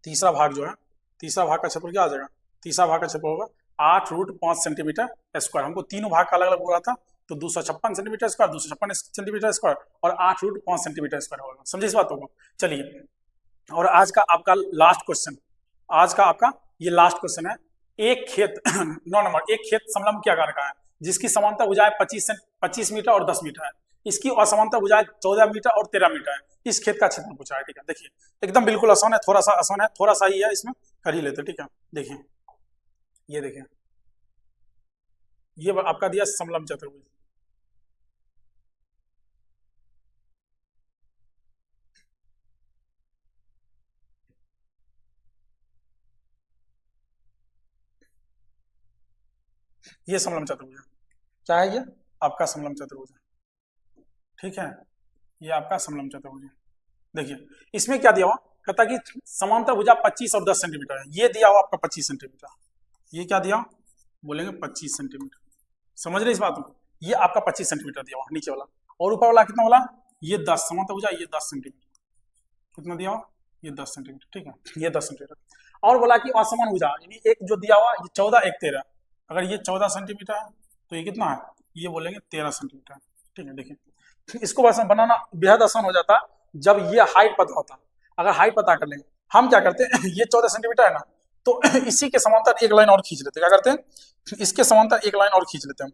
तीसरा भाग जो है, तीसरा भाग का क्षेत्रफल क्या आ जाएगा? तीसरा भाग का क्षेत्रफल होगा 8√5 सेंटीमीटर स्क्वायर। हमको तीनों भाग का अलग अलग बोला था, तो 256 सेंटीमीटर स्क्वायर, 256 सेंटीमीटर स्क्वायर और 8√5 सेंटीमीटर स्क्वायर होगा। समझे इस बातों को? चलिए, और आज का आपका लास्ट क्वेश्चन, आज का आपका ये लास्ट क्वेश्चन है। एक खेत 9 नंबर, एक खेत समलंब के आकार का है जिसकी समांतर भुजाएं 25 मीटर और 10 मीटर है। इसकी असमांतर भुजाएं 14 मीटर और 13 मीटर है। इस खेत का क्षेत्र पूछा है। ठीक है, देखिए एकदम बिल्कुल आसान है, थोड़ा सा आसान है, थोड़ा सा ही है, इसमें कर ही लेते। ठीक है, देखिए ये देखिए, ये आपका दिया समलंब चतुर्भुज। ये समलंब चतुर्भुज है। क्या है ये? आपका समलंब चतुर्भुज है। ठीक है, ये आपका समलंब चतुर्भुज है। देखिए इसमें क्या दिया हुआ, कहता कि समांतर भुजा 25 और 10 सेंटीमीटर है। ये दिया हुआ आपका 25 सेंटीमीटर। ये क्या दिया? बोलेंगे 25 सेंटीमीटर। समझ रहे इस बात को? ये आपका 25 सेंटीमीटर दिया हुआ नीचे वाला, और ऊपर वाला कितना बोला? ये 10 समांतर भुजा, ये 10 सेंटीमीटर। कितना दिया हुआ? ये 10 सेंटीमीटर। ठीक है, ये 10 सेंटीमीटर। और बोला कि असमान भुजा, यानी एक जो दिया हुआ ये 14, एक 13। अगर ये 14 सेंटीमीटर है तो ये कितना है? ये बोलेंगे 13 सेंटीमीटर। ठीक है, देखिए इसको बस बनाना बेहद आसान हो जाता जब ये हाइट पता होता। अगर हाइट पता कर लेंगे, हम क्या करते हैं, ये 14 सेंटीमीटर है ना, तो इसी के समांतर एक लाइन और खींच लेते हैं। क्या करते हैं? इसके समांतर एक लाइन और खींच लेते हैं।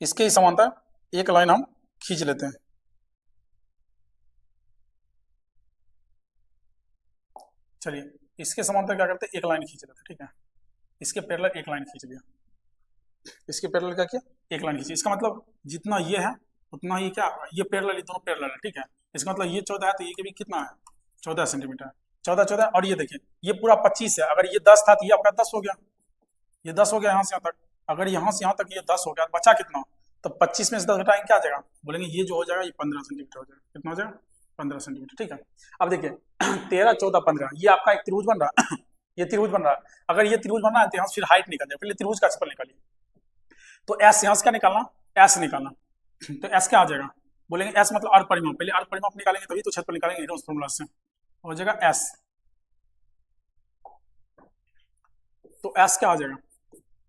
इसके ही समांतर एक लाइन हम खींच लेते हैं। चलिए इसके समांतर क्या करते हैं? एक लाइन खींच लेते हैं। ठीक है, इसके पैरेलल एक लाइन खींच लिया। इसके पैरेलल क्या किया? एक लाइन खींची। इसका मतलब जितना ये है उतना ही क्या, ये पैरेलल, ये दोनों पैरेलल है। ठीक है, इसका मतलब ये 14 है तो ये भी कितना है? 14 सेंटीमीटर। 14 14, और ये देखिए ये पूरा 25 है। अगर ये 10 था तो ये आपका 10 हो गया, ये 10 हो गया यहाँ से यहाँ तक। अगर यहाँ से यहाँ तक ये 10 हो गया, बचा कितना? तो 25 में से 10 घटाएंगे, क्या आ जाएगा? बोलेंगे ये जो हो जाएगा ये 15 सेंटीमीटर हो जाएगा। कितना हो जाएगा? 15 सेंटीमीटर। ठीक है, अब देखिए 13 14 15, ये आपका एक त्रिभुज बन रहा है। ये त्रिभुज बन रहा है। अगर ये त्रिभुज बनना है तो यहाँ से फिर हाइट निकल जाए, पहले त्रिभुज का क्षेत्रफल निकालिए। तो एस यहाँ से क्या निकालना? एस निकालना। तो एस क्या आ जाएगा? बोलेंगे एस मतलब अर्ध परिमाप। पहले अर्ध परिमाप निकालेंगे तभी तो क्षेत्रफल निकालेंगे, हेरोस फॉर्मूला से हो जाएगा एस। तो एस क्या आ जाएगा?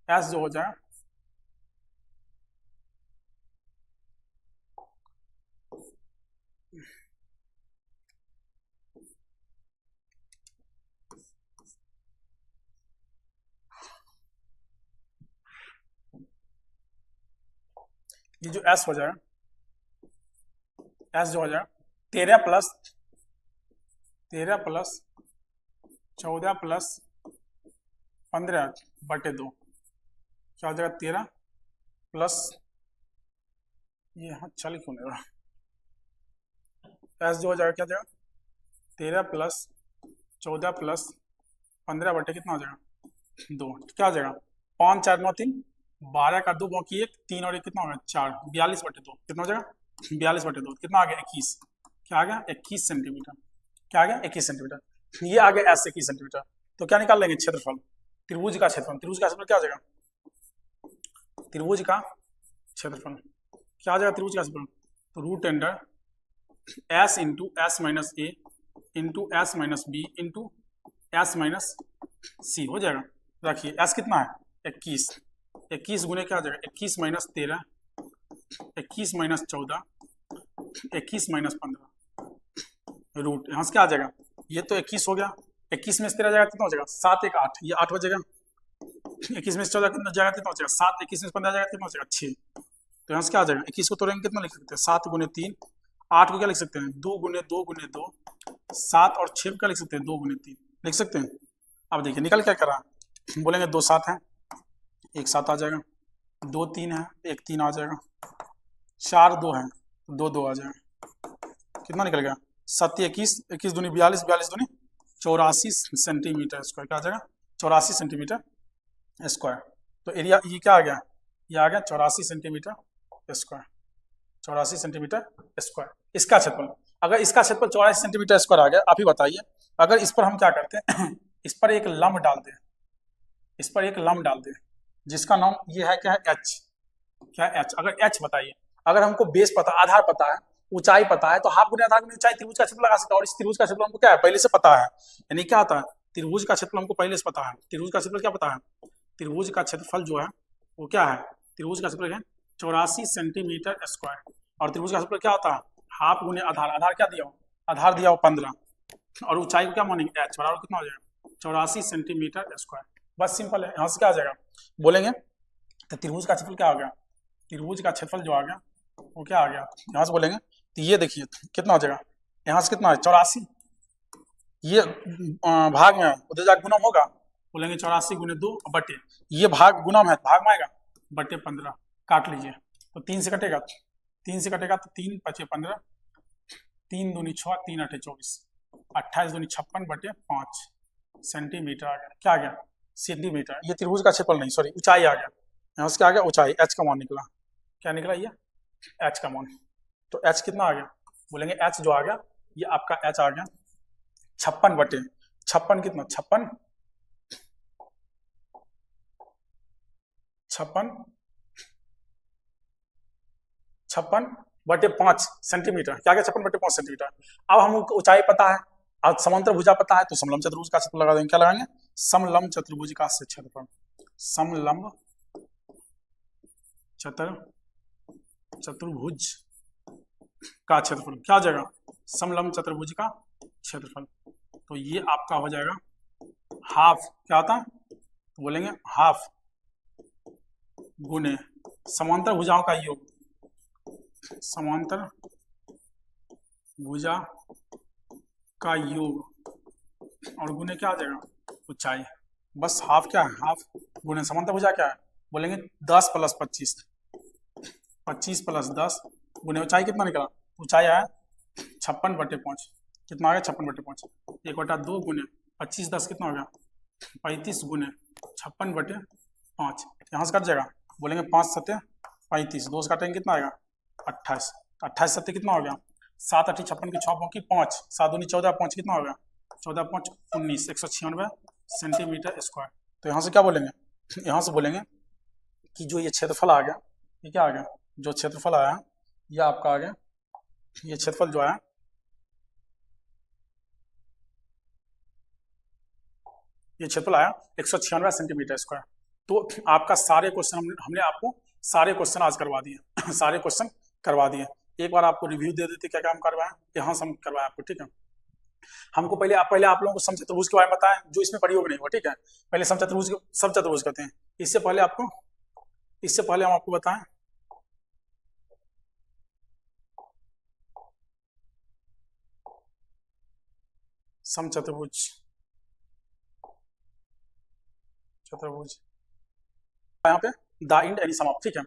एस जो हो जाएगा ये जो एस हो जाएगा, एस जो हो जाएगा 13 प्लस 14 प्लस 15/2, क्या हो जाएगा? 13 प्लस, ये यहाँ चल क्यों नहीं रहा? एस जो हो जाएगा क्या जाएगा? 13 प्लस 14 प्लस 15 बटे कितना हो जाएगा? 2। क्या हो जाएगा? 5 4 9 3, 12 का 2 बाकी 1, 3 और 1 कितना होगा? 4, 42/2 कितना हो जाएगा? 42/2 कितना आ गया? 21। क्या आ गया? 21 सेंटीमीटर। क्या आ गया? 21 सेंटीमीटर। ये आ गया एस 21 सेंटीमीटर। तो क्या निकाल लेंगे? क्षेत्रफल, त्रिभुज का क्षेत्रफल। त्रिभुज का क्षेत्रफल क्या हो जाएगा? त्रिभुज का क्षेत्रफल क्या आ जाएगा? त्रिभुज का क्षेत्रफल तो root under s into s minus a into s minus b into s minus c हो जाएगा। रखिए एस कितना है? 21। 21 गुने क्या आ जाएगा? 21 माइनस 13, 21 माइनस 14, 21 माइनस 15 रूट, यहाँ से क्या आ जाएगा? ये तो 21 हो गया, 21 में से 13 जाएगा कितना हो जाएगा? 7 1 8, ये 8 हो जाएगा। 21 में से 14 कितना जाएगा? कितना हो जाएगा? 7, 21 में से 15 जाएगा कितना हो जाएगा? 6। तो यहाँ से क्या आ जाएगा? 21 को तोड़ेंगे कितना लिख सकते हैं? 7 गुने 3, 8 को क्या लिख सकते हैं? 2 गुने 2 गुने 2, 7 और 6 को क्या लिख सकते हैं? 2 गुने 3 लिख सकते हैं। अब देखिए निकल क्या कर रहा है? बोलेंगे 2 7 है, 1 7 आ जाएगा, 2 3 है, 1 3 आ जाएगा, 4 2 है, 2 2 आ जाएगा। कितना निकल गया? 7 21, 21 दूनी 42, 42 दूनी 84 सेंटीमीटर स्क्वायर। क्या आ जाएगा? 84 सेंटीमीटर स्क्वायर। तो एरिया ये क्या आ गया? ये आ गया 84 सेंटीमीटर स्क्वायर। 84 सेंटीमीटर स्क्वायर इसका क्षेत्रफल। अगर इसका क्षेत्रफल 84 सेंटीमीटर स्क्वायर आ गया, आप ही बताइए, अगर इस पर हम क्या करते हैं इस पर एक लंब डाल दें, इस पर एक लंब डाल दें जिसका नाम ये है क्या है? एच। क्या एच, अगर एच बताइए, अगर हमको बेस पता, आधार पता है, ऊंचाई पता है, तो हाफ गुने आधार गुने ऊंचाई त्रिभुज का क्षेत्रफल लगा सकते हैं। और इस त्रिभुज का क्षेत्रफल हमको क्या है, पहले से पता है, यानी क्या होता है, त्रिभुज का क्षेत्रफल हमको पहले से पता है। त्रिभुज का क्षेत्रफल क्या पता है, त्रिभुज का क्षेत्रफल जो है वो क्या है, त्रिभुज का क्षेत्रफल है 84 सेंटीमीटर स्क्वायर। और त्रिभुज का क्षेत्रफल क्या होता है, हाफ गुने आधार, आधार क्या दिया हो, आधार दिया हो 15, और ऊंचाई को क्या मानेंगे, एच बराबर कितना हो जाएगा 84 सेंटीमीटर स्क्वायर। बस सिंपल है, यहाँ से क्या आ जाएगा बोलेंगे, तो त्रिभुज का क्षेत्रफल क्या हो गया, त्रिभुज का क्षेत्रफल जो आ गया वो क्या आ गया, यहाँ से बोलेंगे तो ये देखिए कितना हो जाएगा, यहाँ से कितना है 84, ये भाग में उधर जाकर गुणम होगा, बोलेंगे 84 गुने 2 बटे, ये भाग गुणम है, भाग में आएगा बटे 15, काट लीजिए तो 3 से कटेगा, 3 से कटेगा तो 3 पचे 15, 3 दूनी 6, 3 अठे 24, 28 दूनी 56 बटे 5 सेंटीमीटर आ गया। क्या आ गया, सेंटीमीटर। ये त्रिभुज का क्षेत्रफल नहीं, सॉरी ऊंचाई आ गया, यहाँ से क्या आ गया ऊंचाई, एच का मान निकला, क्या निकला ये एच का मान। तो एच कितना आ गया, बोलेंगे एच जो आ गया ये आपका एच आ गया 56 बटे 56 कितना 56 बटे 5 सेंटीमीटर, क्या गया 56 बटे 5 सेंटीमीटर। अब हमको ऊंचाई पता है, अब समांतर भुजा पता है, तो समलंब चतुर्भुज का क्षेत्रफल लगा देंगे, क्या लगाएंगे समलंब चतुर्भुज का क्षेत्रफल, समलंब चतुर्भुज का क्षेत्रफल क्या हो जाएगा, समलंब चतुर्भुज का क्षेत्रफल। तो ये आपका हो जाएगा हाफ, क्या होता है तो बोलेंगे हाफ गुने समांतर भुजाओं का योग, समांतर भुजा का योग, और गुने क्या आ जाएगा ऊंचाई। बस हाफ क्या है, हाफ गुने समांतर भुजा क्या है, बोलेंगे 10 प्लस 25, 25 प्लस 10 गुने ऊंचाई कितना निकला, ऊंचाई आया 56 बटे 5, कितना आ गया 56 बटे 5, 1/2 गुने 25 10 कितना हो गया 35 गुने 56 बटे 5, यहाँ से कट जाएगा, बोलेंगे 5 सत्ते 35, 2 से काटेंगे कितना आएगा 28, 28 सत्ते कितना हो गया 7 8 56 की 6 की 5, 7 दूनी 14, 5 कितना हो गया 14 5 19, 196 सेंटीमीटर स्क्वायर। तो यहाँ से क्या बोलेंगे, यहाँ से बोलेंगे कि जो ये क्षेत्रफल आ गया, ये क्या आ गया, जो क्षेत्रफल आया ये आपका आ गया, ये क्षेत्रफल जो आया ये क्षेत्रफल आया 196 सेंटीमीटर स्क्वायर। तो आपका सारे क्वेश्चन हमने आपको सारे क्वेश्चन आज करवा दिए सारे क्वेश्चन करवा दिए। एक बार आपको रिव्यू दे देते क्या क्या हम करवाएं, यहाँ से हम करवाएं आपको, ठीक है। हमको पहले आप लोगों को समचतुर्भुज के बारे में बताएं, जो इसमें प्रयोग नहीं हुआ, ठीक है। पहले समचतुर्भुज कहते हैं, इससे पहले हम आपको बताएं समचतुर्भुज यहाँ पे द एंड यानी समाप्त, ठीक है।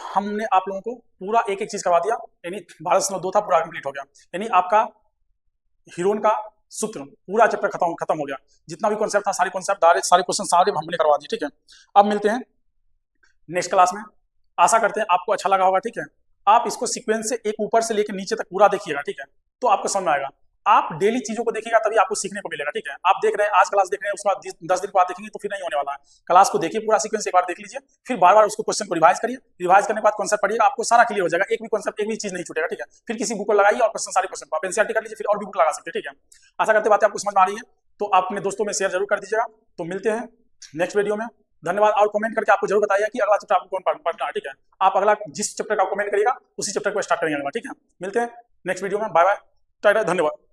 हमने आप लोगों को पूरा एक एक चीज करवा दिया, यानी 12.2 था पूरा कंप्लीट हो गया, यानी आपका हीरोन का सूत्र पूरा चैप्टर खत्म हो गया। जितना भी कॉन्सेप्ट था सारे कॉन्सेप्ट सारे क्वेश्चन सारे हमने करवा दिए, ठीक है। अब मिलते हैं नेक्स्ट क्लास में, आशा करते हैं आपको अच्छा लगा होगा, ठीक है। आप इसको सीक्वेंस से एक ऊपर से लेकर नीचे तक पूरा देखिएगा, ठीक है, तो आपको समझ में आएगा। आप डेली चीजों को देखिएगा तभी आपको सीखने को मिलेगा, ठीक है। आप देख रहे हैं आज क्लास देख रहे हैं, उसके बाद 10 दिन बाद देखेंगे तो फिर नहीं होने वाला है। क्लास को देखिए पूरा सीक्वेंस एक बार देख लीजिए, फिर बार बार उसको क्वेश्चन को रिवाइज करिए, रिवाइज करने के बाद कॉन्सेप्ट पढ़िएगा, आपको सारा क्लियर हो जाएगा, एक भी कॉन्सेप्ट एक भी चीज नहीं छूटेगा, ठीक है। फिर किसी बुक को लगाइए और क्वेश्चन सारे क्वेश्चन आप एनसीईआरटी कर लीजिए, फिर और भी बुक लगा सकते हैं, ठीक है। आशा करते बातें आपको समझ में आ रही है, तो आप अपने दोस्तों में शेयर जरूर कर दीजिएगा। तो मिलते हैं नेक्स्ट वीडियो में, धन्यवाद। और कमेंट करके आपको जरूर बताइए कि अगला चैप्टर आपको कौन पढ़ना है, ठीक है। आप अगला जिस चैप्टर का कमेंट करिएगा उसी चैप्टर को स्टार्ट करेंगे, ठीक है। मिलते हैं नेक्स्ट वीडियो में, बाय बाय, टाटा, धन्यवाद।